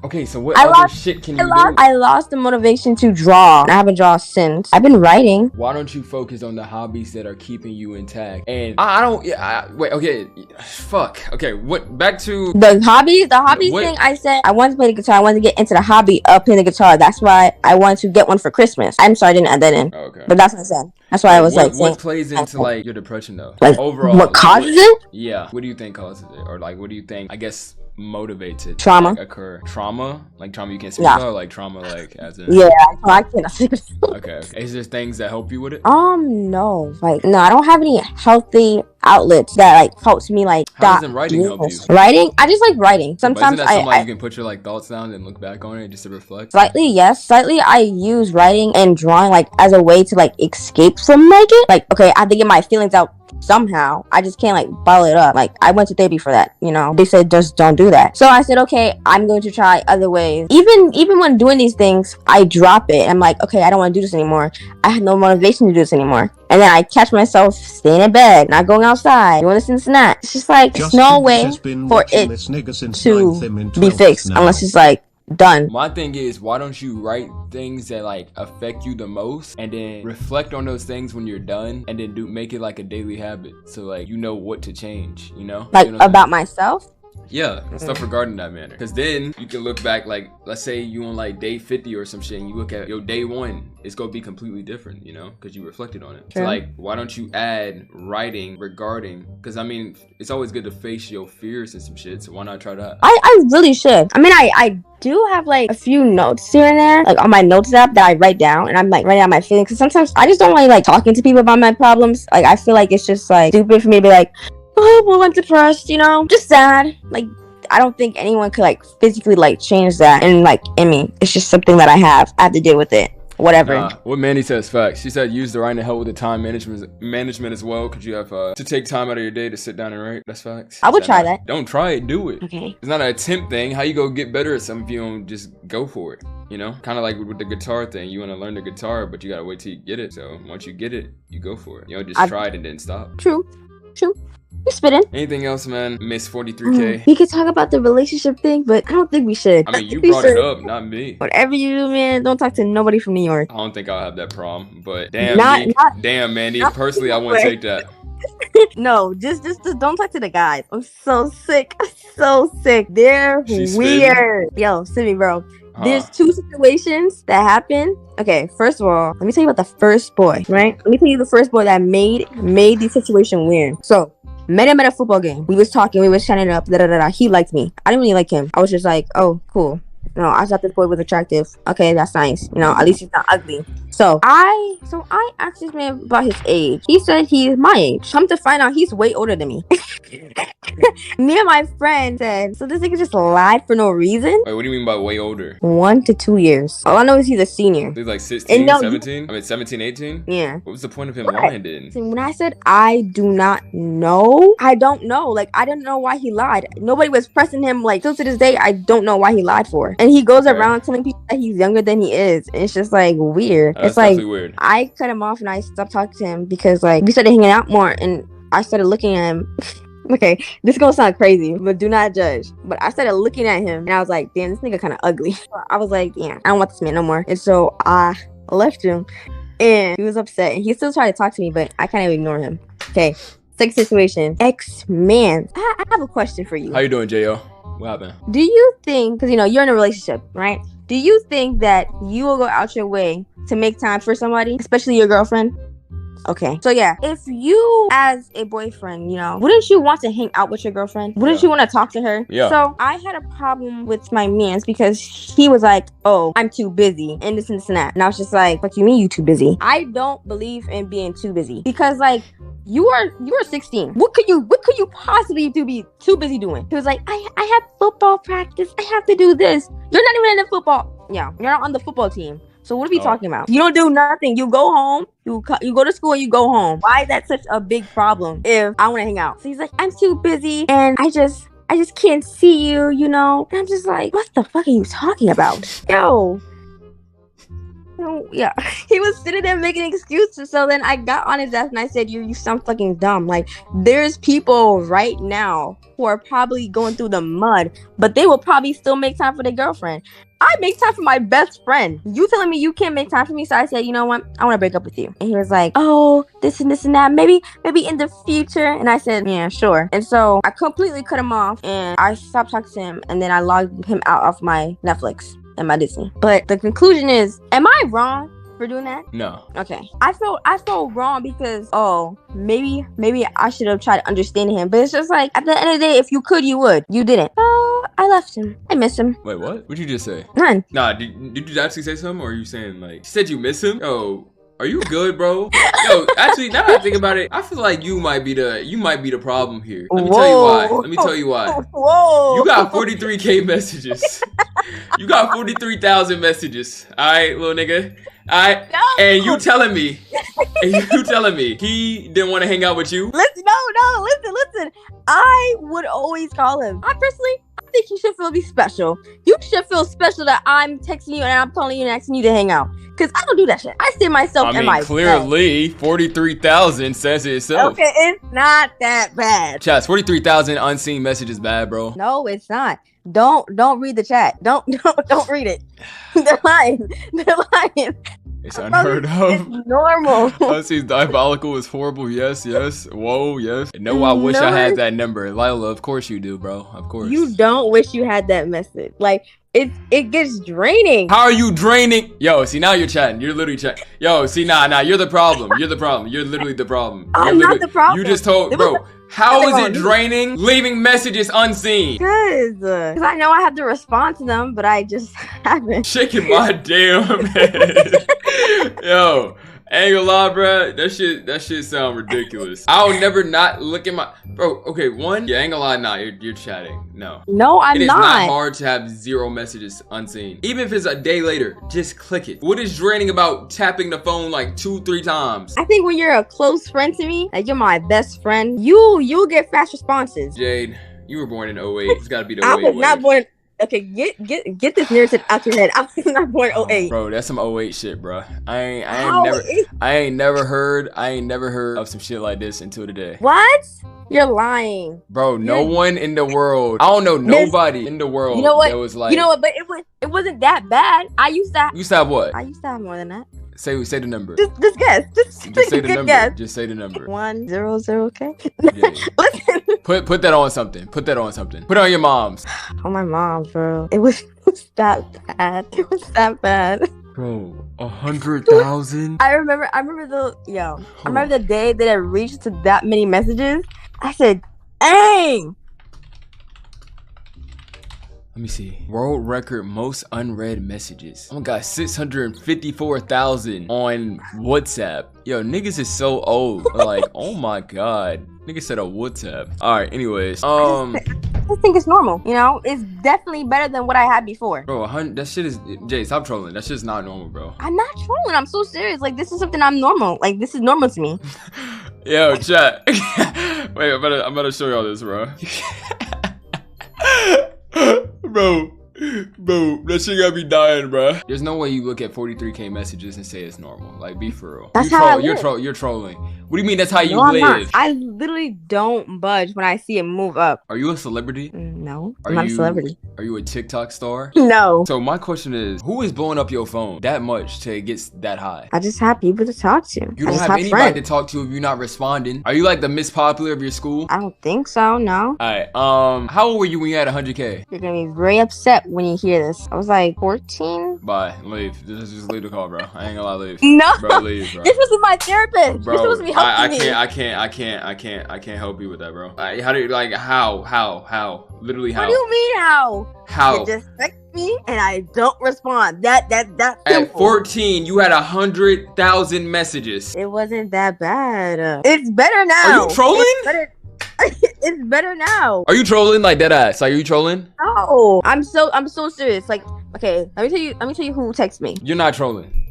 Okay, so what other shit can you do? I lost the motivation to draw. And I haven't drawn since. I've been writing. Why don't you focus on the hobbies that are keeping you intact? And I don't. Wait. Okay. Fuck. Okay. What? Back to the hobbies. The hobbies thing. I said I wanted to play the guitar. I wanted to get into the hobby of playing the guitar. That's why I wanted to get one for Christmas. I'm sorry I didn't add that in. Okay. But that's what I said. That's why I was like. What plays into like your depression though? Like overall. What causes it? Yeah. What do you think causes it? Or like, what do you think? I guess motivates it. Trauma. Like, occur. Trauma? Like trauma you can't speak about? Or like trauma like as in. Yeah. I can't speak. Okay. Is there things that help you with it? No. Like no. I don't have any healthy outlets that like helps me like how does writing help you? Writing? I just like writing. Sometimes isn't that something like you can put your like thoughts down and look back on it just to reflect? Slightly, yes. Slightly I use writing and drawing like as a way to like escape from like it. Like, okay, I have to get my feelings out somehow. I just can't like bottle it up. Like I went to therapy for that, you know. They said just don't do that. So I said, okay, I'm going to try other ways. Even when doing these things, I drop it. I'm like, okay, I don't want to do this anymore. I have no motivation to do this anymore. And then I catch myself staying in bed, not going outside, doing this and that. It's just like there's no way for it to be fixed unless it's like done. My thing is, why don't you write things that like affect you the most and then reflect on those things when you're done and then make it like a daily habit, so like you know what to change, you know, like you know about myself. Yeah, stuff regarding that manner. Because then you can look back, like, let's say you on like day 50 or some shit, and you look at your day 1, it's gonna be completely different, you know, because you reflected on it. True. So like, why don't you add writing regarding? Because I mean, it's always good to face your fears and some shit. So why not try that? I really should. I mean, I do have like a few notes here and there, like on my notes app that I write down, and I'm like writing out my feelings. Because sometimes I just don't like talking to people about my problems. Like I feel like it's just like stupid for me to be like, oh, well, I'm depressed, you know, just sad. Like, I don't think anyone could like physically like change that. And like, I mean, it's just something that I have to deal with it. Whatever. What Mandy says facts. She said use the writing to help with the time management as well, because you have to take time out of your day to sit down and write. That's facts. I would try that. Don't try it, do it. Okay. It's not an attempt thing. How you go get better at something if you don't just go for it? You know, kind of like with the guitar thing. You want to learn the guitar, but you gotta wait till you get it. So once you get it, you go for it. You don't just try it and then stop. True. You spitting. Anything else, man? Miss 43K. We could talk about the relationship thing, but I don't think we should. I mean, you brought it up, not me. Whatever you do, man, don't talk to nobody from New York. I don't think I'll have that problem, but damn, damn, Mandy. Personally, I wouldn't take that. No, just don't talk to the guys. I'm so sick. They're She's weird. Yo, Simey, bro. There's 2 situations that happen. Okay, first of all, let me tell you about the first boy, right? Let me tell you the first boy that made the situation weird. So, met him at a football game. We was talking, we was chatting up, He liked me. I didn't really like him. I was just like, oh, cool. No, I thought this boy was attractive. Okay, that's nice. You know, at least he's not ugly. So I asked this man about his age. He said he's my age. Come to find out, he's way older than me. Me and my friend said, so this nigga just lied for no reason? Wait, what do you mean by way older? 1 to 2 years. All I know is he's a senior. He's like 16, 17? I mean, 17, 18? Yeah. What was the point of him lying then? When I said I do not know, I don't know. Like, I didn't know why he lied. Nobody was pressing him. Like, till to this day, I don't know why he lied for. And he goes around telling people that he's younger than he is. And it's just like weird. That's it's like weird. I cut him off and I stopped talking to him because like we started hanging out more and I started looking at him. Okay, this is gonna sound crazy, but do not judge. But I started looking at him and I was like, damn, this nigga kind of ugly. I was like, damn, I don't want this man no more. And so I left him and he was upset and he still tried to talk to me, but I kind of ignore him. Okay, second situation, ex-man. I have a question for you. How you doing, J.O.? What happened? Do you think, because you know you're in a relationship, right? Do you think that you will go out your way to make time for somebody, especially your girlfriend? Okay, so yeah, if you as a boyfriend, you know, wouldn't you want to hang out with your girlfriend? Wouldn't you want to talk to her? Yeah. So I had a problem with my man's because he was like, oh, I'm too busy and this and this and that. And I was just like, what do you mean you too busy? I don't believe in being too busy because like, you are 16. What could you possibly be too busy doing? He was like, I have football practice. I have to do this. You're not even in the football. Yeah, you're not on the football team. So what are we talking about? You don't do nothing. You go home. You go to school and you go home. Why is that such a big problem if I want to hang out? So he's like, I'm too busy and I just can't see you, you know? And I'm just like, what the fuck are you talking about? Yo. Yeah, he was sitting there making excuses. So then I got on his ass and I said, you sound fucking dumb. Like, there's people right now who are probably going through the mud, but they will probably still make time for their girlfriend. I make time for my best friend. You telling me you can't make time for me? So I said, you know what? I want to break up with you. And he was like, oh, this and that. Maybe in the future. And I said, yeah, sure. And so I completely cut him off and I stopped talking to him. And then I logged him out of my Netflix and my Disney. But the conclusion is, am I wrong for doing that? No. Okay. I feel wrong because maybe I should have tried to understand him. But it's just like at the end of the day, if you could, you would. You didn't. Oh, I left him. I miss him. Wait, what? What'd you just say? None. Nah, did you actually say something, or are you saying like you said you miss him? Oh, Are you good, bro? Yo, actually, now that I think about it, I feel like you might be the problem here. Let me tell you why. Let me tell you why. Whoa. You got 43K messages. You got 43,000 messages. All right, little nigga. All right, No. and you telling me he didn't want to hang out with you? Listen, listen. I would always call him. I think you should feel special. You should feel special that I'm texting you and I'm calling you and asking you to hang out. Cause I don't do that shit. I stay myself in my clearly, 43,000 says it itself. Okay, it's not that bad. Chats, 43,000 unseen messages bad, bro. No, it's not. Don't read the chat. Don't read it. They're lying. It's unheard of. It's normal. Unseen diabolical is horrible. Yes. Whoa, yes. No, I wish I had that number. Lila, of course you do, bro. Of course. You don't wish you had that message. Like, it gets draining. How are you draining? Yo, see, now you're chatting. You're literally chatting. Yo, see, nah, you're the problem. You're the problem. You're literally the problem. I'm not the problem. You just told, bro. How is it draining leaving messages unseen? Because I know I have to respond to them, but I just haven't. Shaking my damn head. Yo, ain't gonna lie, bro. That shit sound ridiculous. I'll never not look at my bro. Okay, one, yeah, ain't gonna lie, nah, you're chatting. No, I'm not. It is not hard to have 0 messages unseen. Even if it's a day later, just click it. What is draining about tapping the phone like 2-3 times? I think when you're a close friend to me, like you're my best friend, you'll get fast responses. Jade, you were born in 08. It's gotta be the 08 I was not wave. born. Okay, get this narrative out your head. I was not born 08. Bro, that's some 08 shit, bro. I ain't never heard of some shit like this until today. What? You're lying. Bro, no one in the world. I don't know nobody in the world that was like. You know what? But it wasn't that bad. You used to have what? I used to have more than that. Say the number. Just guess. Just say the number. Guess. Just say the number. 100K. Yeah. Listen. Put that on something. Put it on your mom's. Oh, my mom, bro. It was that bad. It was that bad. Bro, 100,000. I remember the day that it reached to that many messages. I said, "Dang." Let me see. World record most unread messages. Oh my god, 654,000 on WhatsApp. Yo, niggas is so old. Like, oh my god. Niggas said a WhatsApp. Alright, anyways. I just think it's normal. You know, it's definitely better than what I had before. Bro, 100, that shit is. Jay, stop trolling. That shit's not normal, bro. I'm not trolling. I'm so serious. Like, this is something I'm normal. Like, this is normal to me. Yo, chat. Wait, I'm gonna show y'all this, bro. Bro, that shit got me dying, bro. There's no way you look at 43K messages and say it's normal. Like, be for real. That's how I live. You're trolling. What do you mean that's how you I'm not. live? I literally don't budge when I see it move up. Are you a celebrity? No, I'm not a celebrity. Are you a TikTok star? No. So my question is, who is blowing up your phone that much to get that high? I just have people to talk to. You don't have anybody to talk to if you're not responding. Are you like the Miss Popular of your school? I don't think so, no. Alright, how old were you when you had 100K? You're gonna be very upset when you hear this. I was like 14. Bye, leave. Just leave the call, bro. I ain't gonna lie, leave. No, bro, leave, bro. You're supposed to be my therapist. Bro, you're supposed to be helping me. I can't help you with that, bro. How do you like how? Literally how? What do you mean how? How? You just text me and I don't respond. That's simple. At 14, you had 100,000 messages. It wasn't that bad. It's better now. Are you trolling? It's better now. Are you trolling like dead ass? Like, are you trolling? No, I'm so serious. Like, okay, let me tell you who texts me. You're not trolling.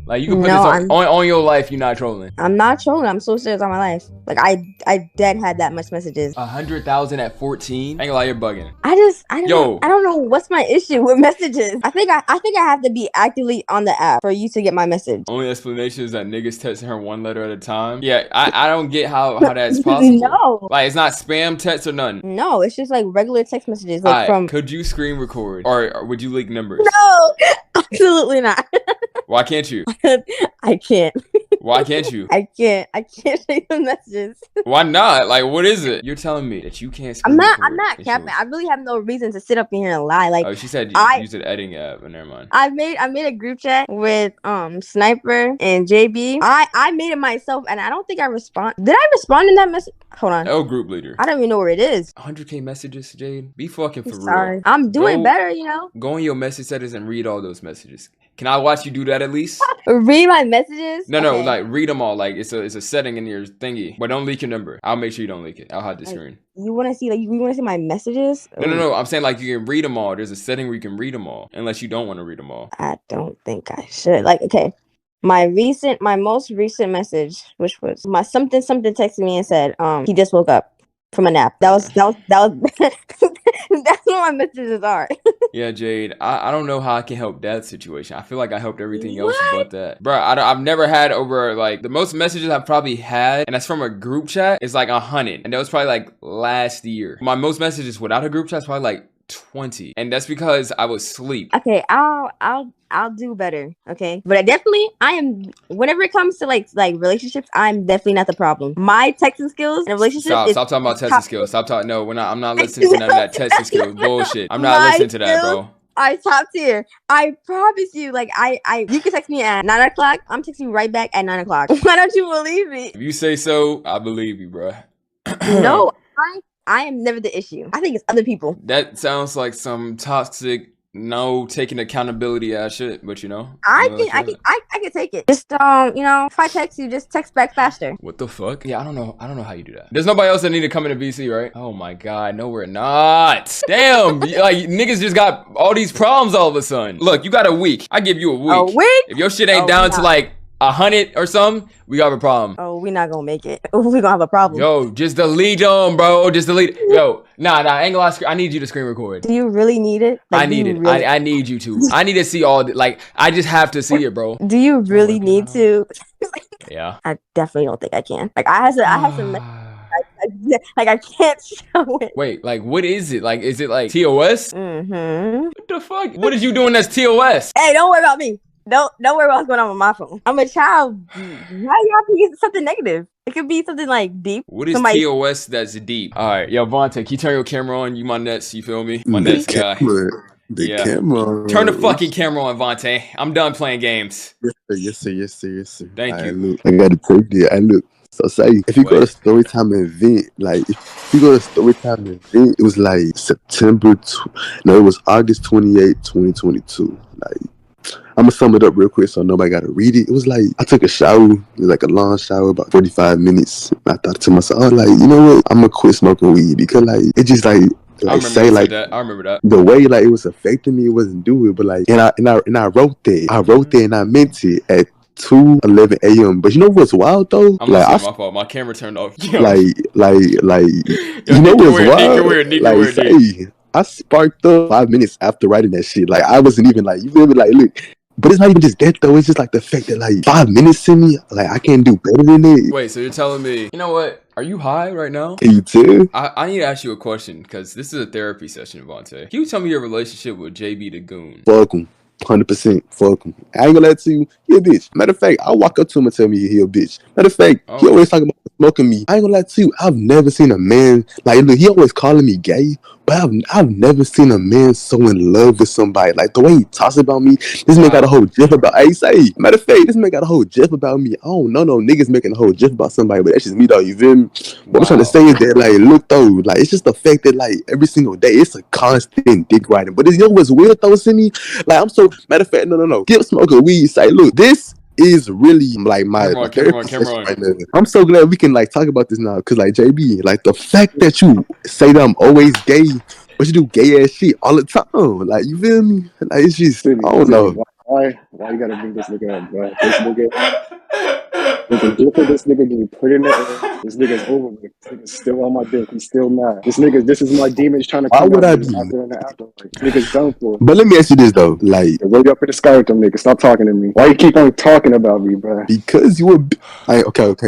Like, you can put this on your life. You're not trolling. I'm not trolling. I'm so serious on my life. Like, I dead had that much messages. 100,000 at 14. Ain't gonna lie, you're bugging. I don't know what's my issue with messages. I think I have to be actively on the app for you to get my message. Only explanation is that niggas texting her one letter at a time. Yeah, I don't get how that's possible. No, like, it's not spam text or none. No, it's just like regular text messages. Like could you screen record or would you leak numbers? No, absolutely not. Why can't you? I can't. Why can't you? I can't show you the messages. Why not? Like, what is it? You're telling me that you can't I'm not capping. I really have no reason to sit up in here and lie. Like, oh, she said you use an editing app, but never mind. I made a group chat with Sniper and JB. I made it myself and I don't think I respond. Did I respond in that message? Hold on. Oh, group leader. I don't even know where it is. 100K messages, Jade. Be fucking for real. Sorry. I'm doing better, you know. Go in your message settings and read all those messages. Can I watch you do that at least? Read my messages. No, Okay. like read them all. Like it's a setting in your thingy, but don't leak your number. I'll make sure you don't leak it. I'll hide the screen. You want to see my messages? No. I'm saying like you can read them all. There's a setting where you can read them all, unless you don't want to read them all. I don't think I should. Like, okay, my most recent message, which was my something texted me and said, he just woke up from a nap. That was that's what my messages are. Yeah, Jade, I don't know how I can help that situation. I feel like I helped everything else but that. Bro, I've never had over, like, the most messages I've probably had, and that's from a group chat, is like 100. And that was probably like last year. My most messages without a group chat is probably like 20. And that's because I was asleep. Okay, I'll do better. Okay, but I am. Whenever it comes to like relationships, I'm definitely not the problem. My texting skills in a relationship. Stop talking about texting skills. Stop talking. No, I'm not listening to none of that texting skills bullshit. I'm not listening to that, bro. I top tier. I promise you. Like you can text me at 9 o'clock. I'm texting you right back at 9 o'clock. Why don't you believe me? If you say so, I believe you, bro. No, I am never the issue. I think it's other people. That sounds like some toxic, no taking accountability ass shit, but you know. I can take it. Just if I text you, just text back faster. What the fuck? Yeah, I don't know how you do that. There's nobody else that need to come into BC, right? Oh my god, no we're not. Damn, like niggas just got all these problems all of a sudden. Look, you got a week. I give you a week. A week? If your shit ain't down to like 100 or something, we got a problem. Oh, we're not gonna make it. We're gonna have a problem. Yo, just delete them, bro. Just delete. Yo, nah, I ain't gonna lie. I need you to screen record. Do you really need it? Like, I need it. Really... I need you to. I need to see all. Like, I just have to see it, bro. Do you really need to? Yeah. I definitely don't think I can. Like, I have some. Like, I can't show it. Wait, like, what is it? Like, is it like TOS? Mm-hmm. What the fuck? What is you doing that's TOS? Hey, don't worry about me. Don't worry about what's going on with my phone. I'm a child. Why you have to get something negative? It could be something like deep. What is TOS that's deep? All right, yo, Vontae, can you turn your camera on? You my nuts, you feel me? My nuts guy. The camera. Turn the fucking camera on, Vontae. I'm done playing games. Yes, sir. Thank you. Look, I gotta take it. I look. So say, if you go to Storytime event, like, if you go to Storytime event, it was like it was August 28, 2022. Like, I'm gonna sum it up real quick so nobody gotta read it. It was like, I took a shower. It was like a long shower, about 45 minutes. And I thought to myself, oh, like, you know what? I'm gonna quit smoking weed because, like, it just, like I remember that. The way, like, it was affecting me, it wasn't doing it. But, like, and I wrote that. I wrote that and I meant it at 2:11 a.m. But you know what's wild though? I'm like, my fault. My camera turned off. Yo. Like, you know what's wild? Say, I sparked up 5 minutes after writing that shit. Like, I wasn't even like, you feel me? Like, look, but it's not even just that though. It's just like the fact that like 5 minutes in me, like I can't do better than it. Wait, so you're telling me? You know what? Are you high right now? Can you tell? I need to ask you a question because this is a therapy session, Vontae. Can you tell me your relationship with JB the Goon? Fuck him. 100%. Fuck him. I ain't gonna lie to you. He a bitch. Matter of fact, I walk up to him and tell me he a bitch. Matter of fact, he always talking about smoking me. I ain't gonna lie to you. I've never seen a man like, look, he always calling me gay, but I've never seen a man so in love with somebody. Like the way he talks about me. This man got a whole gif about. Hey, say. Matter of fact, this man got a whole gif about me. I don't know no niggas making a whole gif about somebody, but that's just me though. You feel me? What I'm trying to say is that, like, look though, like it's just the fact that like every single day it's a constant dick riding. But you know what's weird though, to me? Like I'm so matter of fact, no. Give smoking weed. Say, look, this is really like my camera on. Right now. I'm so glad we can like talk about this now, cause like JB, like the fact that you say that I'm always gay, but you do gay ass shit all the time, like you feel me? Like it's just I don't know. Why you gotta bring this nigga up, bro? This nigga, with the dick of this nigga getting put in there, this nigga's over with. This nigga's still on my dick. He's still mad. This is my demons trying to come out after in the after. Nigga's done for. But let me ask you this though, like, way up in the sky with them niggas. Stop talking to me. Why you keep on talking about me, bro? Because you were. Okay.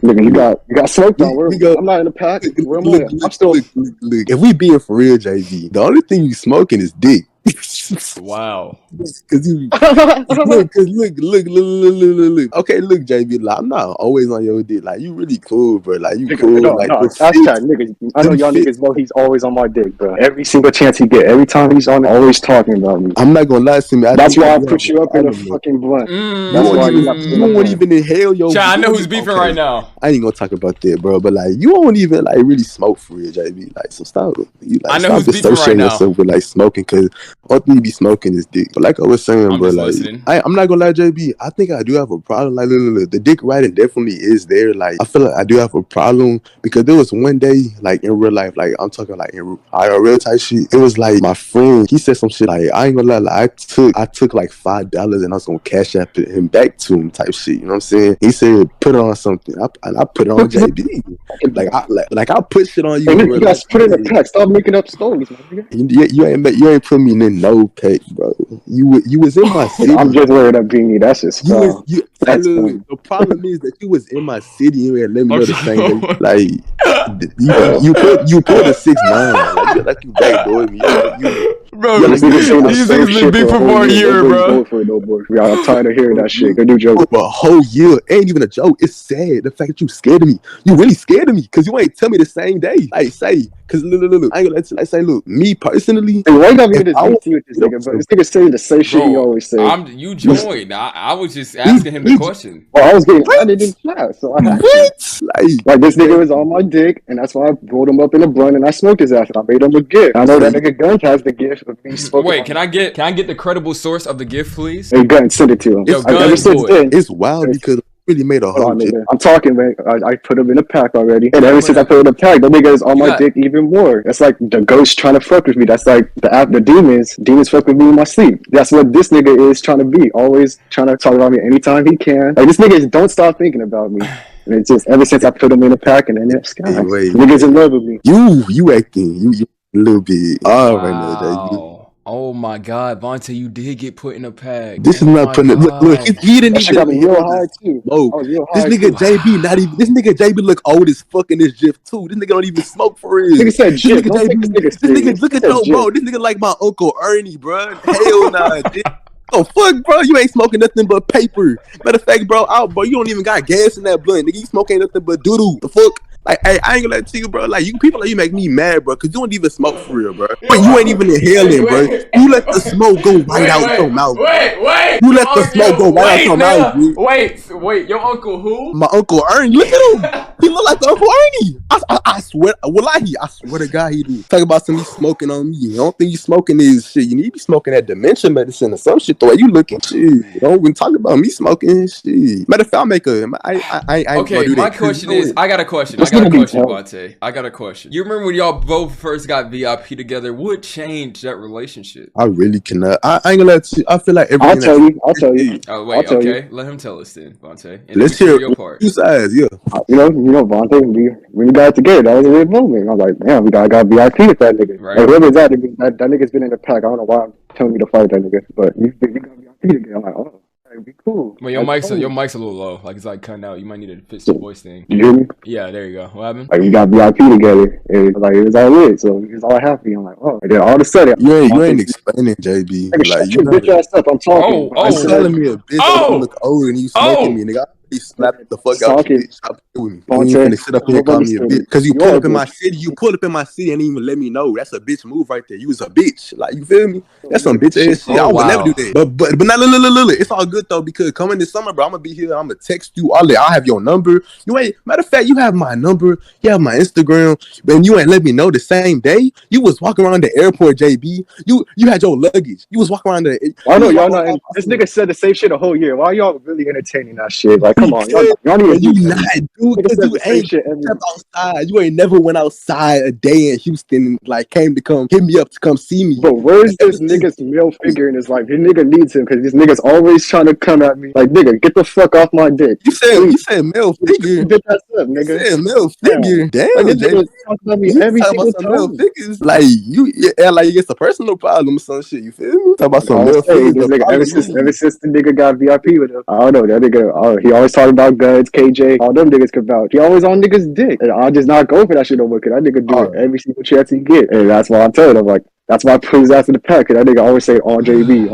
Nigga, you got smoked on. I'm not in the pack. Where am I? I'm still. Look, if we being for real, JV, the only thing you smoking is dick. Wow. Cause look. Okay, look, JB. Like, I'm not always on your dick. Like, you really cool, bro. Like, you cool. No, like, niggas. I know y'all niggas know he's always on my dick, bro. Every single chance he get, every time he's on, always talking about me. I'm not gonna lie to me. That's why I put you up in a fucking blunt. That's why you won't even inhale your. I know who's beefing right now. I ain't gonna talk about that, bro. But like, you won't even like really smoke for real, JB. Like, so stop. You like, I know who's beefing right now. Yourself with like smoking, cause All thing you be smoking is dick. But like I was saying, I'm bro, just like listening. I'm not gonna lie, JB. I think I do have a problem. Like, look, the dick riding definitely is there. Like, I feel like I do have a problem because there was one day, like in real life, like I'm talking like in IRL type shit. It was like my friend. He said some shit like, I ain't gonna lie, like, I took like $5 and I was gonna cash app him back to him type shit. You know what I'm saying? He said put it on something. I put it on JB. Like I put shit on you. Hey, In you real guys life. put in a text. Stop making up stories, man. You ain't put me in no pack, bro. You was in my city. I'm just wearing a beanie. That's just that's look, the problem is that you was in my city. You ain't let me know the same day. Okay. Like you put a 6'9". Like you backdoored me. Bro, This nigga saying the these same niggas been shit beef for a for whole more a year, Nobody's bro. going for it no more. I'm tired of hearing that shit. Good new joke. For a whole year, ain't even a joke. It's sad the fact that you scared of me. You really scared of me because you ain't tell me the same day. Like say, because look, I ain't gonna let you. Like say, look, me personally. Hey, why you gotta be if in this I was- DC with this nigga? But this nigga saying the same shit he Bro, always say. you joined. I was just asking him the question. Well, I was getting What? added in class, so I had to. What? Like this nigga was on my dick, and that's why I rolled him up in a blunt and I smoked his ass. And I made him a gift. I know that nigga Gun has the gift of me smoking. Wait, can I get the credible source of the gift, please? Hey, Gun, send it to him. Yo, Ever Gun, since boy. then, It's wild because I really made a hold whole on, jet. nigga. I'm talking, man. I put him in a pack already, and ever since I put him in a pack, the nigga is on You my got- dick even more. That's like the ghost trying to fuck with me. That's like the demons fuck with me in my sleep. That's what this nigga is trying to be. Always trying to talk about me anytime he can. Like this nigga is don't stop thinking about me. And it's just ever since I put him in a pack, and then it's Hey, wait. niggas in love with me. You acting you a little bit right now, JB. Wow. Oh my God, Vontae, you did get put in a pack. This is Oh not my putting it. Look, God. he didn't That shit got even me real hear high this too. smoke. I was real This high nigga too. JB not even. This nigga JB look old as fuck in this GIF too. This nigga don't even smoke for real. Nigga said This jit. nigga Don't take this nigga this serious. nigga look He at said your jit. bro. This nigga like my Uncle Ernie, bro. Hell nah. Oh fuck, bro! You ain't smoking nothing but paper. Matter of fact, bro, bro, you don't even got gas in that blunt, nigga. You smoking nothing but doodoo. The fuck? Like, hey, I ain't gonna lie to you, bro. Like, you people, like, you make me mad, bro, because you don't even smoke for real, bro. But you ain't even inhaling, bro. You let the smoke go right out your mouth. Wait. You let the smoke go right out your mouth, dude. Wait. Your uncle who? My Uncle Ernie, look at him. He look like the Uncle Ernie. I swear, I swear to God, he do. Talk about somebody smoking on me. I don't think you smoking is shit. You need to be smoking that dementia medicine or some shit. The way you looking, shit. Don't even talk about me smoking shit. Matter of fact, I'll make a. I Okay, do my that. question is, I got a question, Vontae. I got a question. You remember when y'all both first got VIP together? What changed that relationship? I really cannot. I ain't gonna let you. I feel like everything. I'll tell you. Oh wait, okay. Let him tell us then, Vontae. And Let's then hear your part. two sides. Yeah. You know, Vontae, when we got together, that was a weird moment. I was like, man, I got VIP with that nigga. Right. Like, whoever's that nigga's been in the pack. I don't know why I'm telling me to fight that nigga, but you got VIP together. I'm like, oh, that'd be cool. Well, your mic's a little low. Like it's like cutting out. You might need to fix the voice thing. You hear me? Yeah, there you go. What happened? Like we got VIP together, and like it was all lit, so he was all happy. I'm like, oh, and then all of a sudden, You ain't explaining, JB. nigga, Like shut you your bitch ass up. I'm talking. Oh, you calling me a bitch because you look older and you smoking me, nigga. I slapped the fuck out you, bitch. Stop with me. You ain't finna sit up here and call me a bitch because you pull up in my city. You pull up in my city and even let me know. That's a bitch move right there. You was a bitch. Like you feel me? That's some bitch ass shit. I would never do that. But not look. It's all good though because coming this summer, bro, I'm gonna be here. I'm gonna text you. I'll have your number. You ain't. Matter of fact, you have my number. You have my Instagram. And you ain't let me know the same day. You was walking around the airport, JB. You had your luggage. You was walking around the. I know y'all know. This nigga said the same shit a whole year. Why y'all really entertaining that shit? Like, come on, y'all need to you not do because you ain't shit stepped outside. You ain't never went outside a day in Houston and like came to come hit me up to come see me. But where's this nigga's male figure in his life? This nigga needs him because this nigga's always trying to come at me. Like, nigga, get the fuck off my dick. You said male figure. Bitch ass up, nigga. You said male figure. Damn, like, this Jay. nigga talking about me You every talk single about some male time. figures. Like you like it's a personal problem or some shit. You feel me? Talk about some male figures. This nigga, ever since the nigga got VIP with him, I don't know, that nigga, he always talking about guns, KJ, all them niggas come out. He always on niggas' dick. And I just not go for that shit no more, cause that nigga do it every single chance he get. And that's why I told him, like, that's why I put his ass in the pack, cause that nigga always say on JB.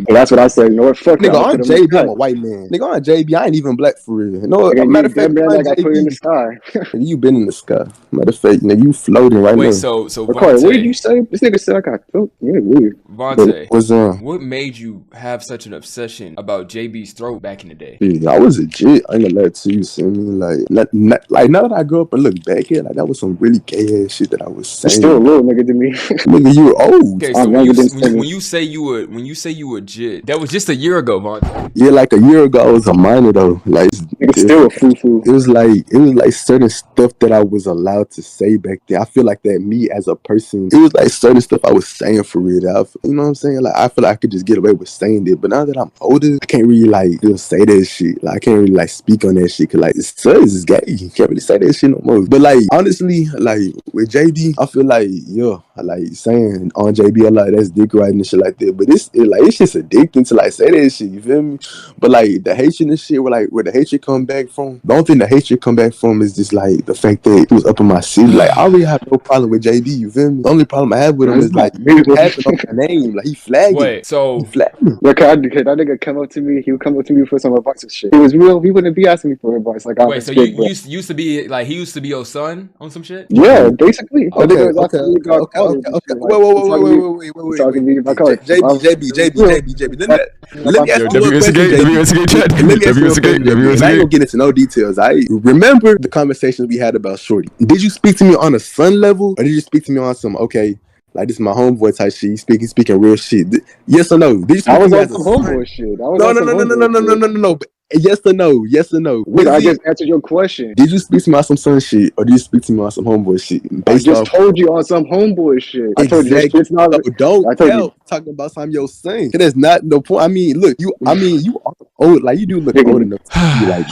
And that's what I say, you know what, fuck nigga, on JB, I'm a white man. Nigga, on JB, I ain't even black for real. No, matter of fact, man, I got put in the sky. You been in the sky. Matter of fact, nigga, you floating right now. Wait, so Vontae, what did you say? This nigga said I got throat. Yeah, weird. Vontae, what made you have such an obsession about JB's throat back in the day? Yeah, I was a jit. I ain't gonna lie to you, see me. Like now that I grew up and look back at, like that was some really gay ass shit that I was saying. You're still a little nigga to me. Nigga, you you're old. Okay, so I'm when younger than when 7. you say you were jit, that was just a year ago, Vontae. Yeah, like a year ago, I was a minor though. Like Nigga still a foo-foo. it was like certain stuff that I was allowed to say back then. I feel like that me as a person, it was like certain stuff I was saying for real. You know what I'm saying? Like I feel like I could just get away with saying it, but now that I'm older, I can't really like just say that shit. Like I can't really like speak on that shit because like it's gay. You can't really say that shit no more. But like honestly, like with JB, I feel like I like saying on JB a lot. That's dick riding and shit like that. But it's just addicting to like say that shit. You feel me? But like the hatred and shit, where the hatred come back from, the only thing the hatred come back from is just like the fact that he was up in my city. Like I really have no problem with JB. You feel me? The only problem I have with him is like he having on my name, like he flagging. Wait, so He flagging. Yeah, that nigga come up to me. He would come up to me for some advice and shit. It was real. He wouldn't be asking me for advice. Like, wait, so you used to be like he used to be your son on some shit? yeah, basically. That Okay. nigga was asking me about college and shit, like, Wait. talking to me about college. JB. Let me ask Yo, you one question, JB. Let me ask you one question, JB. I ain't gonna get into no details. I remember the conversations we had about Shorty. Did you speak to me on a son level, or did you speak to me on some like this is my homeboy type shit? You speaking real shit. Yes or no? Did you speak I to was me on as a some son? homeboy shit. No. But yes or no? Nigga, I just answered your question. Did you speak to me on some son shit, or did you speak to me on some homeboy shit? I just told you on some homeboy shit. I told you this shit's not. So don't I told you. talking about some your son. That's not no point. I mean, look, you are old. Like you do look old enough to be like,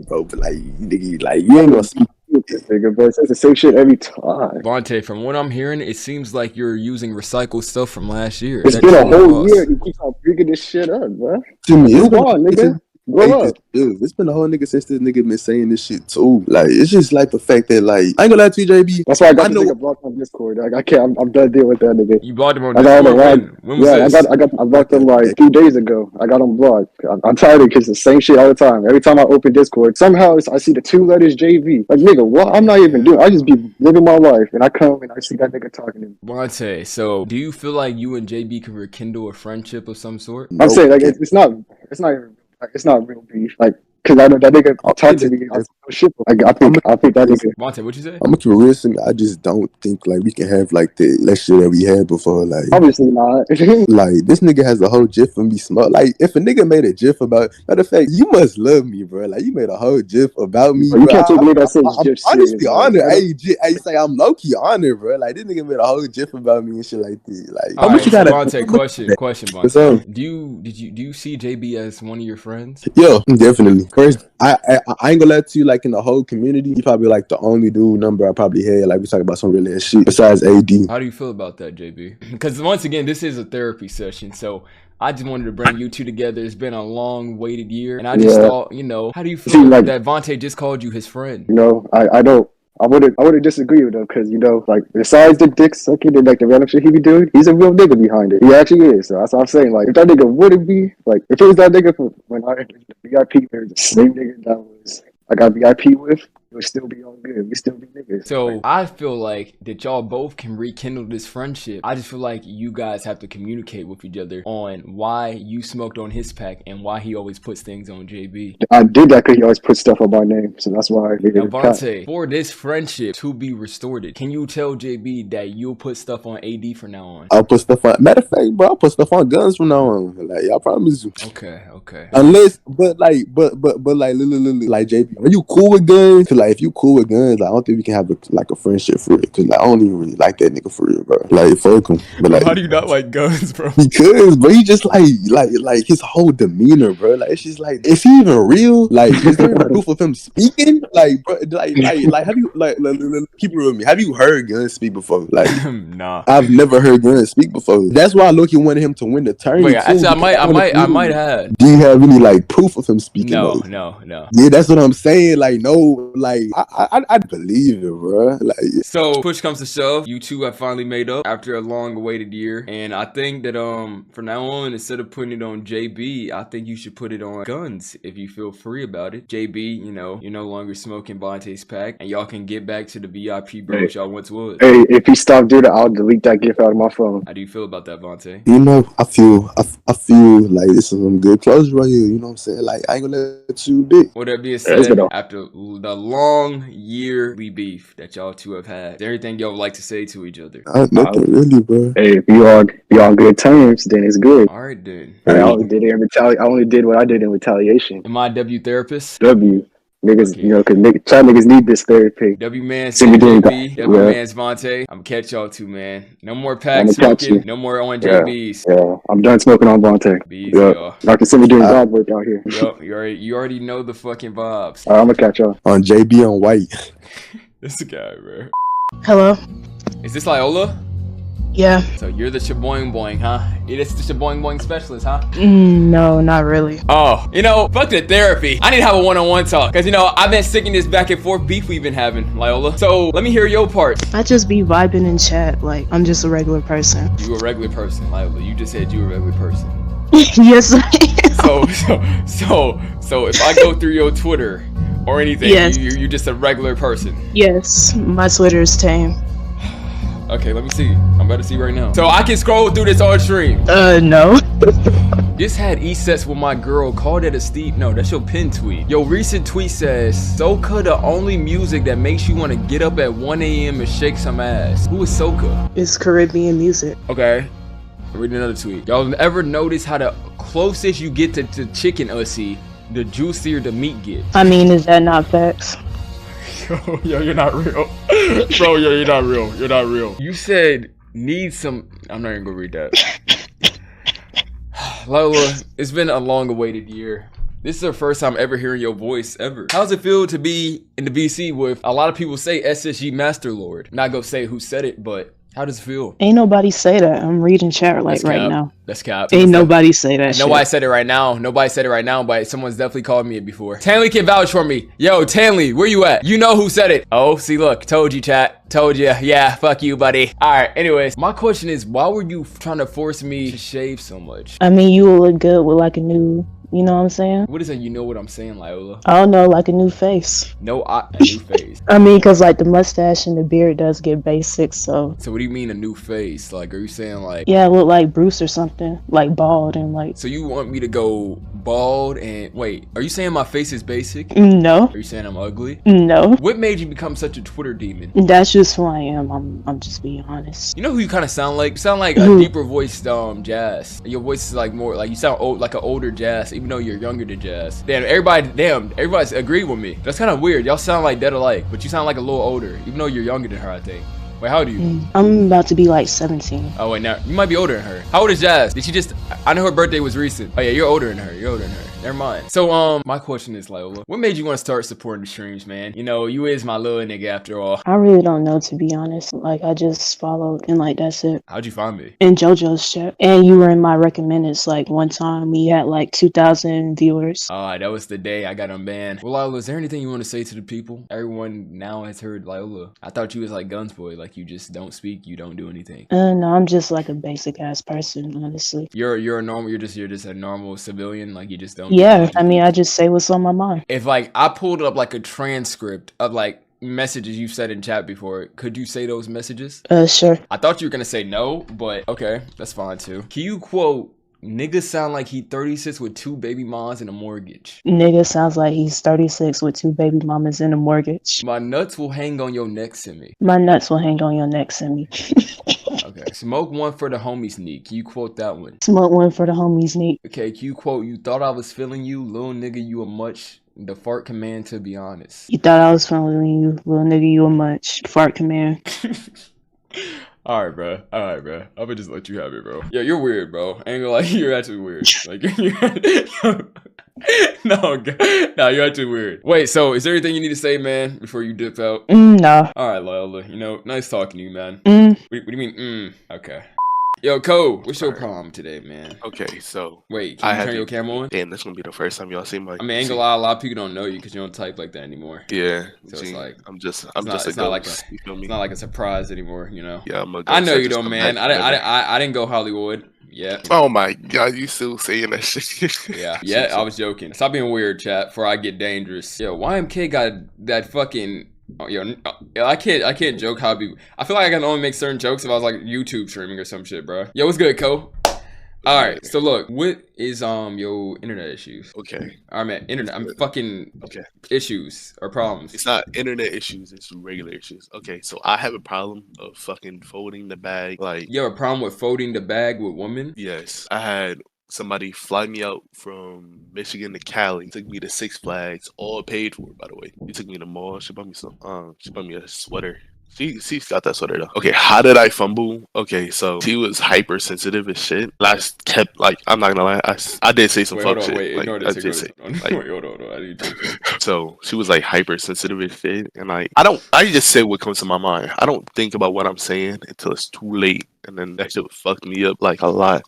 bro. But like, nigga, like you ain't gonna speak. Nigga, but it's the same shit every time. Vontae, from what I'm hearing, it seems like you're using recycled stuff from last year. It's been a whole year. He keeps on bringing this shit up, bro. To me, Move on, nigga. Grow up. It's been a whole nigga since this nigga been saying this shit too. Like it's just like the fact that like I ain't gonna lie to you, JB. That's why I got this nigga blocked on Discord. I can't. I'm done dealing with that nigga. You blocked him on Discord? When was this? I blocked him like 2 days ago. I got him blocked. I'm tired of it because the same shit all the time. Every time I open Discord, somehow I see the 2 letters JV. Like nigga, what? I'm not even doing. I just be living my life, and I come and I see that nigga talking to me. Vontae, so do you feel like you and JB can rekindle a friendship of some sort? I'm saying like it's not real beef. Like, cause I know that nigga talk to me. Shit. Like, I think that nigga. Vontae, what'd you say? I'm gonna keep it real to me. I just don't think like we can have like that shit that we had before. Like obviously not. Like this nigga has a whole gif of me smart. Like if a nigga made a gif about, matter of fact, you must love me, bro. Like you made a whole gif about me. Bro, you can't take me that same gif. I'm honestly honored. Hey, say I'm low key honored, bro. Like this nigga made a whole gif about me and shit like that. Like how much you got? Vontae, question, Vontae. Do you see JB as one of your friends? Yeah, definitely. First, I ain't gonna lie to you. Like in the whole community, he probably like the only dude number I probably had. Like we talk about some real ass shit besides AD. How do you feel about that, JB? Because once again, this is a therapy session, so I just wanted to bring you two together. It's been a long waited year, and I just thought, how do you feel that Vontae just called you his friend? I don't. I wouldn't disagree with him because like besides the dick sucking and like the random shit he be doing, he's a real nigga behind it. He actually is. So that's what I'm saying. Like if that nigga wouldn't be like if it was that nigga from when I entered the VIP, there's the same nigga that was I got VIP with, it would still be all good. We still be niggas. So I feel like that y'all both can rekindle this friendship. I just feel like you guys have to communicate with each other on why you smoked on his pack and why he always puts things on JB. I did that because he always put stuff on my name, so that's why I now, Vontae, for this friendship to be restored, can you tell JB that you'll put stuff on AD from now on? I'll put stuff on. Matter of fact, bro, I'll put stuff on guns from now on. Like I promise you. Okay. Unless, but like JB, are you cool with guns? Cause like if you cool with guns, like, I don't think we can have a friendship for it. Cause like I don't even really like that nigga for real, bro. Like fuck him. But like, how do you not like guns, bro? Because bro, he just like his whole demeanor, bro. Like it's just like, is he even real? Like is there proof of him speaking? Like bro, like have you like keep it real with me? Have you heard Guns speak before? Like nah, I've never heard Guns speak before. That's why Loki wanted him to win the turn. Wait, actually, I might have. Do you have any like proof of him speaking? No. Yeah, that's what I'm saying. Like no, like I believe it, bro. Like so, push comes to shove, you two have finally made up after a long-awaited year, and I think that from now on, instead of putting it on JB, I think you should put it on Guns if you feel free about it. JB, you're no longer smoking Vontae's pack, and y'all can get back to the VIP bros y'all once was. Hey, if he stopped doing that, I'll delete that gift out of my phone. How do you feel about that, Vontae? I feel like this is some good closure right here. You know what I'm saying? Like I ain't gonna let you be. With that being said, after the long yearly beef that y'all two have had? Is there anything y'all would like to say to each other? Nothing really, bro. Hey, if you on good terms, then it's good. All right, then. I only did it in I only did what I did in retaliation. Am I a W therapist? W. Niggas, Okay. you know, cause try niggas need this therapy. W man, Simey doing JB, that. W Yeah. man's Vontae. I'm gonna catch y'all two, man. No more pack I'ma catch smoking. you. No more on Yeah. JBs. Yeah, I'm done smoking on Vontae. Be easy, Yeah. y'all. Dr. Simey doing God work out here. Yup, you already know the fucking vibes. I'm gonna catch y'all. On JB on white. This guy, bro. Hello. Is this Lyola? Yeah. So you're the shaboing boing, huh? It's the shaboing boing specialist, huh? No, not really. Oh, you know, fuck the therapy. I need to have a one-on-one talk. Cause you know, I've been sticking this back and forth beef we've been having, Lyola. So let me hear your part. I just be vibing in chat. Like, I'm just a regular person. You a regular person, Lyola. You just said you a regular person. Yes, I am. So if I go through your Twitter or anything, Yes. you're just a regular person. Yes, my Twitter is tame. Okay, let me see. I'm about to see right now. So I can scroll through this on stream. No. Just had E-sets with my girl. Called it a steep. No, that's your pin tweet. Your recent tweet says, Soca the only music that makes you want to get up at 1 a.m. and shake some ass. Who is Soca? It's Caribbean music. Okay. Read another tweet. Y'all ever notice how the closest you get to chicken ussy, the juicier the meat gets? I mean, is that not facts? Yo, you're not real. Bro, yo, you're not real. You're not real. You said need some. I'm not even gonna read that. Lola, it's been a long awaited year. This is the first time ever hearing your voice ever. How's it feel to be in the VC with a lot of people say SSG Master Lord? Not gonna say who said it, but how does it feel? Ain't nobody say that. I'm reading chat like That's right cap. now. That's cap. Ain't nobody say that Nobody shit. said it right now. Nobody said it right now, but someone's definitely called me it before. Tanley can vouch for me. Yo, Tanley, where you at? You know who said it. Oh, see, look. Told you, chat. Told you. Yeah, fuck you, buddy. All right, anyways. My question is, why were you trying to force me to shave so much? I mean, you will look good with like a new, you know what I'm saying? What is that? You know what I'm saying, Lyola? I don't know, like a new face. No, a new face. I mean, cause like the mustache and the beard does get basic, so. So what do you mean a new face? Like, are you saying like... Yeah, I look like Bruce or something, like bald and like. So you want me to go bald and... Wait, are you saying my face is basic? No. Are you saying I'm ugly? No. What made you become such a Twitter demon? That's just who I am. I'm just being honest. You know who you kind of sound like? You sound like a Who? deeper voiced Jazz. Your voice is like more like you sound old, like an older Jazz, even though you're younger than Jazz. Everybody's agreed with me. That's kind of weird. Y'all sound like dead alike, but you sound like a little older, even though you're younger than her, I think. Wait, how old are you? I'm about to be like 17. Oh wait, now you might be older than her. How old is Jazz? Did she just? I know her birthday was recent. Oh yeah, you're older than her. You're older than her. Never mind. So my question is, Lyola, what made you want to start supporting the streams, man? You know, you is my little nigga after all. I really don't know, to be honest. Like, I just followed and like that's it. How'd you find me? In JoJo's chat, and you were in my recommendeds. Like one time, we had like 2,000 viewers. That was the day I got unbanned. Well, Lyola, is there anything you want to say to the people? Everyone now has heard Lyola. I thought you was like Guns Boy, like you just don't speak, you don't do anything. No, I'm just like a basic ass person, honestly. You're a normal. You're just a normal civilian. Like you just don't. Yeah, I mean, I just say what's on my mind. If like I pulled up like a transcript of like messages you said in chat before, could you say those messages? Sure. I thought you were gonna say no, but okay, that's fine too. Can you quote? Nigga sound like he 36 with 2 baby moms and a mortgage. Nigga sounds like he's 36 with 2 baby mamas and a mortgage. My nuts will hang on your neck, Simey. My nuts will hang on your neck, Simey. Okay. Smoke one for the homies, Neek. Can you quote that one? Smoke one for the homies, Neek. Okay, can you quote, you thought I was feeling you, little nigga, you a much. The fart command, to be honest. You thought I was feeling you, little nigga, you a much. Fart command. Alright, bro. I'm gonna just let you have it, bro. Yeah, you're weird, bro. I ain't gonna lie, you're actually weird. Like, no, you're actually weird. Wait, so is there anything you need to say, man, before you dip out? No. Alright, Lyola, you know, nice talking to you, man. Mm. What do you mean, okay. Yo, Cole, what's your problem today, man? Okay, so Wait, can you turn your camera on? Damn, this gonna be the first time y'all see my. I mean, ain't gonna lie, a lot of people don't know you because you don't type like that anymore. Yeah, so it's like I'm just a it's not like ghost, you feel me? It's not like a surprise anymore, you know. Yeah, I'm a ghost. I know I you just don't, come man. back forever. I didn't go Hollywood. Yeah. Oh my god, you still saying that shit? Yeah, I was joking. Stop being weird, chat, before I get dangerous. Yo, YMK got that fucking. Oh, yo, I can't joke how people. I feel like I can only make certain jokes if I was like YouTube streaming or some shit, bro. Yo, what's good, Co? All right. So look, what is your internet issues? Okay. I mean, internet. I'm fucking Okay. issues or problems. It's not internet issues, it's regular issues. Okay, so I have a problem of fucking folding the bag. Like, You have a problem with folding the bag with women? yes, I had somebody fly me out from Michigan to Cali, took me to Six Flags, all paid for, by the way. He took me to the mall. She bought me she bought me a sweater. She's got that sweater though. Okay, how did I fumble? Okay, so she was hypersensitive as shit. I kept like, I'm not gonna lie, I did say some Wait, fuck hold on. shit. Wait, Like, ignore I this. did Ignore say, this. like, Wait, hold on. I need to. so she was like hypersensitive as shit, and like, I just say what comes to my mind. I don't think about what I'm saying until it's too late, and then that shit fucked me up like a lot.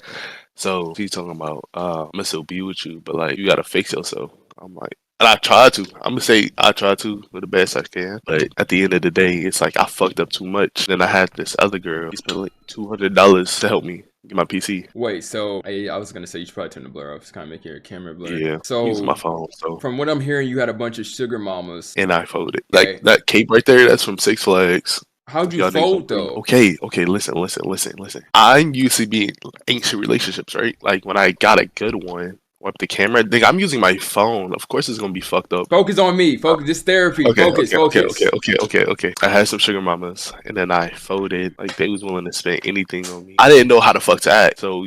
So she's talking about, I'm gonna still be with you, but like, you gotta fix yourself. I'm like, and I try to. I'm gonna say I try to do the best I can, but at the end of the day, it's like I fucked up too much. Then I had this other girl. She spent like $200 to help me get my PC. Wait, so I was gonna say you should probably turn the blur off. It's kind of making your camera blur. Yeah, So use my phone. So, from what I'm hearing, you had a bunch of sugar mamas. and I folded. Okay. Like that cape right there. That's from Six Flags. How'd you Y'all niggas fold don't though? Okay, listen. I'm used to being ancient relationships, right? Like when I got a good one, wipe the camera. Nigga, I'm using my phone. Of course, it's gonna be fucked up. Focus on me. Focus. This therapy. Okay, Focus. okay. I had some sugar mamas, and then I folded. Like they was willing to spend anything on me. I didn't know how the fuck to act, so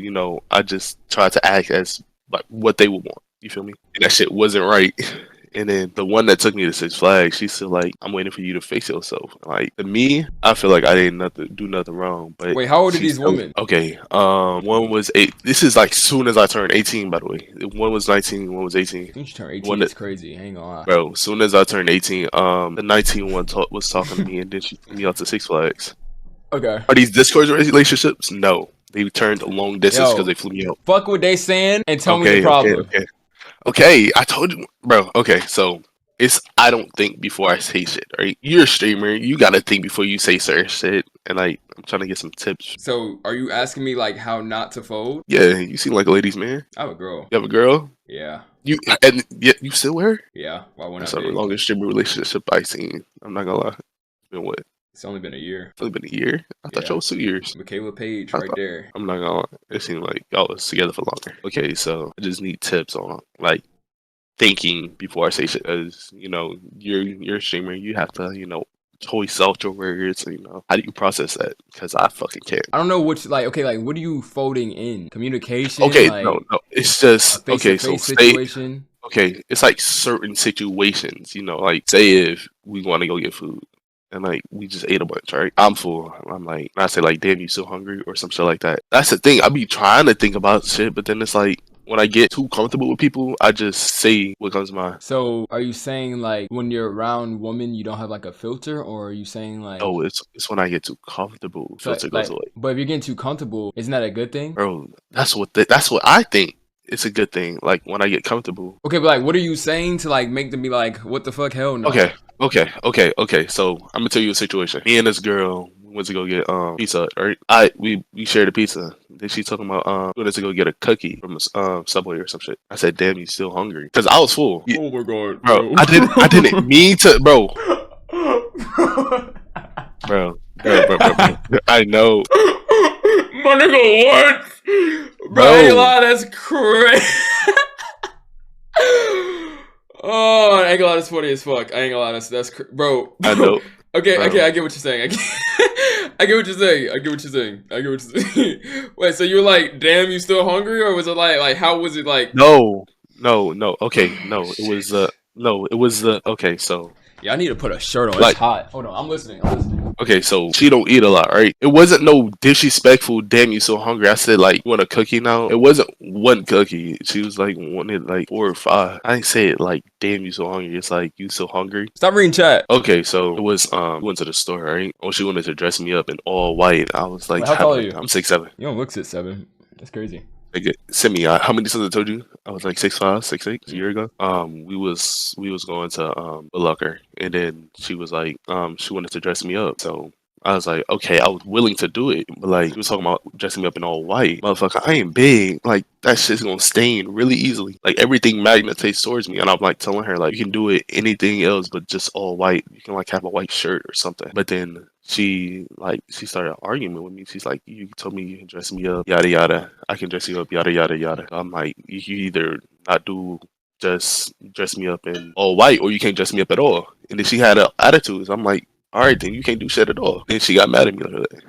I just tried to act as like what they would want. You feel me? And that shit wasn't right. And then the one that took me to Six Flags, she's still like, I'm waiting for you to fix yourself. Like to me, I feel like I didn't do nothing wrong. But Wait, how old are she's these still- women? Okay, one was 8. This is like soon as I turned 18, by the way. One was 19, one was 18. You should turn 18. One It's that- crazy. I ain't gonna lie. Bro, soon as I turned 18, the 19 one was talking to me, and then she took me out to Six Flags. Okay. Are these Discord relationships? No, they turned long distance Yo. because they flew me out. Fuck what they saying and tell me the problem. Okay, I told you, bro. Okay, so I don't think before I say shit, right? You're a streamer, you gotta think before you say certain shit, and like I'm trying to get some tips. So are you asking me like how not to fold? Yeah, you seem like a ladies' man. I have a girl. You have a girl? Yeah. You still with her? Yeah. Why wouldn't That's I the be? longest streamer relationship I've seen. I'm not gonna lie. It's been what? It's only been a year. It's only been a year? I thought Yeah. y'all was 2 years. Michaela Page I right thought- there. I'm not gonna lie. It seemed like y'all was together for longer. Okay, so I just need tips on like thinking before I say shit. As you're a streamer, you have to choice out your words. How do you process that? Because I fucking can't. I don't know which what are you folding in? Communication? Okay, like, no, it's a just okay. So face-to-face say situation. okay, it's like certain situations. Like say if we want to go get food. And like we just ate a bunch, right? I'm full. I'm like, I say like, damn, you still hungry or some shit like that. That's the thing. I be trying to think about shit, but then it's like when I get too comfortable with people, I just say what comes to mind. So are you saying like when you're around women, you don't have like a filter, or are you saying like? Oh, it's when I get too comfortable. Filter goes away, But if you're getting too comfortable, isn't that a good thing? bro. That's what I think. It's a good thing. Like when I get comfortable. Okay, but like, what are you saying to like make them be like, what the fuck, hell no? Okay. So I'm gonna tell you a situation. Me and this girl went to go get pizza. Right? We shared a pizza. Then she talking about we went to go get a cookie from Subway or some shit. I said, damn, you still hungry? Because I was full. Oh my god, Bro, I didn't mean to, bro. Bro. I know. My nigga, what? Bro, I ain't gonna lie, that's crazy. Oh, I ain't gonna lie, that's funny as fuck. I ain't gonna lie, that's bro. I know. Okay, Bro. I get what you're saying. I get what you're saying. Wait, so you're like, damn, you still hungry, or was it like how was it like? No. Okay, no, it was okay. So Yeah, I need to put a shirt on. Like- It's hot. Hold on, I'm listening. okay, so she don't eat a lot, right? It wasn't no disrespectful. Damn, you so hungry? I said like, you want a cookie now? It wasn't one cookie. She was like wanted like 4 or 5. I didn't say it like, damn, you so hungry. It's like you so hungry. Stop reading chat. Okay, so it was we went to the store, right? Oh, she wanted to dress me up in all white. I was like, Wait, how tall are you? I'm 6'7". You don't look 6'7". That's crazy. Like, Simey, how many times I told you? I was like 6'5", 6'8" a year ago. We was going to Locker, and then she was like, she wanted to dress me up. So I was like, okay, I was willing to do it, but like, he was talking about dressing me up in all white. Motherfucker, I ain't big. Like, that shit's gonna stain really easily. Like, everything magnetizes towards me. And I'm like telling her, like, you can do it anything else but just all white. You can like have a white shirt or something. But then she started arguing with me. She's like, you told me you can dress me up, yada yada. I can dress you up, yada yada yada. I'm like, you either not do just dress me up in all white or you can't dress me up at all. And then she had attitudes. I'm like, all right, then you can't do shit at all. Then she got mad at me like that.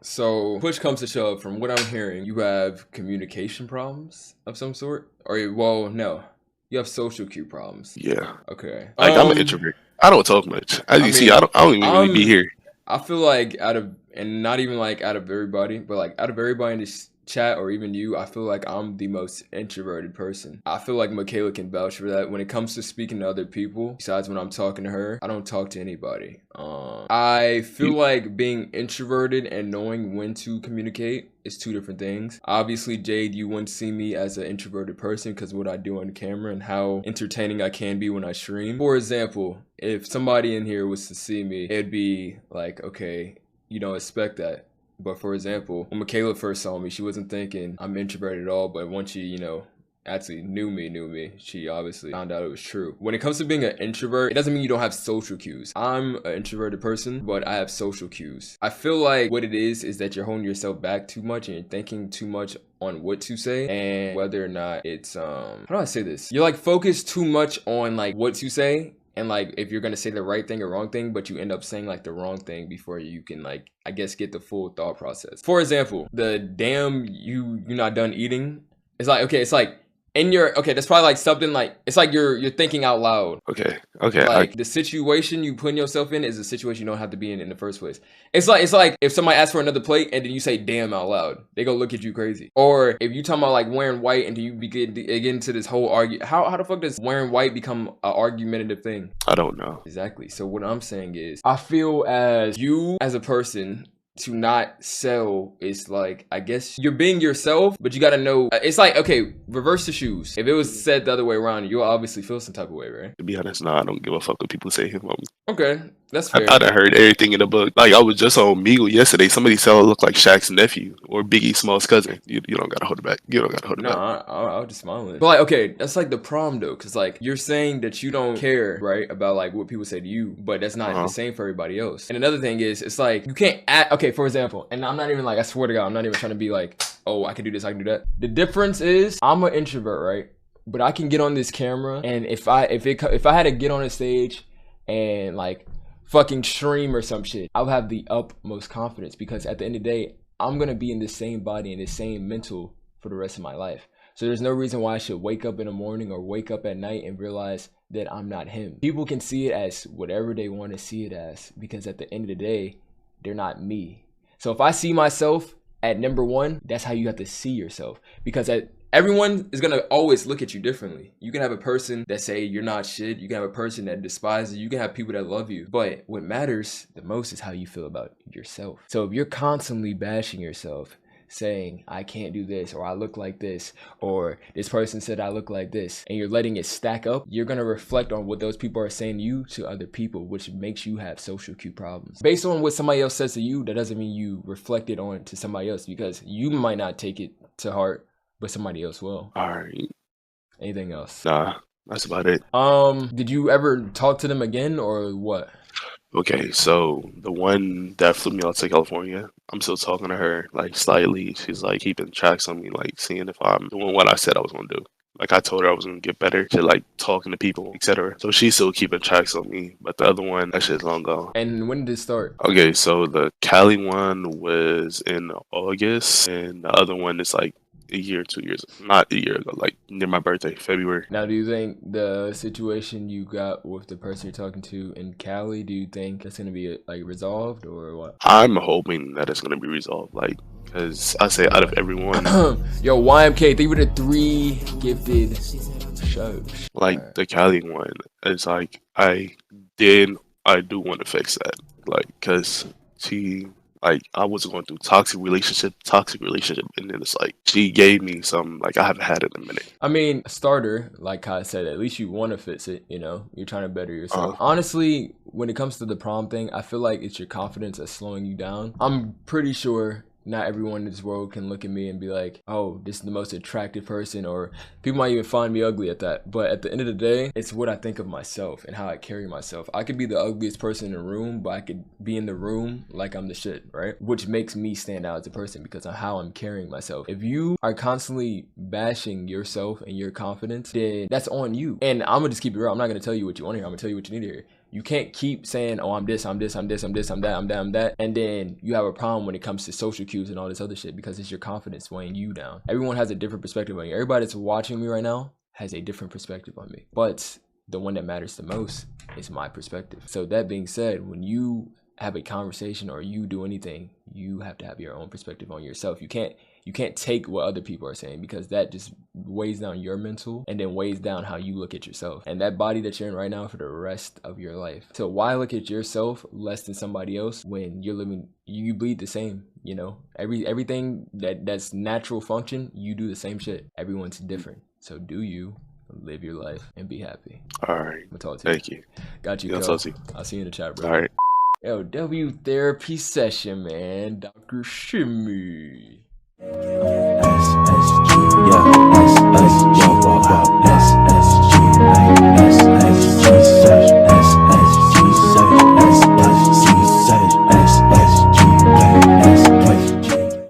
So, push comes to shove, from what I'm hearing, you have communication problems of some sort? Or, well, no. You have social cue problems. Yeah. Okay. Like, I'm an introvert. I don't talk much. As you see, I don't even really be here. I feel like and not even like out of everybody, but like out of everybody in this chat or even you, I feel like I'm the most introverted person. I feel like Michaela can vouch for that. When it comes to speaking to other people, besides when I'm talking to her, I don't talk to anybody. I feel like being introverted and knowing when to communicate is two different things. Obviously, Jade, you wouldn't see me as an introverted person because of what I do on camera and how entertaining I can be when I stream. For example, if somebody in here was to see me, it'd be like, okay, you don't expect that. But for example, when Michaela first saw me, she wasn't thinking I'm introverted at all. But once she, actually knew me, she obviously found out it was true. When it comes to being an introvert, it doesn't mean you don't have social cues. I'm an introverted person, but I have social cues. I feel like what it is that you're holding yourself back too much and you're thinking too much on what to say and whether or not it's, how do I say this? You're like focused too much on like what to say. And like if you're gonna say the right thing or wrong thing, but you end up saying like the wrong thing before you can like, I guess, get the full thought process. For example, the damn you're not done eating. It's like, okay, it's like in your, okay, that's probably like something like, it's like you're thinking out loud. Okay. Like the situation you putting yourself in is a situation you don't have to be in the first place. It's like if somebody asks for another plate and then you say damn out loud, they go look at you crazy. Or if you talking about like wearing white and then you get into this whole how the fuck does wearing white become an argumentative thing? I don't know. Exactly. So what I'm saying is, I feel as you as a person to not sell is like, I guess you're being yourself, but you gotta know, it's like, okay, reverse the shoes. If it was said the other way around, you'll obviously feel some type of way, right? To be honest, no, I don't give a fuck what people say about me. Okay, that's fair. I done heard everything in the book. Like, I was just on Meagle yesterday. Somebody said I look like Shaq's nephew or Biggie Small's cousin. You don't gotta hold it back. You don't gotta hold it back. No, I'll just smile it. But like, okay, that's like the problem though, because like you're saying that you don't care, right, about like what people say to you, but that's not the same for everybody else. And another thing is, it's like you can't act. Okay, for example, and I'm not even like, I swear to God, I'm not even trying to be like, oh, I can do this, I can do that. The difference is, I'm an introvert, right? But I can get on this camera, and if I had to get on a stage and like fucking stream or some shit, I'll have the utmost confidence because at the end of the day, I'm gonna be in the same body and the same mental for the rest of my life. So there's no reason why I should wake up in the morning or wake up at night and realize that I'm not him. People can see it as whatever they want to see it as because at the end of the day, they're not me. So if I see myself at number one, that's how you have to see yourself because everyone is gonna always look at you differently. You can have a person that say you're not shit. You can have a person that despises you. You can have people that love you. But what matters the most is how you feel about yourself. So if you're constantly bashing yourself, saying I can't do this, or I look like this, or this person said I look like this, and you're letting it stack up, you're gonna reflect on what those people are saying to you to other people, which makes you have social cue problems. Based on what somebody else says to you, that doesn't mean you reflect it on to somebody else because you might not take it to heart, but somebody else will. All right. Anything else? Nah, that's about it. Did you ever talk to them again or what? Okay, so the one that flew me out to California, I'm still talking to her, like, slightly. She's, like, keeping tracks on me, like, seeing if I'm doing what I said I was going to do. Like, I told her I was going to get better to, like, talking to people, etc. So she's still keeping tracks on me. But the other one, that shit's long gone. And when did it start? Okay, so the Cali one was in August, and the other one is, like, a year, 2 years, not a year ago, like near my birthday, February. Now, do you think the situation you got with the person you're talking to in Cali, do you think that's going to be like resolved or what? I'm hoping that it's going to be resolved, like, because I say out of everyone. Yo, YMK, they were the 3 gifted shows. Like the Cali one, it's like, I do want to fix that, like, because she Like I was going through toxic relationship, and then it's like she gave me some like I haven't had in a minute. I mean, starter, like Kai said, at least you want to fix it, you know? You're trying to better yourself. Uh-huh. Honestly, when it comes to the prom thing, I feel like it's your confidence that's slowing you down. I'm pretty sure not everyone in this world can look at me and be like, oh, this is the most attractive person, or people might even find me ugly at that. But at the end of the day, it's what I think of myself and how I carry myself. I could be the ugliest person in the room, but I could be in the room like I'm the shit, right? Which makes me stand out as a person because of how I'm carrying myself. If you are constantly bashing yourself and your confidence, then that's on you. And I'm gonna just keep it real. I'm not gonna tell you what you want to hear. I'm gonna tell you what you need to hear. You can't keep saying, oh, I'm this, I'm this, I'm this, I'm this, I'm that, I'm that, I'm that. And then you have a problem when it comes to social cues and all this other shit because it's your confidence weighing you down. Everyone has a different perspective on you. Everybody that's watching me right now has a different perspective on me. But the one that matters the most is my perspective. So that being said, when you have a conversation or you do anything, you have to have your own perspective on yourself. You can't take what other people are saying because that just weighs down your mental and then weighs down how you look at yourself and that body that you're in right now for the rest of your life. So why look at yourself less than somebody else when you're living, you bleed the same, you know? Everything that's natural function, you do the same shit. Everyone's different. So do you live your life and be happy. All right. I'm talk to you. Thank you. Got you, Yeah, Kel. I'll see you. I'll see you in the chat, bro. All right. Yo, W therapy session, man. Dr. Simey.